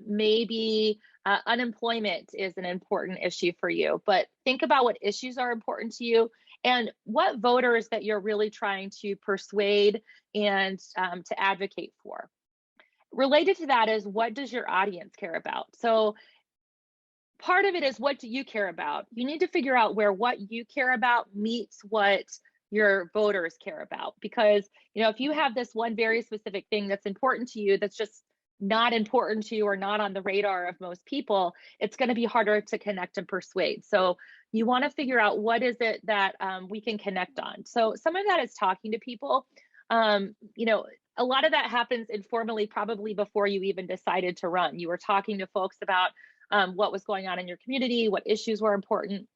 Maybe unemployment is an important issue for you, but think about what issues are important to you and what voters that you're really trying to persuade and to advocate for. Related to that is, what does your audience care about? So part of it is, what do you care about? You need to figure out where what you care about meets what your voters care about, because, you know, if you have this one very specific thing that's important to you that's just not important to you or not on the radar of most people, it's going to be harder to connect and persuade. So you want to figure out what is it that we can connect on. So some of that is talking to people. You know, a lot of that happens informally, probably before you even decided to run. You were talking to folks about what was going on in your community, what issues were important.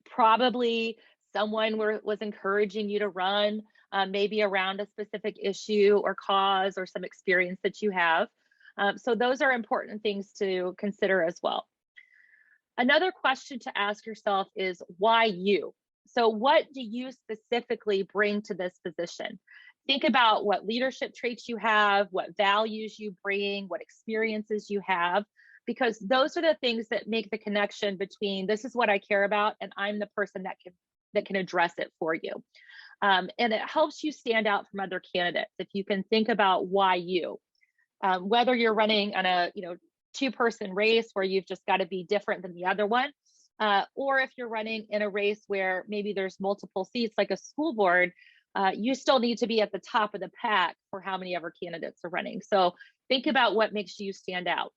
Probably someone was encouraging you to run, maybe around a specific issue or cause or some experience that you have. So those are important things to consider as well. Another question to ask yourself is, why you? So what do you specifically bring to this position? Think about what leadership traits you have, what values you bring, what experiences you have, because those are the things that make the connection between, this is what I care about, and I'm the person that can address it for you. And it helps you stand out from other candidates if you can think about why you. Whether you're running on a, you know, two-person race where you've just got to be different than the other one, or if you're running in a race where maybe there's multiple seats like a school board, you still need to be at the top of the pack for how many other candidates are running. So think about what makes you stand out.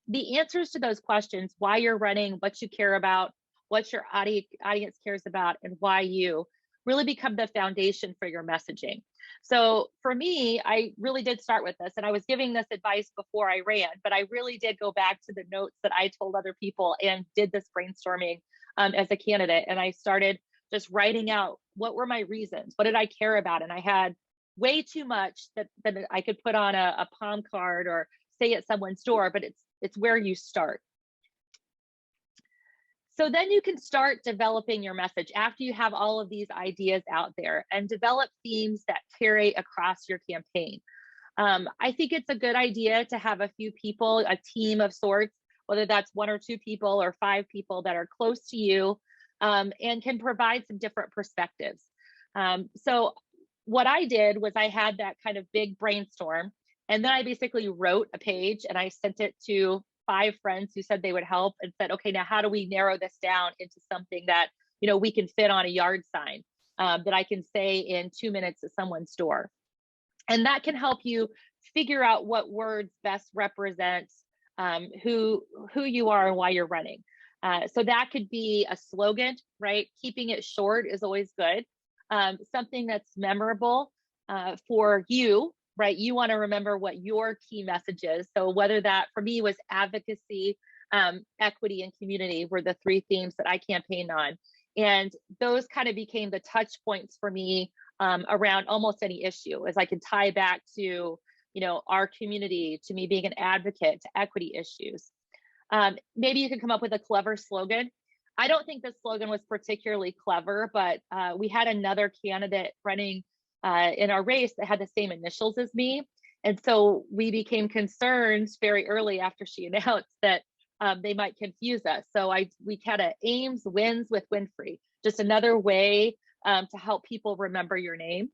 The answers to those questions, why you're running, what you care about, what your audience cares about, and why you, really become the foundation for your messaging. So for me, I really did start with this, and I was giving this advice before I ran, but I really did go back to the notes that I told other people and did this brainstorming as a candidate. And I started just writing out, what were my reasons? What did I care about? And I had way too much that I could put on a palm card or say at someone's door, but it's where you start. So then you can start developing your message after you have all of these ideas out there, and develop themes that carry across your campaign. I think it's a good idea to have a few people, a team of sorts, whether that's 1 or 2 people or 5 people that are close to you, and can provide some different perspectives. So what I did was I had that kind of big brainstorm, and then I basically wrote a page and I sent it to 5 friends who said they would help, and said, okay, now how do we narrow this down into something that, you know, we can fit on a yard sign, that I can say in 2 minutes at someone's door. And that can help you figure out what words best represent who you are and why you're running. So that could be a slogan, right? Keeping it short is always good. Something that's memorable for you, right? You want to remember what your key message is. So whether that for me was advocacy, equity, and community were the 3 themes that I campaigned on. And those kind of became the touch points for me around almost any issue, as I can tie back to, you know, our community, to me being an advocate, to equity issues. Maybe you can come up with a clever slogan. I don't think this slogan was particularly clever, but we had another candidate running in our race that had the same initials as me. And so we became concerned very early after she announced that they might confuse us. So we had a Ames wins with Winfrey, just another way to help people remember your name.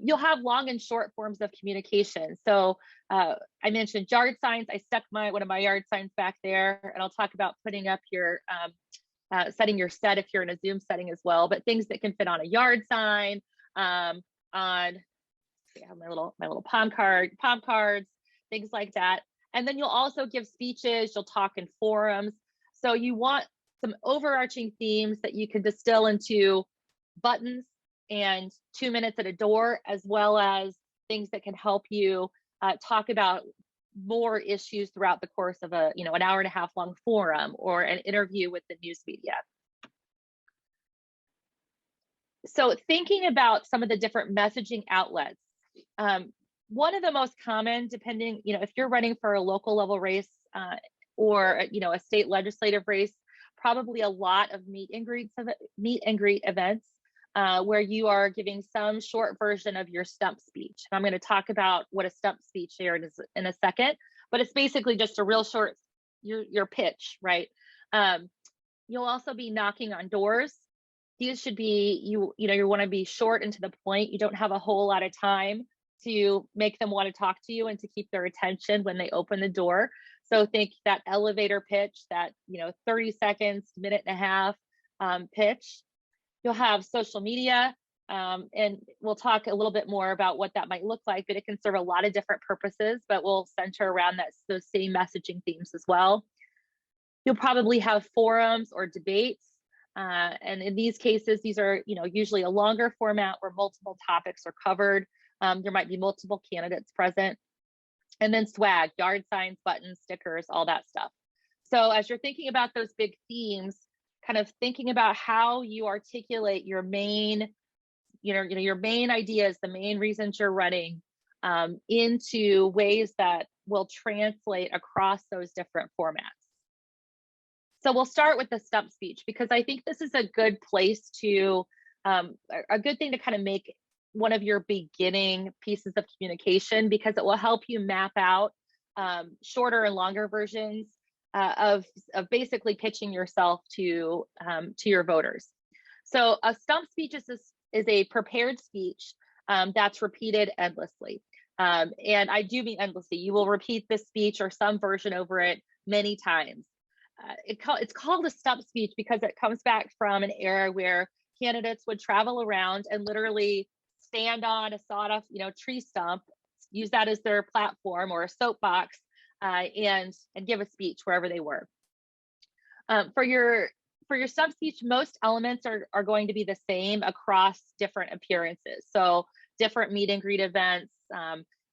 You'll have long and short forms of communication. So I mentioned yard signs. I stuck one of my yard signs back there, and I'll talk about putting up your setting your set if you're in a Zoom setting as well. But things that can fit on a yard sign, on I have my little palm cards, things like that. And then you'll also give speeches. You'll talk in forums. So you want some overarching themes that you can distill into buttons and 2 minutes at a door, as well as things that can help you talk about more issues throughout the course of an hour and a half long forum or an interview with the news media. So thinking about some of the different messaging outlets, one of the most common, depending, if you're running for a local level race or a state legislative race, probably a lot of meet and greet events where you are giving some short version of your stump speech. And I'm going to talk about what a stump speech here is in a second, but it's basically just a real short, your pitch, right? You'll also be knocking on doors. These should be, you want to be short and to the point. You don't have a whole lot of time to make them want to talk to you and to keep their attention when they open the door. So think that elevator pitch, that 30 seconds, minute and a half pitch. You'll have social media, and we'll talk a little bit more about what that might look like, but it can serve a lot of different purposes, but we'll center around those same messaging themes as well. You'll probably have forums or debates. And in these cases, these are usually a longer format where multiple topics are covered. There might be multiple candidates present. And then swag, yard signs, buttons, stickers, all that stuff. So as you're thinking about those big themes, kind of thinking about how you articulate your main, your main ideas, the main reasons you're running, into ways that will translate across those different formats. So we'll start with the stump speech, because I think this is a good place to, a good thing to kind of make one of your beginning pieces of communication, because it will help you map out shorter and longer versions of basically pitching yourself to your voters. So a stump speech is a prepared speech that's repeated endlessly. And I do mean endlessly. You will repeat this speech or some version over it many times. It's called a stump speech because it comes back from an era where candidates would travel around and literally stand on a sawed-off, tree stump, use that as their platform or a soapbox, and give a speech wherever they were. For your stump speech, most elements are going to be the same across different appearances. So different meet and greet events,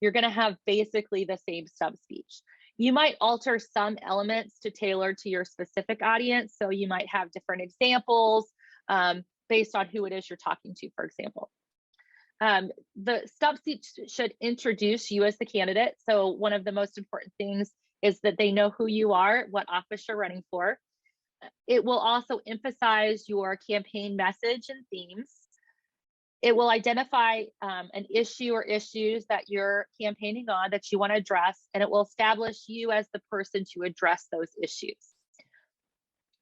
you're going to have basically the same stump speech. You might alter some elements to tailor to your specific audience. So you might have different examples based on who it is you're talking to, for example. The stump speech should introduce you as the candidate. So one of the most important things is that they know who you are, what office you're running for. It will also emphasize your campaign message and themes. It will identify an issue or issues that you're campaigning on that you want to address, and it will establish you as the person to address those issues.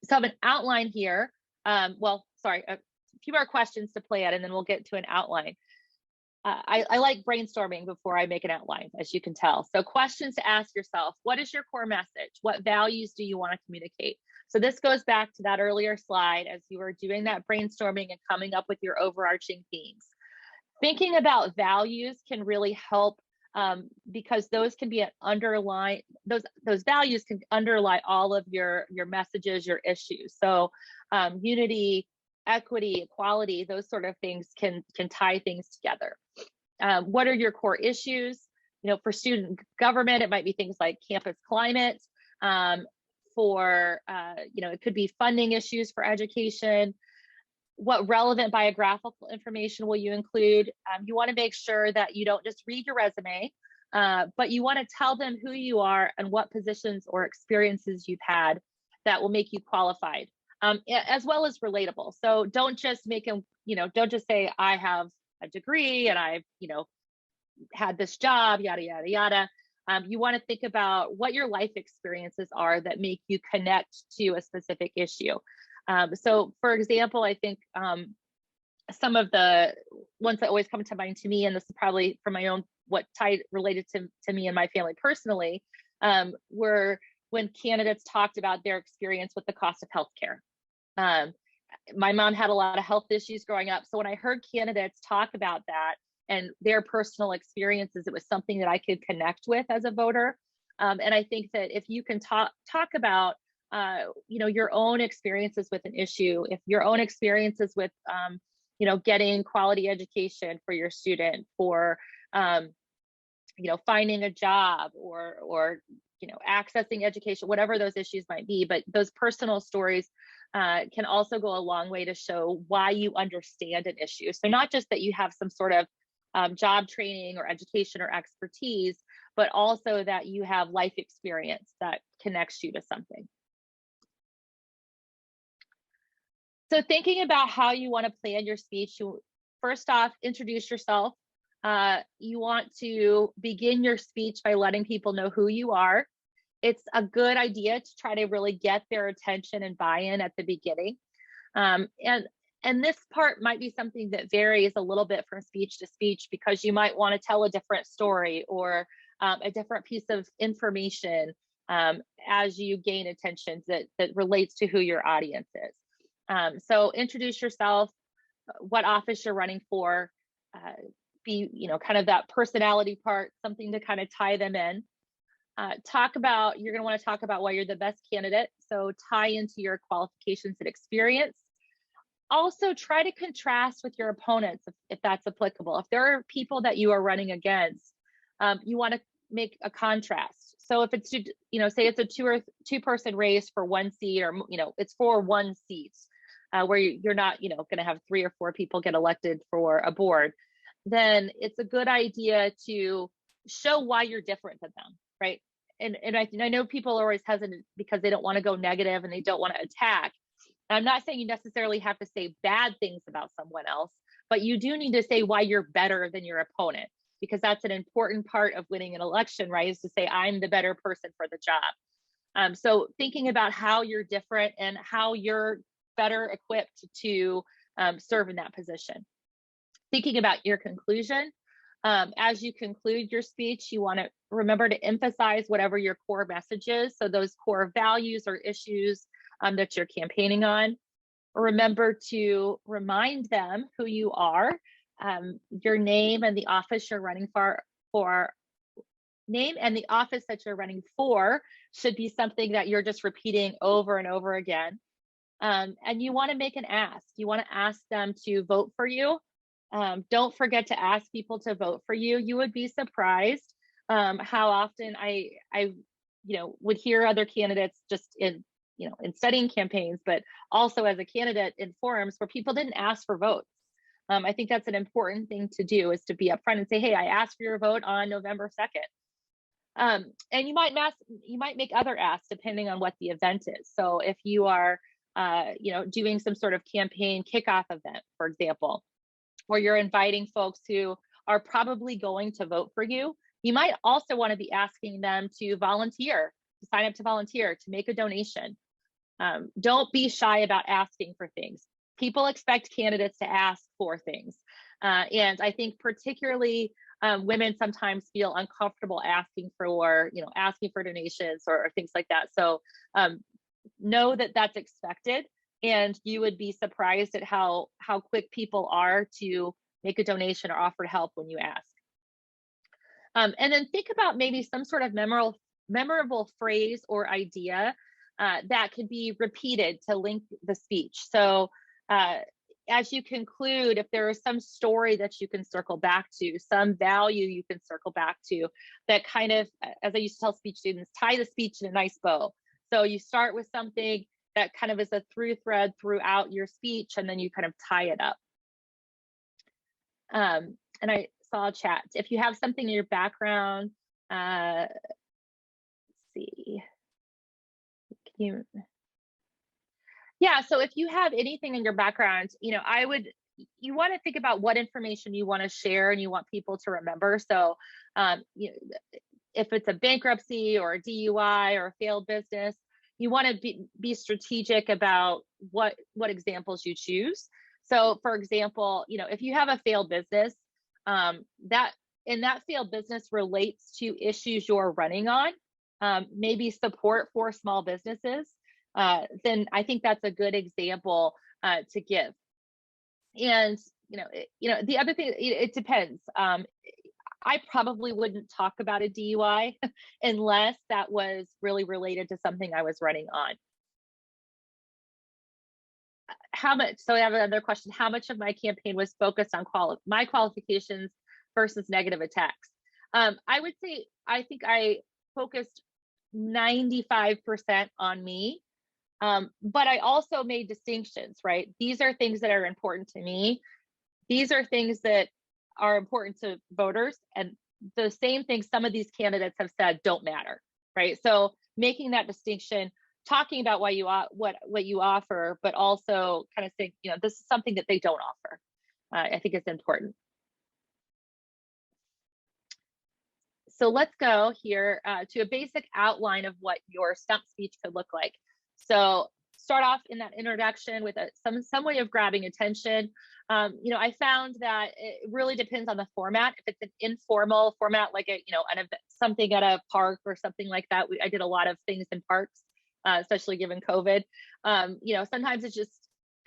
So I have an outline here. Well, sorry, a few more questions to play at, and then we'll get to an outline. I like brainstorming before I make an outline, as you can tell. So questions to ask yourself: what is your core message? What values do you want to communicate? So this goes back to that earlier slide as you were doing that brainstorming and coming up with your overarching themes. Thinking about values can really help because those can be an underline, those values can underlie all of your messages, your issues. So unity, equity, equality, those sort of things can tie things together. What are your core issues? You know, for student government, it might be things like campus climate. You know, it could be funding issues for education. What relevant biographical information will you include? You want to make sure that you don't just read your resume, but you want to tell them who you are and what positions or experiences you've had that will make you qualified, as well as relatable. So don't just make them, you know, don't just say, I have a degree and I've, you know, had this job, yada, yada, yada. You want to think about what your life experiences are that make you connect to a specific issue. So for example, I think some of the ones that always come to mind to me, and this is probably from my own, what tied related to me and my family personally, were when candidates talked about their experience with the cost of healthcare. My mom had a lot of health issues growing up. So when I heard candidates talk about that and their personal experiences, it was something that I could connect with as a voter. And I think that if you can talk about you know, your own experiences with an issue, if your own experiences with, you know, getting quality education for your student, for, you know, finding a job or, you know, accessing education, whatever those issues might be, but those personal stories can also go a long way to show why you understand an issue. So not just that you have some sort of job training or education or expertise, but also that you have life experience that connects you to something. So thinking about how you want to plan your speech, you first off, introduce yourself. You want to begin your speech by letting people know who you are. It's a good idea to try to really get their attention and buy-in at the beginning. And this part might be something that varies a little bit from speech to speech, because you might want to tell a different story or a different piece of information as you gain attention that relates to who your audience is. So introduce yourself, what office you're running for, be, you know, kind of that personality part, something to kind of tie them in. You're going to want to talk about why you're the best candidate. So tie into your qualifications and experience. Also try to contrast with your opponents if that's applicable. If there are people that you are running against, you want to make a contrast. So if it's, you know, say it's a two-person race for one seat, or, you know, it's for one seat, where you're not, you know, going to have 3 or 4 people get elected for a board, then it's a good idea to show why you're different than them, right? And I know people are always hesitant because they don't want to go negative and they don't want to attack. And I'm not saying you necessarily have to say bad things about someone else, but you do need to say why you're better than your opponent, because that's an important part of winning an election, right? Is to say, I'm the better person for the job. So thinking about how you're different and how you're better equipped to serve in that position. Thinking about your conclusion. As you conclude your speech, you want to remember to emphasize whatever your core message is. So those core values or issues that you're campaigning on. Remember to remind them who you are, your name and the office you're running for. Name and the office that you're running for should be something that you're just repeating over and over again. And you want to make an ask. You want to ask them to vote for you. Don't forget to ask people to vote for you. You would be surprised how often I you know, would hear other candidates just in, you know, in studying campaigns, but also as a candidate in forums where people didn't ask for votes. I think that's an important thing to do, is to be upfront and say, hey, I asked for your vote on November 2nd. And you might make other asks depending on what the event is. So if you are, you know, doing some sort of campaign kickoff event, for example, or you're inviting folks who are probably going to vote for you, you might also want to be asking them to volunteer, to sign up to volunteer, to make a donation. Don't be shy about asking for things. People expect candidates to ask for things. And I think particularly women sometimes feel uncomfortable asking for, asking for donations or things like that. So know that that's expected, and you would be surprised at how quick people are to make a donation or offer help when you ask. And then think about maybe some sort of memorable phrase or idea that could be repeated to link the speech. So as you conclude, if there is some story that you can circle back to, some value you can circle back to, that kind of, as I used to tell speech students, tie the speech in a nice bow. So you start with something that kind of is a through thread throughout your speech, and then you kind of tie it up. And I saw a chat. If you have something in your background, let's see. Yeah, so if you have anything in your background, you want to think about what information you want to share and you want people to remember. So if it's a bankruptcy or a DUI or a failed business, you want to be strategic about what examples you choose. So for example, if you have a failed business, that failed business relates to issues you're running on, maybe support for small businesses, then I think that's a good example to give. And the other thing, it depends. I probably wouldn't talk about a DUI unless that was really related to something I was running on. How much? So I have another question. How much of my campaign was focused on my qualifications versus negative attacks? I would say I think I focused 95% on me, but I also made distinctions, right? These are things that are important to me. These are things that are important to voters, and the same things some of these candidates have said don't matter, right? So making that distinction, talking about what you offer, but also kind of saying, this is something that they don't offer. I think it's important. So let's go here to a basic outline of what your stump speech could look like. So start off in that introduction with some way of grabbing attention. I found that it really depends on the format. If it's an informal format, like something at a park or something like that, I did a lot of things in parks, especially given COVID. Sometimes it's just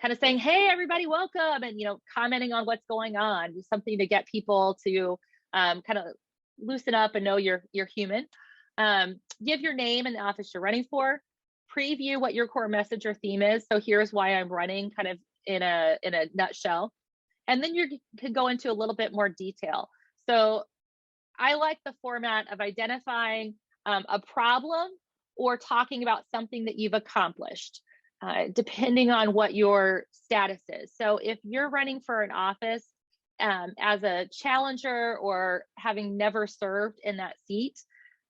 kind of saying, "Hey, everybody, welcome," and commenting on what's going on, something to get people to kind of loosen up and know you're human. Give your name and the office you're running for. Preview what your core message or theme is. So here's why I'm running, kind of in a nutshell. And then you can go into a little bit more detail. So I like the format of identifying a problem or talking about something that you've accomplished, depending on what your status is. So if you're running for an office as a challenger or having never served in that seat,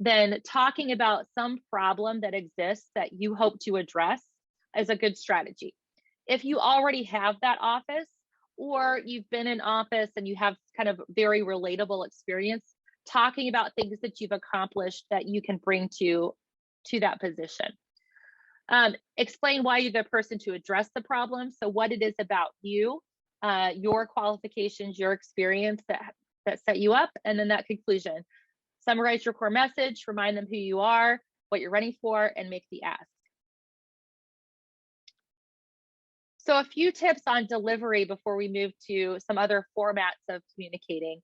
then talking about some problem that exists that you hope to address is a good strategy. If you already have that office, or you've been in office and you have kind of very relatable experience, talking about things that you've accomplished that you can bring to that position. Explain why you're the person to address the problem. So what it is about you, your qualifications, your experience that set you up, and then that conclusion. Summarize your core message, remind them who you are, what you're running for, and make the ask. So a few tips on delivery before we move to some other formats of communicating.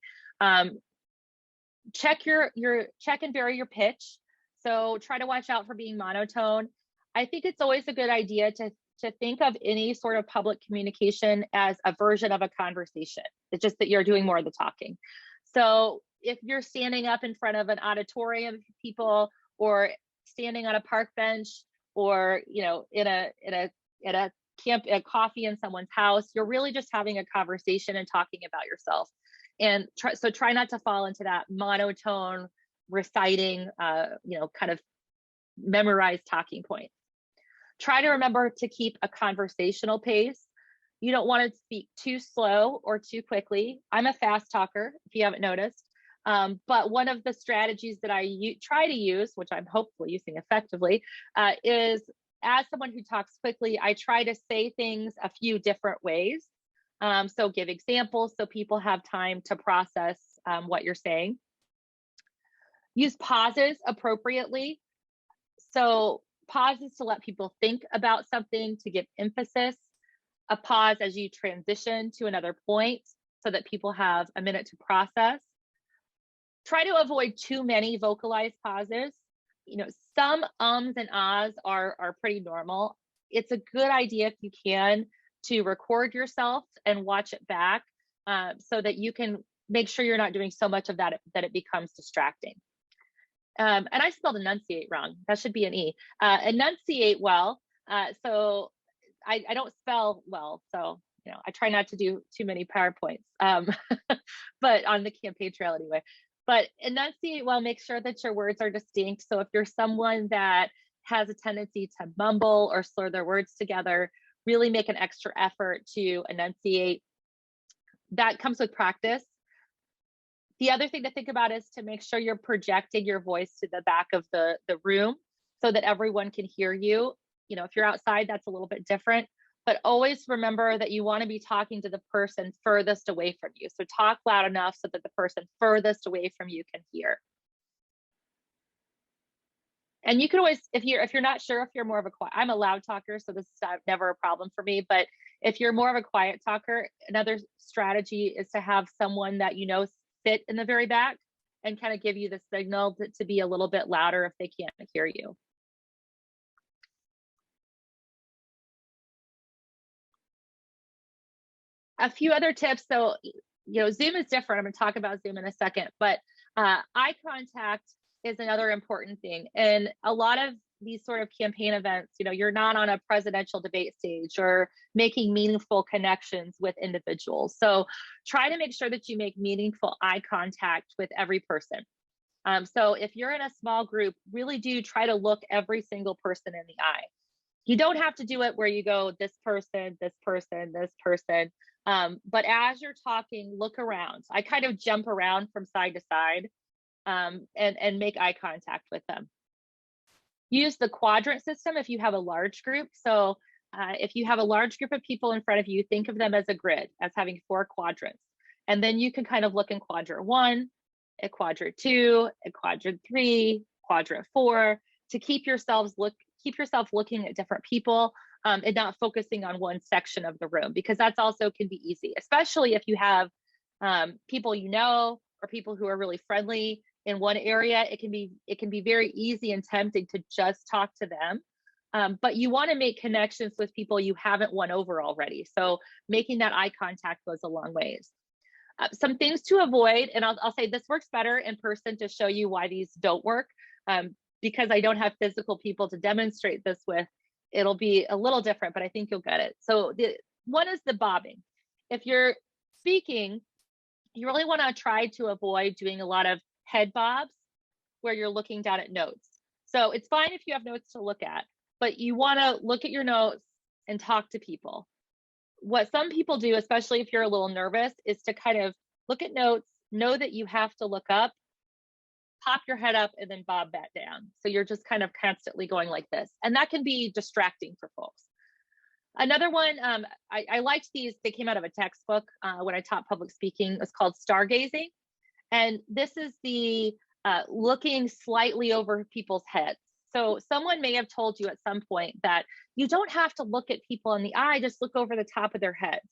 Check and vary your pitch. So try to watch out for being monotone. I think it's always a good idea to think of any sort of public communication as a version of a conversation. It's just that you're doing more of the talking. So if you're standing up in front of an auditorium of people, or standing on a park bench, or in a coffee in someone's house, you're really just having a conversation and talking about yourself. And try not to fall into that monotone reciting, kind of memorized talking points. Try to remember to keep a conversational pace. You don't want to speak too slow or too quickly. I'm a fast talker, if you haven't noticed. But one of the strategies that I try to use, which I'm hopefully using effectively, is as someone who talks quickly, I try to say things a few different ways. So give examples so people have time to process what you're saying. Use pauses appropriately. So pauses to let people think about something, to give emphasis. A pause as you transition to another point so that people have a minute to process. Try to avoid too many vocalized pauses. You know, some ums and ahs are pretty normal. It's a good idea if you can to record yourself and watch it back so that you can make sure you're not doing so much of that that it becomes distracting. And I spelled enunciate wrong. That should be an E. Enunciate well. So I don't spell well, so you know I try not to do too many PowerPoints, but on the campaign trail anyway. But enunciate well, make sure that your words are distinct. So if you're someone that has a tendency to mumble or slur their words together, really make an extra effort to enunciate. That comes with practice. The other thing to think about is to make sure you're projecting your voice to the back of the room so that everyone can hear you. You know, if you're outside, that's a little bit different, but always remember that you want to be talking to the person furthest away from you. So talk loud enough so that the person furthest away from you can hear. And you can always, if you're not sure if you're more of a quiet, I'm a loud talker, so this is never a problem for me. But if you're more of a quiet talker, another strategy is to have someone that you know sit in the very back and kind of give you the signal to be a little bit louder if they can't hear you. A few other tips. So, you know, Zoom is different. I'm going to talk about Zoom in a second, but eye contact is another important thing. And a lot of these sort of campaign events, you know, you're not on a presidential debate stage or making meaningful connections with individuals. So try to make sure that you make meaningful eye contact with every person. So if you're in a small group, really do try to look every single person in the eye. You don't have to do it where you go, this person, this person, this person. But as you're talking, look around. I kind of jump around from side to side and make eye contact with them. Use the quadrant system if you have a large group. So if you have a large group of people in front of you, think of them as a grid, as having 4 quadrants. And then you can kind of look in quadrant 1, at quadrant 2, at quadrant 3, quadrant 4, to keep yourself looking at different people and not focusing on one section of the room, because that's also can be easy, especially if you have people you know or people who are really friendly in one area. It can be very easy and tempting to just talk to them, but you want to make connections with people you haven't won over already. So making that eye contact goes a long ways. Some things to avoid, and I'll say this works better in person to show you why these don't work, because I don't have physical people to demonstrate this with. It'll be a little different, but I think you'll get it. So one is the bobbing. If you're speaking, you really want to try to avoid doing a lot of head bobs where you're looking down at notes. So it's fine if you have notes to look at, but you want to look at your notes and talk to people. What some people do, especially if you're a little nervous, is to kind of look at notes, know that you have to look up, pop your head up, and then bob back down. So you're just kind of constantly going like this. And that can be distracting for folks. Another one, I liked these. They came out of a textbook when I taught public speaking. It's called stargazing. And this is the looking slightly over people's heads. So someone may have told you at some point that you don't have to look at people in the eye, just look over the top of their heads.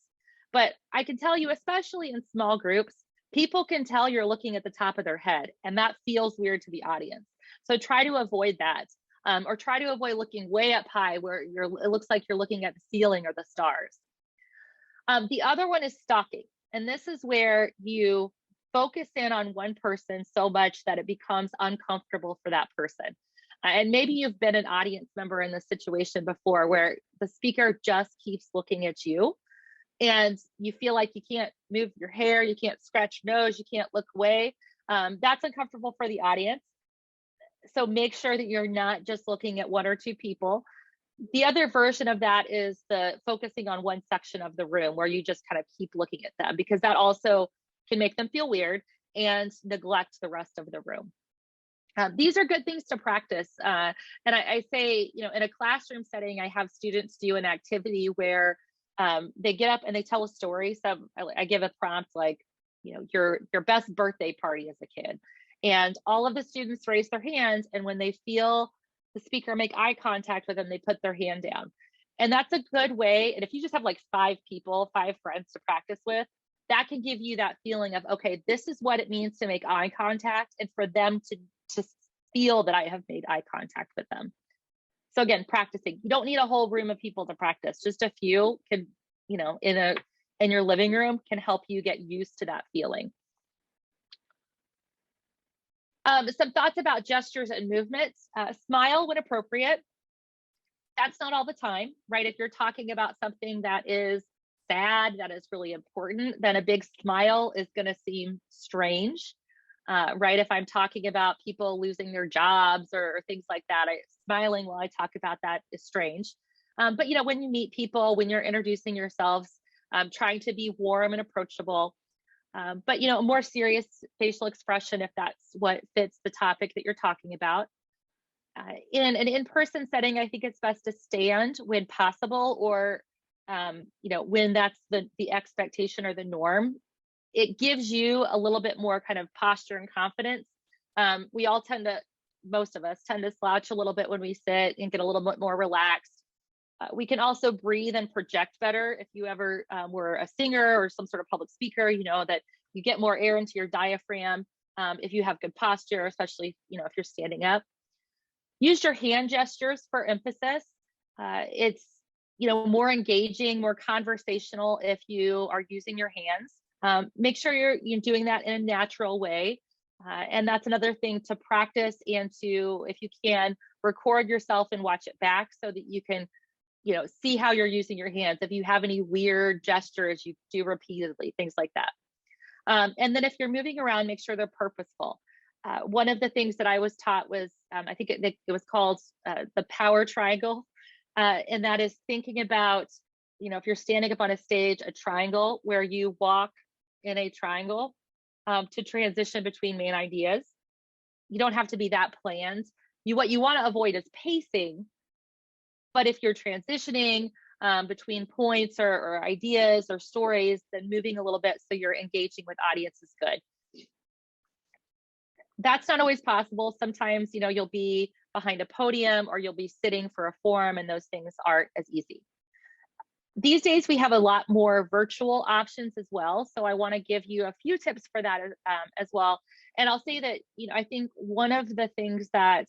But I can tell you, especially in small groups, people can tell you're looking at the top of their head, and that feels weird to the audience. So try to avoid that, or try to avoid looking way up high where it looks like you're looking at the ceiling or the stars. The other one is stalking. And this is where you focus in on one person so much that it becomes uncomfortable for that person. And maybe you've been an audience member in this situation before where the speaker just keeps looking at you and you feel like you can't move your hair, you can't scratch your nose, you can't look away. That's uncomfortable for the audience. So make sure that you're not just looking at 1 or 2 people. The other version of that is the focusing on one section of the room where you just kind of keep looking at them, because that also can make them feel weird and neglect the rest of the room. These are good things to practice. And I say, in a classroom setting, I have students do an activity where they get up and they tell a story. So I give a prompt like, your best birthday party as a kid. And all of the students raise their hands. And when they feel the speaker make eye contact with them, they put their hand down. And that's a good way. And if you just have like 5 friends to practice with, that can give you that feeling of, okay, this is what it means to make eye contact, and for them to feel that I have made eye contact with them. So again, practicing. You don't need a whole room of people to practice. Just a few can, in your living room can help you get used to that feeling. Some thoughts about gestures and movements. Smile when appropriate. That's not all the time, right? If you're talking about something that is sad, that is really important, then a big smile is going to seem strange, right? If I'm talking about people losing their jobs or things like that, smiling while I talk about that is strange. But when you meet people, when you're introducing yourselves, trying to be warm and approachable. But a more serious facial expression if that's what fits the topic that you're talking about. In an in-person setting, I think it's best to stand when possible, or when that's the expectation or the norm. It gives you a little bit more kind of posture and confidence. Most of us tend to slouch a little bit when we sit and get a little bit more relaxed. We can also breathe and project better. If you ever were a singer or some sort of public speaker, you know that you get more air into your diaphragm if you have good posture, especially if you're standing up. Use your hand gestures for emphasis. It's more engaging, more conversational if you are using your hands. Make sure you're doing that in a natural way. And that's another thing to practice, and to, if you can, record yourself and watch it back so that you can see how you're using your hands. If you have any weird gestures, you do repeatedly, things like that. And then if you're moving around, make sure they're purposeful. One of the things that I was taught was, I think it was called the power triangle. And that is thinking about, if you're standing up on a stage, a triangle where you walk in a triangle to transition between main ideas. You don't have to be that planned. What you want to avoid is pacing. But if you're transitioning between points or ideas or stories, then moving a little bit so you're engaging with audience is good. That's not always possible. Sometimes, you'll be behind a podium or you'll be sitting for a forum, and those things aren't as easy. These days, we have a lot more virtual options as well. So I want to give you a few tips for that as well. And I'll say that, I think one of the things that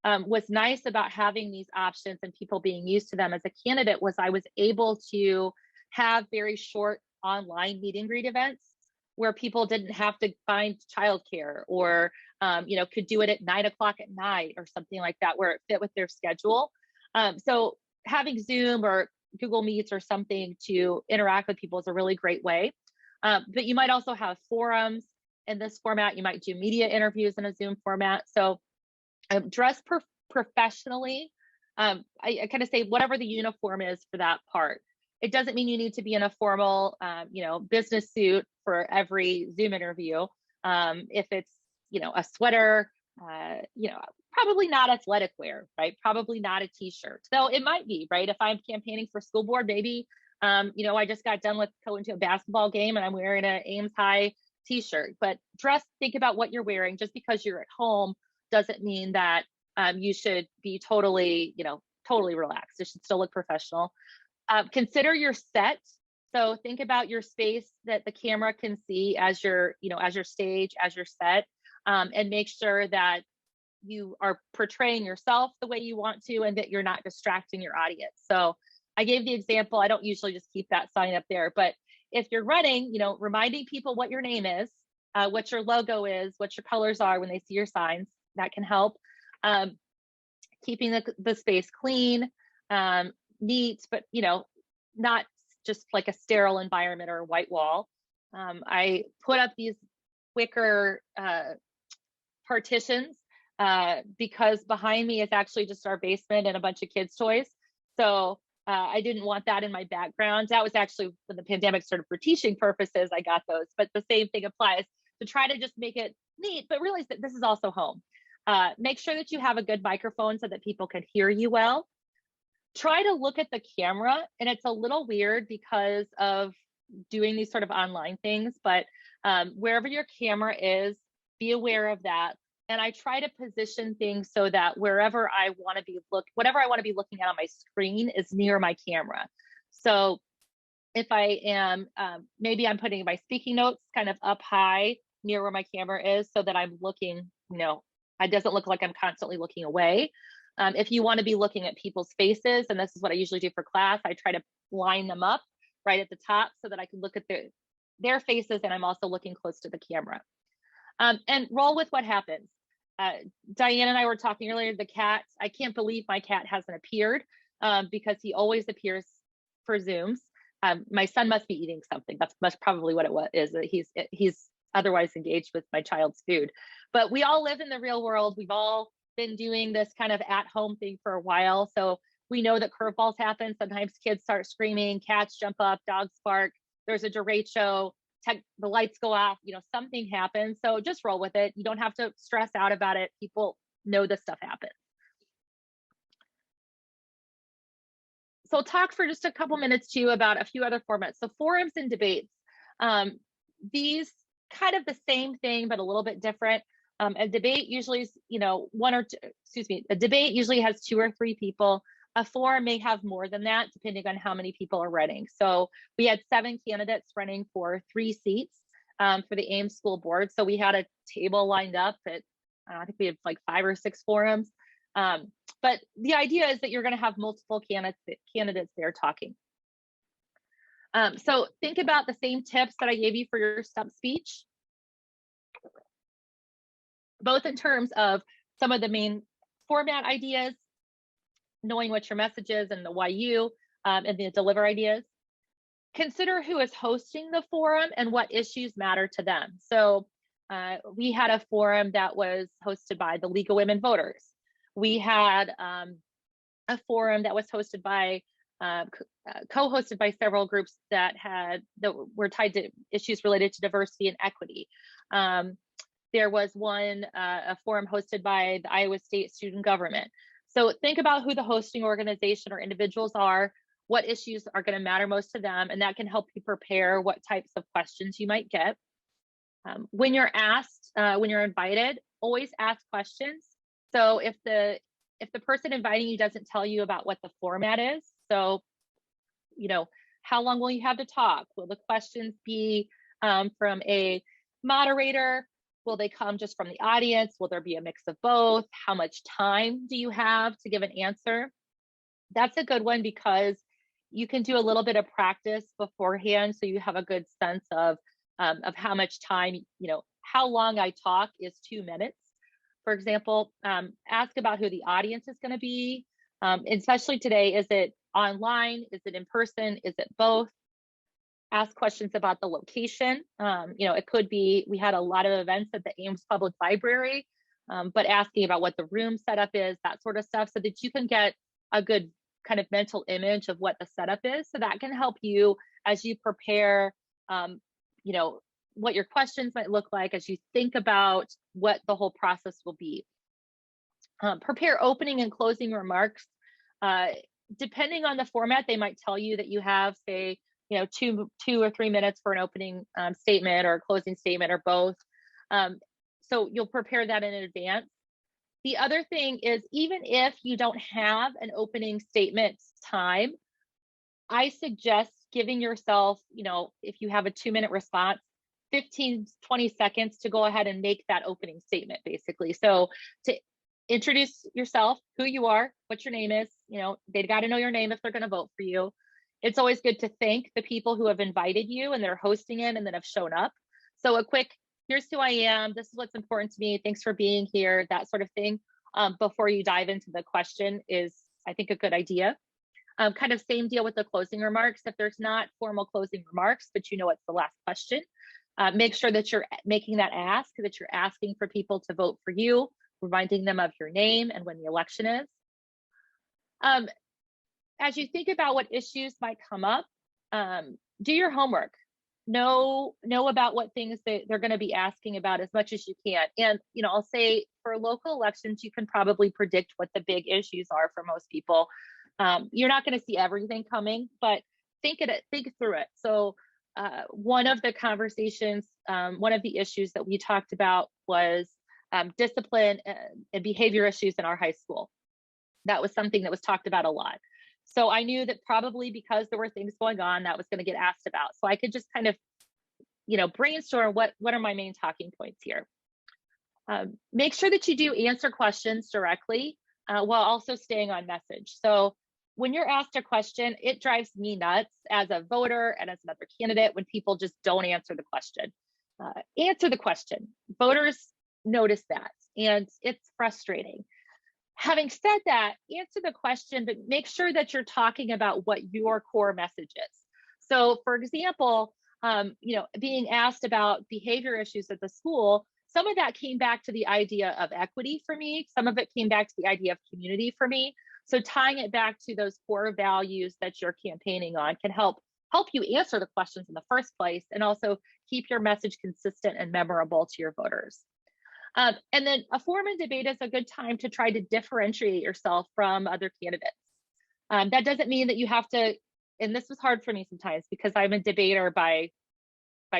was nice about having these options and people being used to them as a candidate was I was able to have very short online meet and greet events where people didn't have to find childcare, or could do it at 9 o'clock at night or something like that, where it fit with their schedule. So having Zoom or Google Meets or something to interact with people is a really great way. But you might also have forums in this format. You might do media interviews in a Zoom format. So dress professionally. I kind of say whatever the uniform is for that part. It doesn't mean you need to be in a formal, business suit for every Zoom interview. If it's, a sweater, probably not athletic wear, right? Probably not a t-shirt. So it might be, right? If I'm campaigning for school board, maybe, I just got done with going to a basketball game and I'm wearing an Ames High t-shirt. But think about what you're wearing. Just because you're at home doesn't mean that you should be totally relaxed. It should still look professional. Consider your set. So think about your space that the camera can see as your stage, as your set, and make sure that you are portraying yourself the way you want to, and that you're not distracting your audience. So I gave the example. I don't usually just keep that sign up there, but if you're running, reminding people what your name is, what your logo is, what your colors are when they see your signs, that can help. Keeping the space clean, neat, but not just like a sterile environment or a white wall. I put up these wicker partitions because behind me is actually just our basement and a bunch of kids' toys. So I didn't want that in my background. That was actually when the pandemic started for teaching purposes, I got those, but the same thing applies to try to just make it neat, but realize that this is also home. Make sure that you have a good microphone so that people can hear you well. Try to look at the camera, and it's a little weird because of doing these sort of online things, but wherever your camera is, be aware of that. And I try to position things so that whatever I want to be looking at on my screen is near my camera. So if I am, maybe I'm putting my speaking notes kind of up high near where my camera is so that I'm looking, it doesn't look like I'm constantly looking away. If you want to be looking at people's faces, and this is what I usually do for class, I try to line them up right at the top so that I can look at their faces, and I'm also looking close to the camera. And roll with what happens. Diane and I were talking earlier, the cat, I can't believe my cat hasn't appeared because he always appears for Zooms. My son must be eating something. That's probably what it is. He's otherwise engaged with my child's food. But we all live in the real world. We've all been doing this kind of at-home thing for a while. So we know that curveballs happen. Sometimes kids start screaming, cats jump up, dogs bark, there's a derecho, the lights go off, something happens. So just roll with it. You don't have to stress out about it. People know this stuff happens. So I'll talk for just a couple minutes too about a few other formats. So forums and debates. These kind of the same thing, but a little bit different. A debate usually is, a debate usually has 2 or 3 people. A forum may have more than that, depending on how many people are running. So we had 7 candidates running for 3 seats for the Ames School Board. So we had a table lined up at, I think we had like 5 or 6 forums. But the idea is that you're going to have multiple candidates there talking. So think about the same tips that I gave you for your stump speech, both in terms of some of the main format ideas, knowing what your message is and the why you, and the deliver ideas. Consider who is hosting the forum and what issues matter to them. So we had a forum that was hosted by the League of Women Voters. We had a forum that was hosted by, co-hosted by several groups that were tied to issues related to diversity and equity. There was a forum hosted by the Iowa State Student Government. So think about who the hosting organization or individuals are, what issues are going to matter most to them, and that can help you prepare what types of questions you might get. When you're asked, when you're invited, always ask questions. So if the person inviting you doesn't tell you about what the format is, so how long will you have to talk? Will the questions be from a moderator? Will they come just from the audience? Will there be a mix of both? How much time do you have to give an answer? That's a good one because you can do a little bit of practice beforehand, so you have a good sense of how much time, how long I talk is 2 minutes. For example, ask about who the audience is going to be, especially today. Is it online? Is it in person? Is it both? Ask questions about the location. It could be, we had a lot of events at the Ames Public Library, but asking about what the room setup is, that sort of stuff, so that you can get a good kind of mental image of what the setup is. So that can help you as you prepare, what your questions might look like as you think about what the whole process will be. Prepare opening and closing remarks. Depending on the format, they might tell you that you have, say, 2 or 3 minutes for an opening statement or a closing statement or both. So you'll prepare that in advance. The other thing is, even if you don't have an opening statement time, I suggest giving yourself, if you have a 2-minute response, 15, 20 seconds to go ahead and make that opening statement, basically. So to introduce yourself, who you are, what your name is, they've got to know your name if they're going to vote for you. It's always good to thank the people who have invited you and they're hosting it and then have shown up. So a quick, here's who I am, this is what's important to me, thanks for being here, that sort of thing, before you dive into the question is, I think, a good idea. Kind of same deal with the closing remarks. If there's not formal closing remarks, but it's the last question, make sure that you're making that ask, that you're asking for people to vote for you, reminding them of your name and when the election is. as you think about what issues might come up, do your homework. Know about what things that they're going to be asking about as much as you can. And, I'll say for local elections, you can probably predict what the big issues are for most people. You're not going to see everything coming, but think through it. So one of the conversations, one of the issues that we talked about was discipline and behavior issues in our high school. That was something that was talked about a lot. So I knew that probably because there were things going on, that was going to get asked about. So I could just kind of, brainstorm what are my main talking points here. Make sure that you do answer questions directly while also staying on message. So when you're asked a question, it drives me nuts as a voter and as another candidate when people just don't answer the question. Answer the question. Voters notice that, and it's frustrating. Having said that, answer the question, but make sure that you're talking about what your core message is. So for example, being asked about behavior issues at the school, some of that came back to the idea of equity for me. Some of it came back to the idea of community for me. So tying it back to those core values that you're campaigning on can help you answer the questions in the first place, and also keep your message consistent and memorable to your voters. And then a forum and debate is a good time to try to differentiate yourself from other candidates. That doesn't mean that you have to, and this was hard for me sometimes because I'm a debater by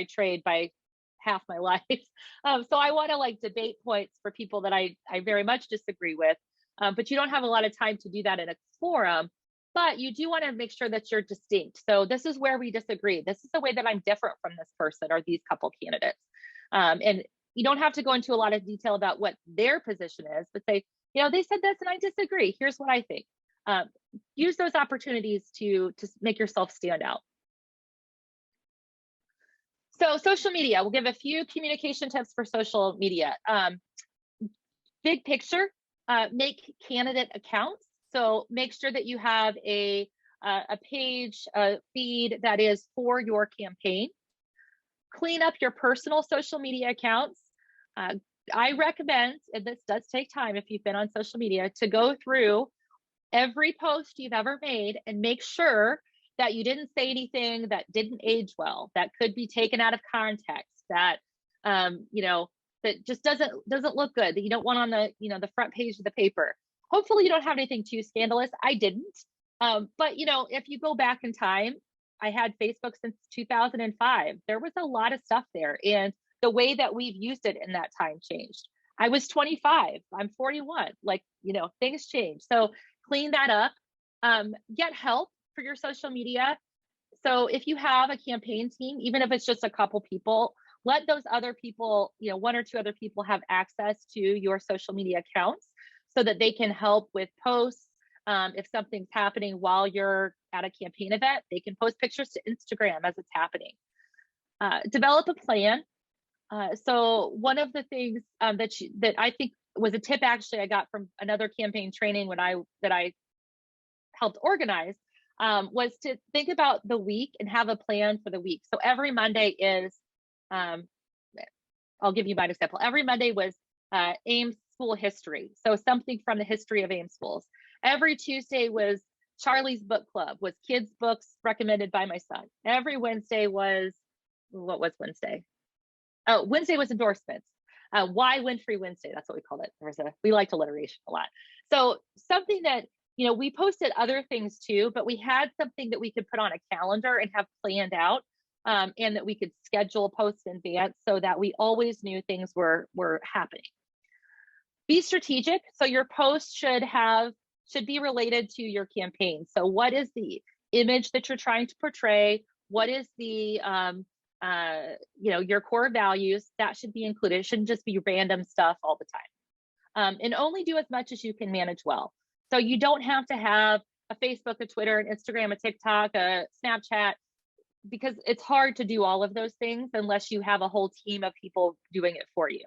trade, by half my life. So I want to debate points for people that I very much disagree with, but you don't have a lot of time to do that in a forum, but you do want to make sure that you're distinct. So this is where we disagree. This is the way that I'm different from this person or these couple candidates. And you don't have to go into a lot of detail about what their position is, but say, they said this and I disagree. Here's what I think. Use those opportunities to make yourself stand out. So social media, we'll give a few communication tips for social media. Big picture, make candidate accounts. So make sure that you have a page, a feed that is for your campaign. Clean up your personal social media accounts. I recommend, and this does take time if you've been on social media, to go through every post you've ever made and make sure that you didn't say anything that didn't age well, that could be taken out of context, that that just doesn't look good, that you don't want on the front page of the paper. Hopefully you don't have anything too scandalous. I didn't. But if you go back in time, I had Facebook since 2005. There was a lot of stuff there, and the way that we've used it in that time changed. I was 25, I'm 41, things change. So clean that up, get help for your social media. So if you have a campaign team, even if it's just a couple people, let those other people, one or two other people have access to your social media accounts so that they can help with posts. If something's happening while you're at a campaign event, they can post pictures to Instagram as it's happening. Develop a plan. So one of the things that I think was a tip actually I got from another campaign training that I helped organize was to think about the week and have a plan for the week. So every Monday is, I'll give you my example. Every Monday was Ames school history. So something from the history of Ames schools. Every Tuesday was Charlie's book club, was kids' books recommended by my son. Every Wednesday was, what was Wednesday? Oh, Wednesday was endorsements. Why Winfrey Wednesday? That's what we called it. We liked alliteration a lot. So something that, we posted other things too, but we had something that we could put on a calendar and have planned out, and that we could schedule posts in advance so that we always knew things were happening. Be strategic. So your post should be related to your campaign. So what is the image that you're trying to portray? What is the your core values? That should be included. It shouldn't just be random stuff all the time. And only do as much as you can manage well. So you don't have to have a Facebook, a Twitter, an Instagram, a TikTok, a Snapchat, because it's hard to do all of those things unless you have a whole team of people doing it for you.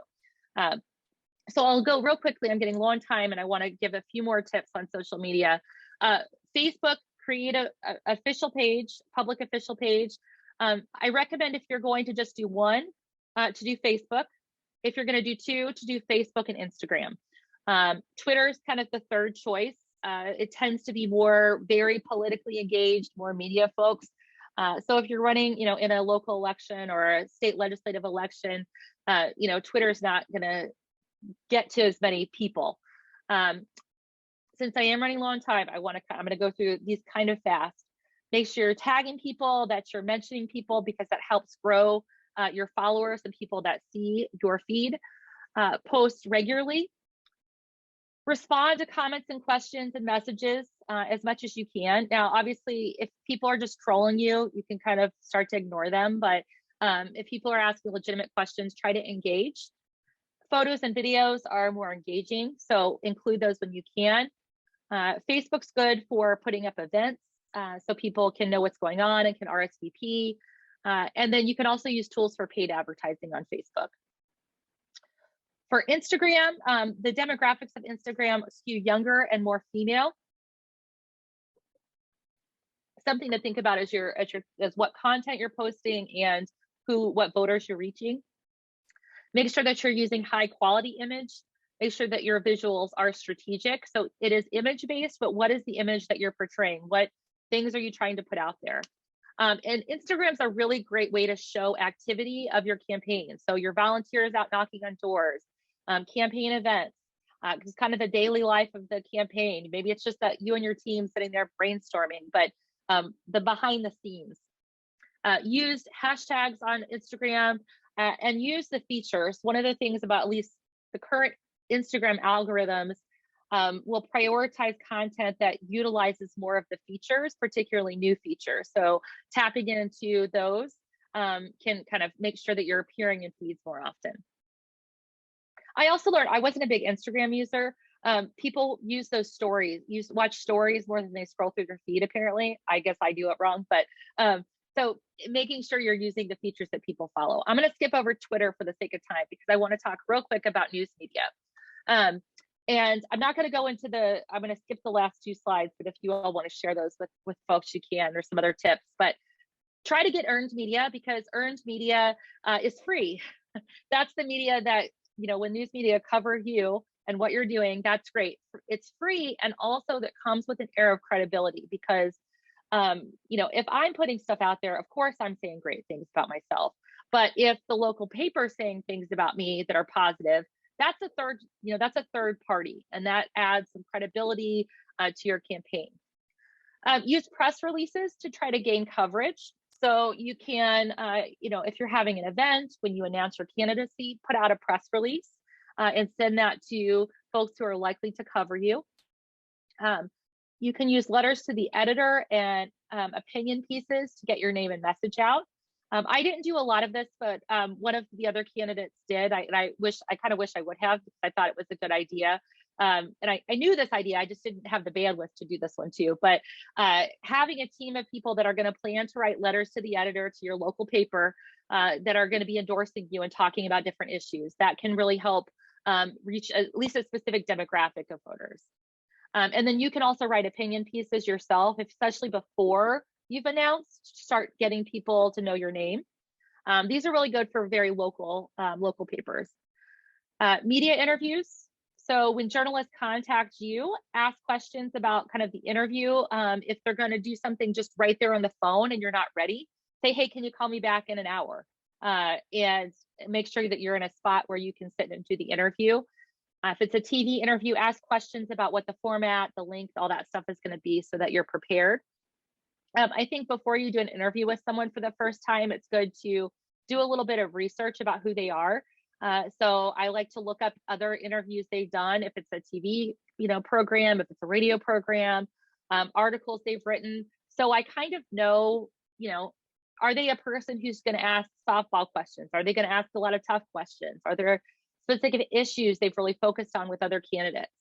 So I'll go real quickly. I'm getting low on time, and I want to give a few more tips on social media. Facebook, create a official page, public official page. I recommend if you're going to just do one, to do Facebook. If you're going to do two, to do Facebook and Instagram. Twitter is kind of the third choice. It tends to be more very politically engaged, more media folks. So if you're running, in a local election or a state legislative election, Twitter's not going to get to as many people. Since I am running low on time, I'm going to go through these kind of fast. Make sure you're tagging people, that you're mentioning people, because that helps grow your followers and people that see your feed. Post regularly. Respond to comments and questions and messages as much as you can. Now, obviously, if people are just trolling you, you can kind of start to ignore them. But if people are asking legitimate questions, try to engage. Photos and videos are more engaging, so include those when you can. Facebook's good for putting up events so people can know what's going on and can RSVP. And then you can also use tools for paid advertising on Facebook. For Instagram, the demographics of Instagram skew younger and more female. Something to think about as what content you're posting and what voters you're reaching. Make sure that you're using high quality image. Make sure that your visuals are strategic. So it is image based, but what is the image that you're portraying? What things are you trying to put out there? And Instagram's a really great way to show activity of your campaign. So your volunteers out knocking on doors, campaign events, it's kind of the daily life of the campaign. Maybe it's just that you and your team sitting there brainstorming, but the behind the scenes. Use hashtags on Instagram and use the features. One of the things about at least the current Instagram algorithms will prioritize content that utilizes more of the features, particularly new features. So tapping into those can kind of make sure that you're appearing in feeds more often. I also learned, I wasn't a big Instagram user. People use those stories, watch stories more than they scroll through their feed, apparently. I guess I do it wrong, but so making sure you're using the features that people follow. I'm going to skip over Twitter for the sake of time because I want to talk real quick about news media. And I'm not going to go into I'm going to skip the last two slides, but if you all want to share those with folks, you can. There's some other tips, but try to get earned media, because earned media is free. That's the media that, when news media cover you and what you're doing, that's great. It's free. And also that comes with an air of credibility, because if I'm putting stuff out there, of course I'm saying great things about myself. But if the local paper is saying things about me that are positive, that's a third party, and that adds some credibility to your campaign. Use press releases to try to gain coverage. So you can, if you're having an event, when you announce your candidacy, put out a press release and send that to folks who are likely to cover you. You can use letters to the editor and opinion pieces to get your name and message out. I didn't do a lot of this, but one of the other candidates did. I kind of wish I would have, because I thought it was a good idea. And I knew this idea, I just didn't have the bandwidth to do this one too. But having a team of people that are going to plan to write letters to the editor, to your local paper, that are going to be endorsing you and talking about different issues, that can really help reach at least a specific demographic of voters. And then you can also write opinion pieces yourself, especially before you've announced, start getting people to know your name. These are really good for very local papers. Media interviews. So when journalists contact you, ask questions about kind of the interview. If they're going to do something just right there on the phone and you're not ready, say, hey, can you call me back in an hour? And make sure that you're in a spot where you can sit and do the interview. If it's a TV interview, ask questions about what the format, the length, all that stuff is going to be, so that you're prepared. I think before you do an interview with someone for the first time, it's good to do a little bit of research about who they are. So I like to look up other interviews they've done, if it's a TV, program, if it's a radio program, articles they've written. So I kind of know, are they a person who's going to ask softball questions? Are they going to ask a lot of tough questions? Are there specific issues they've really focused on with other candidates?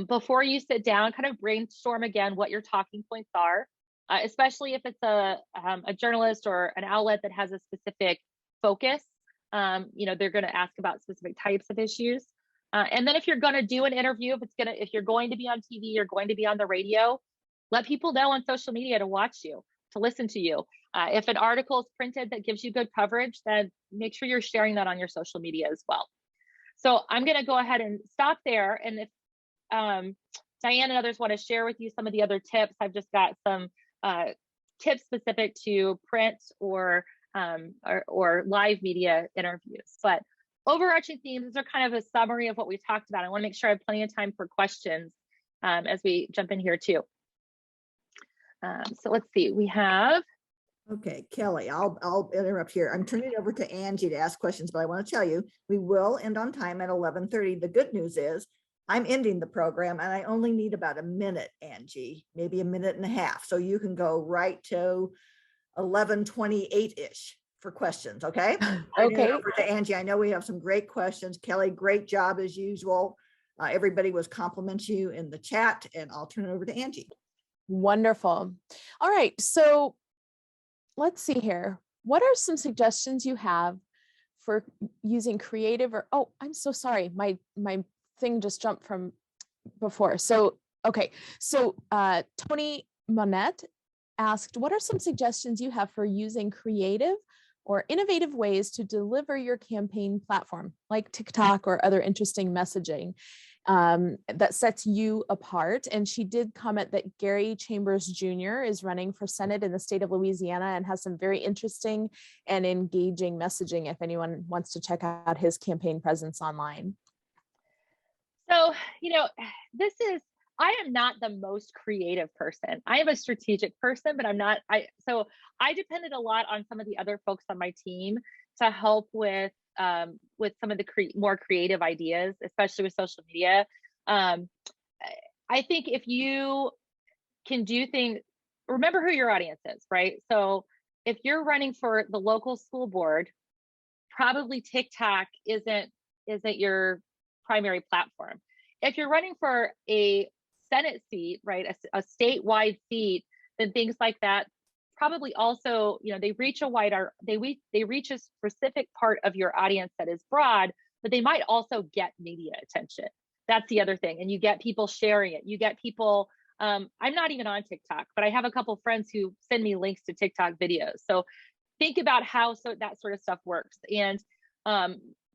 Before you sit down, kind of brainstorm again what your talking points are, especially if it's a journalist or an outlet that has a specific focus. They're going to ask about specific types of issues. And then if you're going to do an interview, if you're going to be on TV, you're going to be on the radio, let people know on social media to watch you, to listen to you. If an article is printed that gives you good coverage, then make sure you're sharing that on your social media as well. So I'm going to go ahead and stop there. And if Diane and others want to share with you some of the other tips. I've just got some tips specific to print or live media interviews. But overarching themes, these are kind of a summary of what we talked about. I want to make sure I have plenty of time for questions as we jump in here too. So let's see, we have. Okay, Kelly, I'll interrupt here. I'm turning it over to Angie to ask questions, but I want to tell you, we will end on time at 11:30. The good news is I'm ending the program and I only need about a minute, Angie, maybe a minute and a half. So you can go right to 11:28-ish for questions, okay? Okay. Over to Angie. I know we have some great questions. Kelly, great job as usual. Everybody was complimenting you in the chat, and I'll turn it over to Angie. Wonderful. All right. So let's see here. What are some suggestions you have for using creative or, oh, I'm so sorry. My thing just jumped from before. So, okay. So Tony Monette asked, what are some suggestions you have for using creative or innovative ways to deliver your campaign platform, like TikTok or other interesting messaging that sets you apart? And she did comment that Gary Chambers Jr. is running for Senate in the state of Louisiana and has some very interesting and engaging messaging if anyone wants to check out his campaign presence online. So, I am not the most creative person. I am a strategic person, but I'm not, so I depended a lot on some of the other folks on my team to help with some of the more creative ideas, especially with social media. I think if you can do things, remember who your audience is, right? So if you're running for the local school board, probably TikTok isn't your primary platform. If you're running for a Senate seat, right, a statewide seat, then things like that probably also, they reach they reach a specific part of your audience that is broad, but they might also get media attention. That's the other thing. And you get people sharing it. You get people, I'm not even on TikTok, but I have a couple friends who send me links to TikTok videos. So think about how that sort of stuff works. And,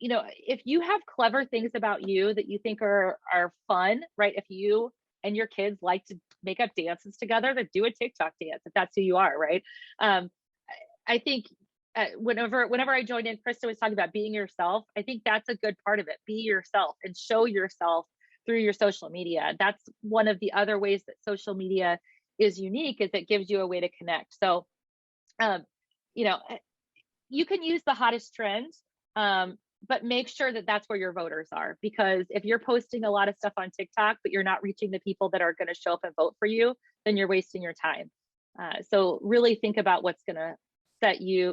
if you have clever things about you that you think are fun, right? If you and your kids like to make up dances together, then do a TikTok dance if that's who you are, right? I think whenever I joined in, Krista was talking about being yourself. I think that's a good part of it. Be yourself and show yourself through your social media. That's one of the other ways that social media is unique, is it gives you a way to connect. So, you can use the hottest trends, but make sure that that's where your voters are, because if you're posting a lot of stuff on TikTok, but you're not reaching the people that are going to show up and vote for you, then you're wasting your time. So really think about what's going to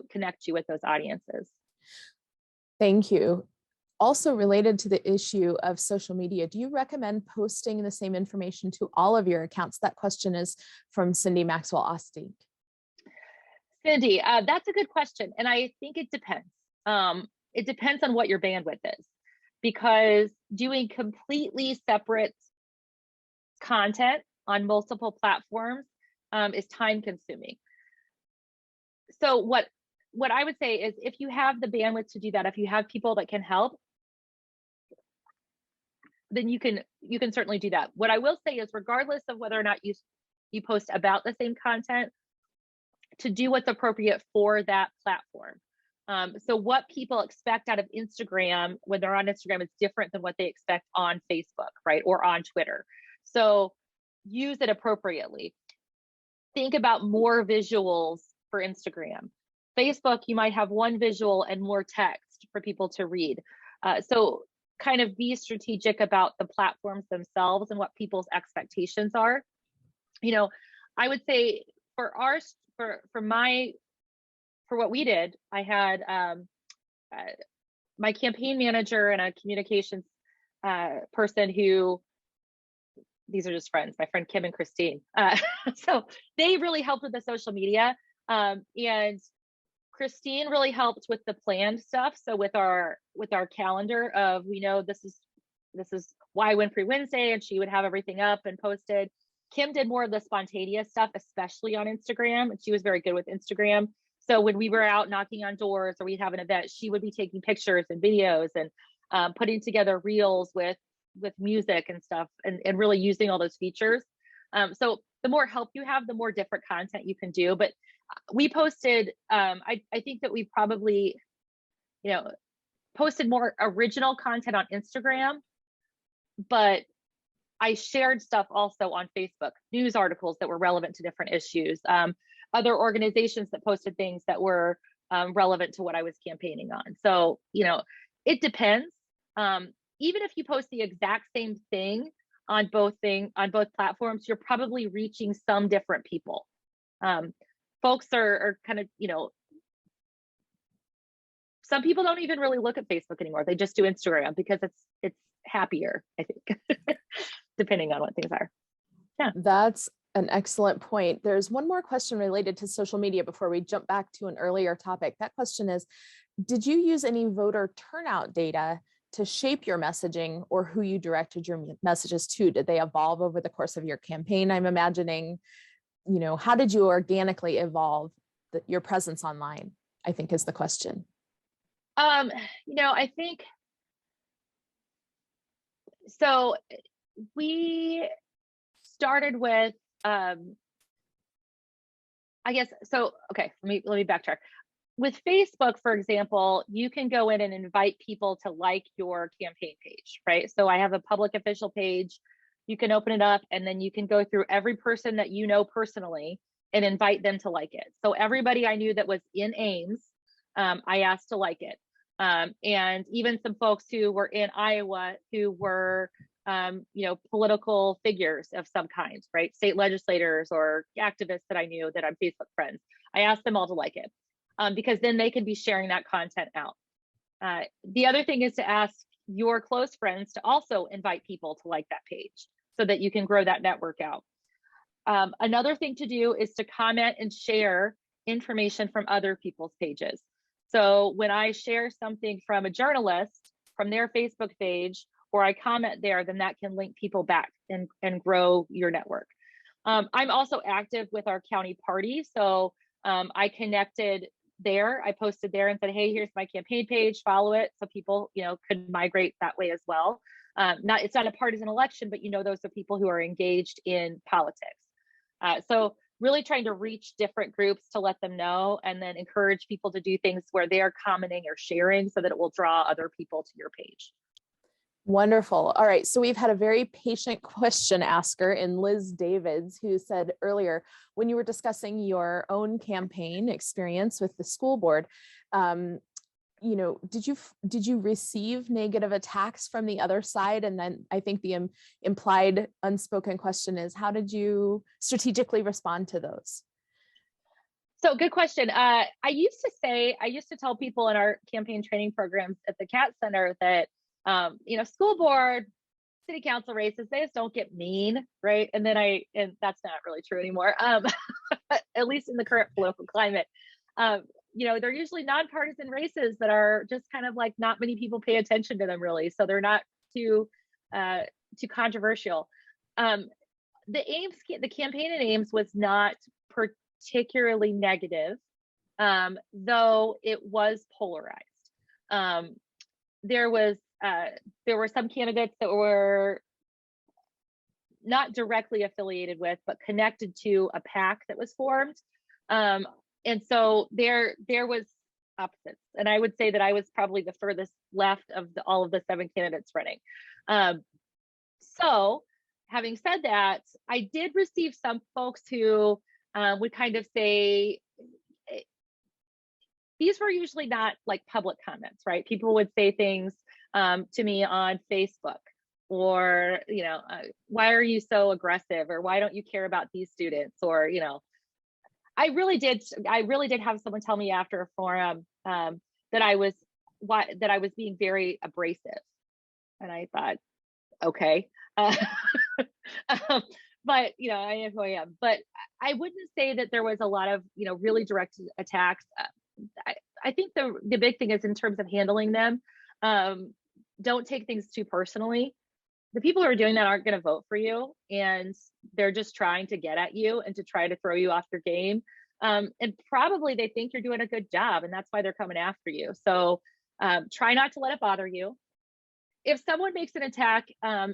connect you with those audiences. Thank you. Also related to the issue of social media, do you recommend posting the same information to all of your accounts? That question is from Cindy Maxwell Ostick. Cindy, that's a good question. And I think it depends. It depends on what your bandwidth is, because doing completely separate content on multiple platforms is time consuming. So what I would say is, if you have the bandwidth to do that, if you have people that can help, then you can certainly do that. What I will say is, regardless of whether or not you post about the same content, to do what's appropriate for that platform. So what people expect out of Instagram when they're on Instagram is different than what they expect on Facebook, right? Or on Twitter. So use it appropriately. Think about more visuals for Instagram. Facebook, you might have one visual and more text for people to read. So kind of be strategic about the platforms themselves and what people's expectations are. I would say for what we did, I had my campaign manager and a communications person who, these are just friends, my friend Kim and Christine. So they really helped with the social media. And Christine really helped with the planned stuff. So with our calendar of, we know this is why Winfrey Wednesday, and she would have everything up and posted. Kim did more of the spontaneous stuff, especially on Instagram, and she was very good with Instagram. So when we were out knocking on doors or we'd have an event, she would be taking pictures and videos and putting together reels with music and stuff, and really using all those features. So the more help you have, the more different content you can do. But we posted, I think that we probably, posted more original content on Instagram, but I shared stuff also on Facebook, news articles that were relevant to different issues, other organizations that posted things that were relevant to what I was campaigning on. So, it depends. Even if you post the exact same thing on both platforms, you're probably reaching some different people. Folks are kind of, some people don't even really look at Facebook anymore. They just do Instagram because it's happier, I think, depending on what things are. Yeah. That's an excellent point. There's one more question related to social media before we jump back to an earlier topic. That question is, did you use any voter turnout data to shape your messaging or who you directed your messages to? Did they evolve over the course of your campaign? I'm imagining, how did you organically evolve your presence online, I think is the question. I think, so we started with, I guess, so, okay, let me backtrack. With Facebook, for example, you can go in and invite people to like your campaign page, right? So I have a public official page. You can open it up and then you can go through every person that you know personally and invite them to like it. So everybody I knew that was in Ames, I asked to like it. And even some folks who were in Iowa who were, political figures of some kind, right? State legislators or activists that I knew that I'm Facebook friends. I asked them all to like it because then they can be sharing that content out. The other thing is to ask your close friends to also invite people to like that page so that you can grow that network out. Another thing to do is to comment and share information from other people's pages. So when I share something from a journalist from their Facebook page, or I comment there, then that can link people back and grow your network. I'm also active with our county party. So I connected there. I posted there and said, hey, here's my campaign page, follow it. So people, could migrate that way as well. It's not a partisan election, but those are people who are engaged in politics. So really trying to reach different groups to let them know and then encourage people to do things where they're commenting or sharing so that it will draw other people to your page. Wonderful. All right. So we've had a very patient question asker in Liz Davids, who said earlier, when you were discussing your own campaign experience with the school board, did you receive negative attacks from the other side? And then I think the implied unspoken question is, how did you strategically respond to those? So good question. I used to tell people in our campaign training programs at the CAT Center that, school board, city council races, they just don't get mean, right? And that's not really true anymore, at least in the current political climate. They're usually nonpartisan races that are just kind of like not many people pay attention to them really. So they're not too controversial. The campaign in Ames was not particularly negative, though it was polarized. There were some candidates that were not directly affiliated with, but connected to a PAC that was formed. And so there was opposites. And I would say that I was probably the furthest left of all of the 7 candidates running. So having said that, I did receive some folks who would kind of say, these were usually not like public comments, right? People would say things to me on Facebook or, why are you so aggressive? Or why don't you care about these students? Or, I really did have someone tell me after a forum that I was being very abrasive. And I thought, okay. But, I am who I am. But I wouldn't say that there was a lot of, really direct attacks. I think the big thing is in terms of handling them, don't take things too personally. The people who are doing that aren't going to vote for you, and they're just trying to get at you and to try to throw you off your game. And probably they think you're doing a good job, and that's why they're coming after you. So try not to let it bother you. if someone makes an attack,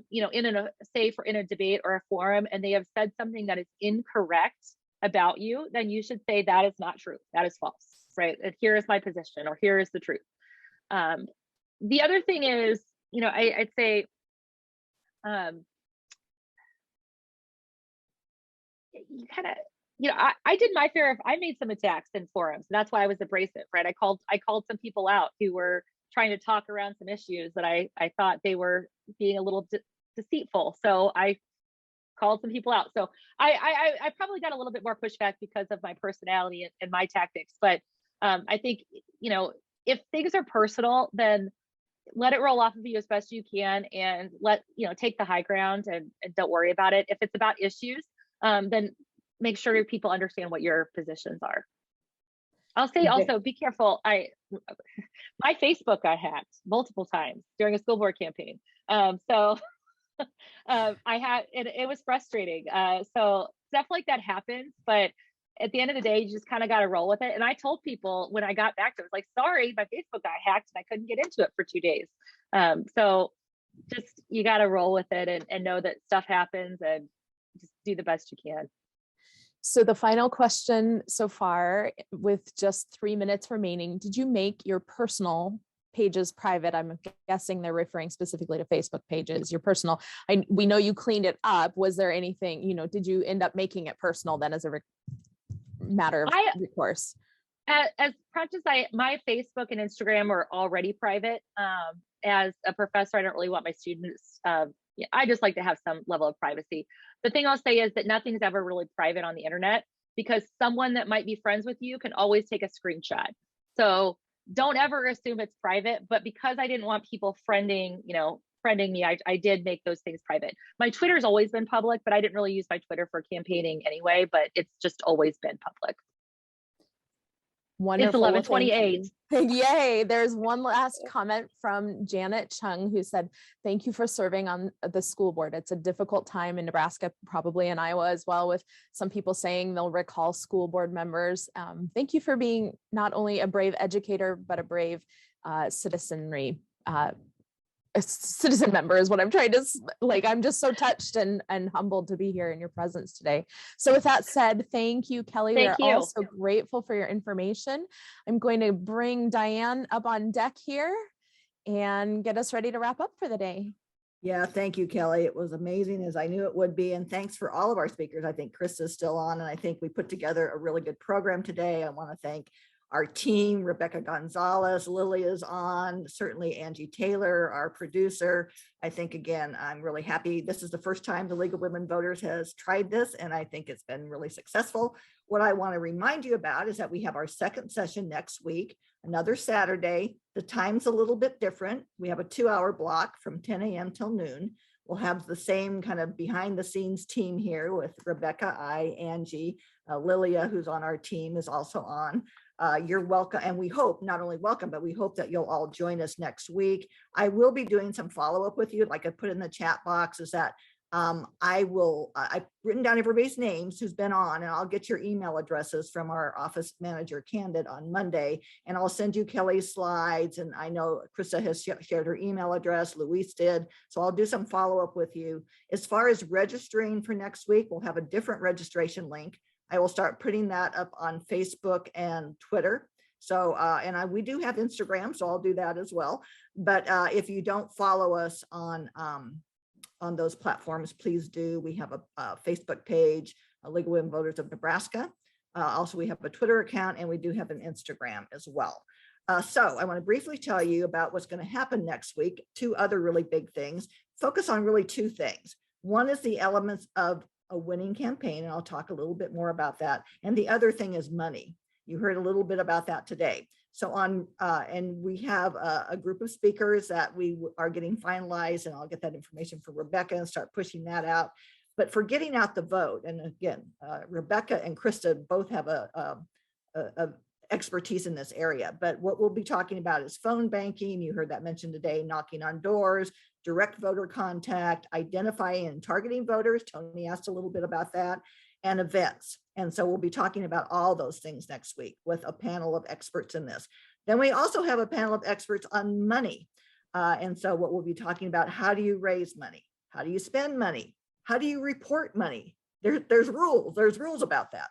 you know, in a debate or a forum, and they have said something that is incorrect about you, then you should say that is not true. That is false, right? And here is my position, or here is the truth. The other thing is, you know, I'd say, you kind of, you know, I did my fair. I made some attacks in forums. And that's why I was abrasive, right? I called some people out who were trying to talk around some issues that I thought they were being a little deceitful. So I called some people out. So I probably got a little bit more pushback because of my personality and my tactics. But I think, you know, if things are personal, then let it roll off of you as best you can, and take the high ground and don't worry about it. If it's about issues, then make sure people understand what your positions are. I'll say also, be careful. My Facebook got hacked multiple times during a school board campaign. So I had, it was frustrating. So stuff like that happens, but at the end of the day, you just kind of got to roll with it. And I told people when I got back to it, I was like, sorry, my Facebook got hacked and I couldn't get into it for 2 days. So just, you got to roll with it and know that stuff happens, and just do the best you can. So the final question so far, with just 3 minutes remaining, did you make your personal pages private? I'm guessing they're referring specifically to Facebook pages, your personal. We know you cleaned it up. Was there anything, did you end up making it personal then as a matter of recourse? As practice, my Facebook and Instagram are already private. As a professor, I don't really want my students, I just like to have some level of privacy. The thing I'll say is that nothing's ever really private on the internet, because someone that might be friends with you can always take a screenshot. So don't ever assume it's private, but because I didn't want people friending me, I did make those things private. My Twitter's always been public, but I didn't really use my Twitter for campaigning anyway, but it's just always been public. Wonderful. It's 11:28. Yay. There's one last comment from Janet Chung, who said, thank you for serving on the school board. It's a difficult time in Nebraska, probably in Iowa as well, with some people saying they'll recall school board members. Thank you for being not only a brave educator, but a brave citizen member is what I'm trying to, I'm just so touched and humbled to be here in your presence today. So with that said, thank you, Kelly. Thank you. We're also grateful for your information. I'm going to bring Diane up on deck here and get us ready to wrap up for the day. Yeah, thank you, Kelly. It was amazing, as I knew it would be. And thanks for all of our speakers. I think Chris is still on, and I think we put together a really good program today. I want to thank our team, Rebecca Gonzalez, Lily is on, certainly Angie Taylor, our producer. I think, again, I'm really happy. This is the first time the League of Women Voters has tried this, and I think it's been really successful. What I want to remind you about is that we have our second session next week, another Saturday. The time's a little bit different. We have a 2-hour block from 10 a.m. till noon. We'll have the same kind of behind the scenes team here with Rebecca, Angie, Lilia, who's on our team, is also on. You're welcome. And we hope, not only welcome, but we hope that you'll all join us next week. I will be doing some follow-up with you, like I put in the chat box, is that I've written down everybody's names who's been on, and I'll get your email addresses from our office manager, Candid, on Monday, and I'll send you Kelly's slides. And I know Krista has shared her email address, Luis did, so I'll do some follow-up with you. As far as registering for next week, we'll have a different registration link. I will start putting that up on Facebook and Twitter. So, we do have Instagram, so I'll do that as well. But if you don't follow us on those platforms, please do. We have a Facebook page, League of Women Voters of Nebraska. Also, we have a Twitter account, and we do have an Instagram as well. So I want to briefly tell you about what's going to happen next week. 2 other really big things. Focus on really 2 things. One is the elements of a winning campaign, and I'll talk a little bit more about that. And the other thing is money. You heard a little bit about that today. So and we have a group of speakers that we are getting finalized, and I'll get that information for Rebecca and start pushing that out. But for getting out the vote, and again, Rebecca and Krista both have a expertise in this area, but what we'll be talking about is phone banking. You heard that mentioned today, knocking on doors, direct voter contact, identifying and targeting voters. Tony asked a little bit about that, and events. And so we'll be talking about all those things next week with a panel of experts in this. Then we also have a panel of experts on money. And so what we'll be talking about, how do you raise money? How do you spend money? How do you report money? There's rules about that.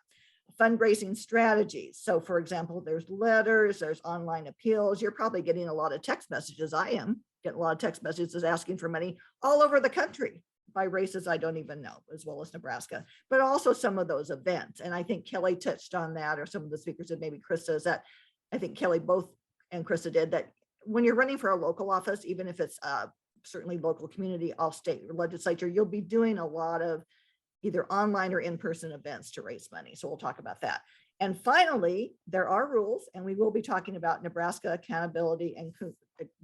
Fundraising strategies. So for example, there's letters, there's online appeals. You're probably getting a lot of text messages. I am getting a lot of text messages asking for money all over the country by races I don't even know, as well as Nebraska, but also some of those events. And I think Kelly touched on that, or some of the speakers, and maybe Krista, is that I think Kelly both and Krista did, that when you're running for a local office, even if it's certainly local community, all state legislature, you'll be doing a lot of either online or in-person events to raise money. So we'll talk about that. And finally, there are rules, and we will be talking about Nebraska Accountability and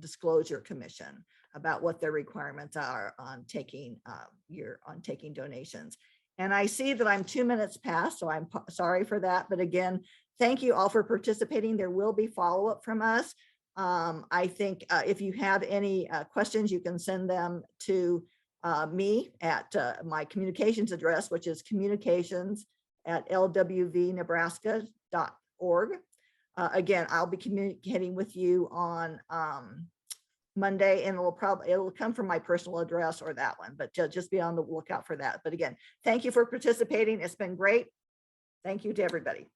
Disclosure Commission, about what their requirements are on taking taking donations. And I see that I'm 2 minutes past, so I'm sorry for that. But again, thank you all for participating. There will be follow-up from us. I think if you have any questions, you can send them to me at my communications address, which is communications@lwvnebraska.org. Again, I'll be communicating with you on Monday, and it'll come from my personal address or that one, but just be on the lookout for that. But again, thank you for participating. It's been great. Thank you to everybody.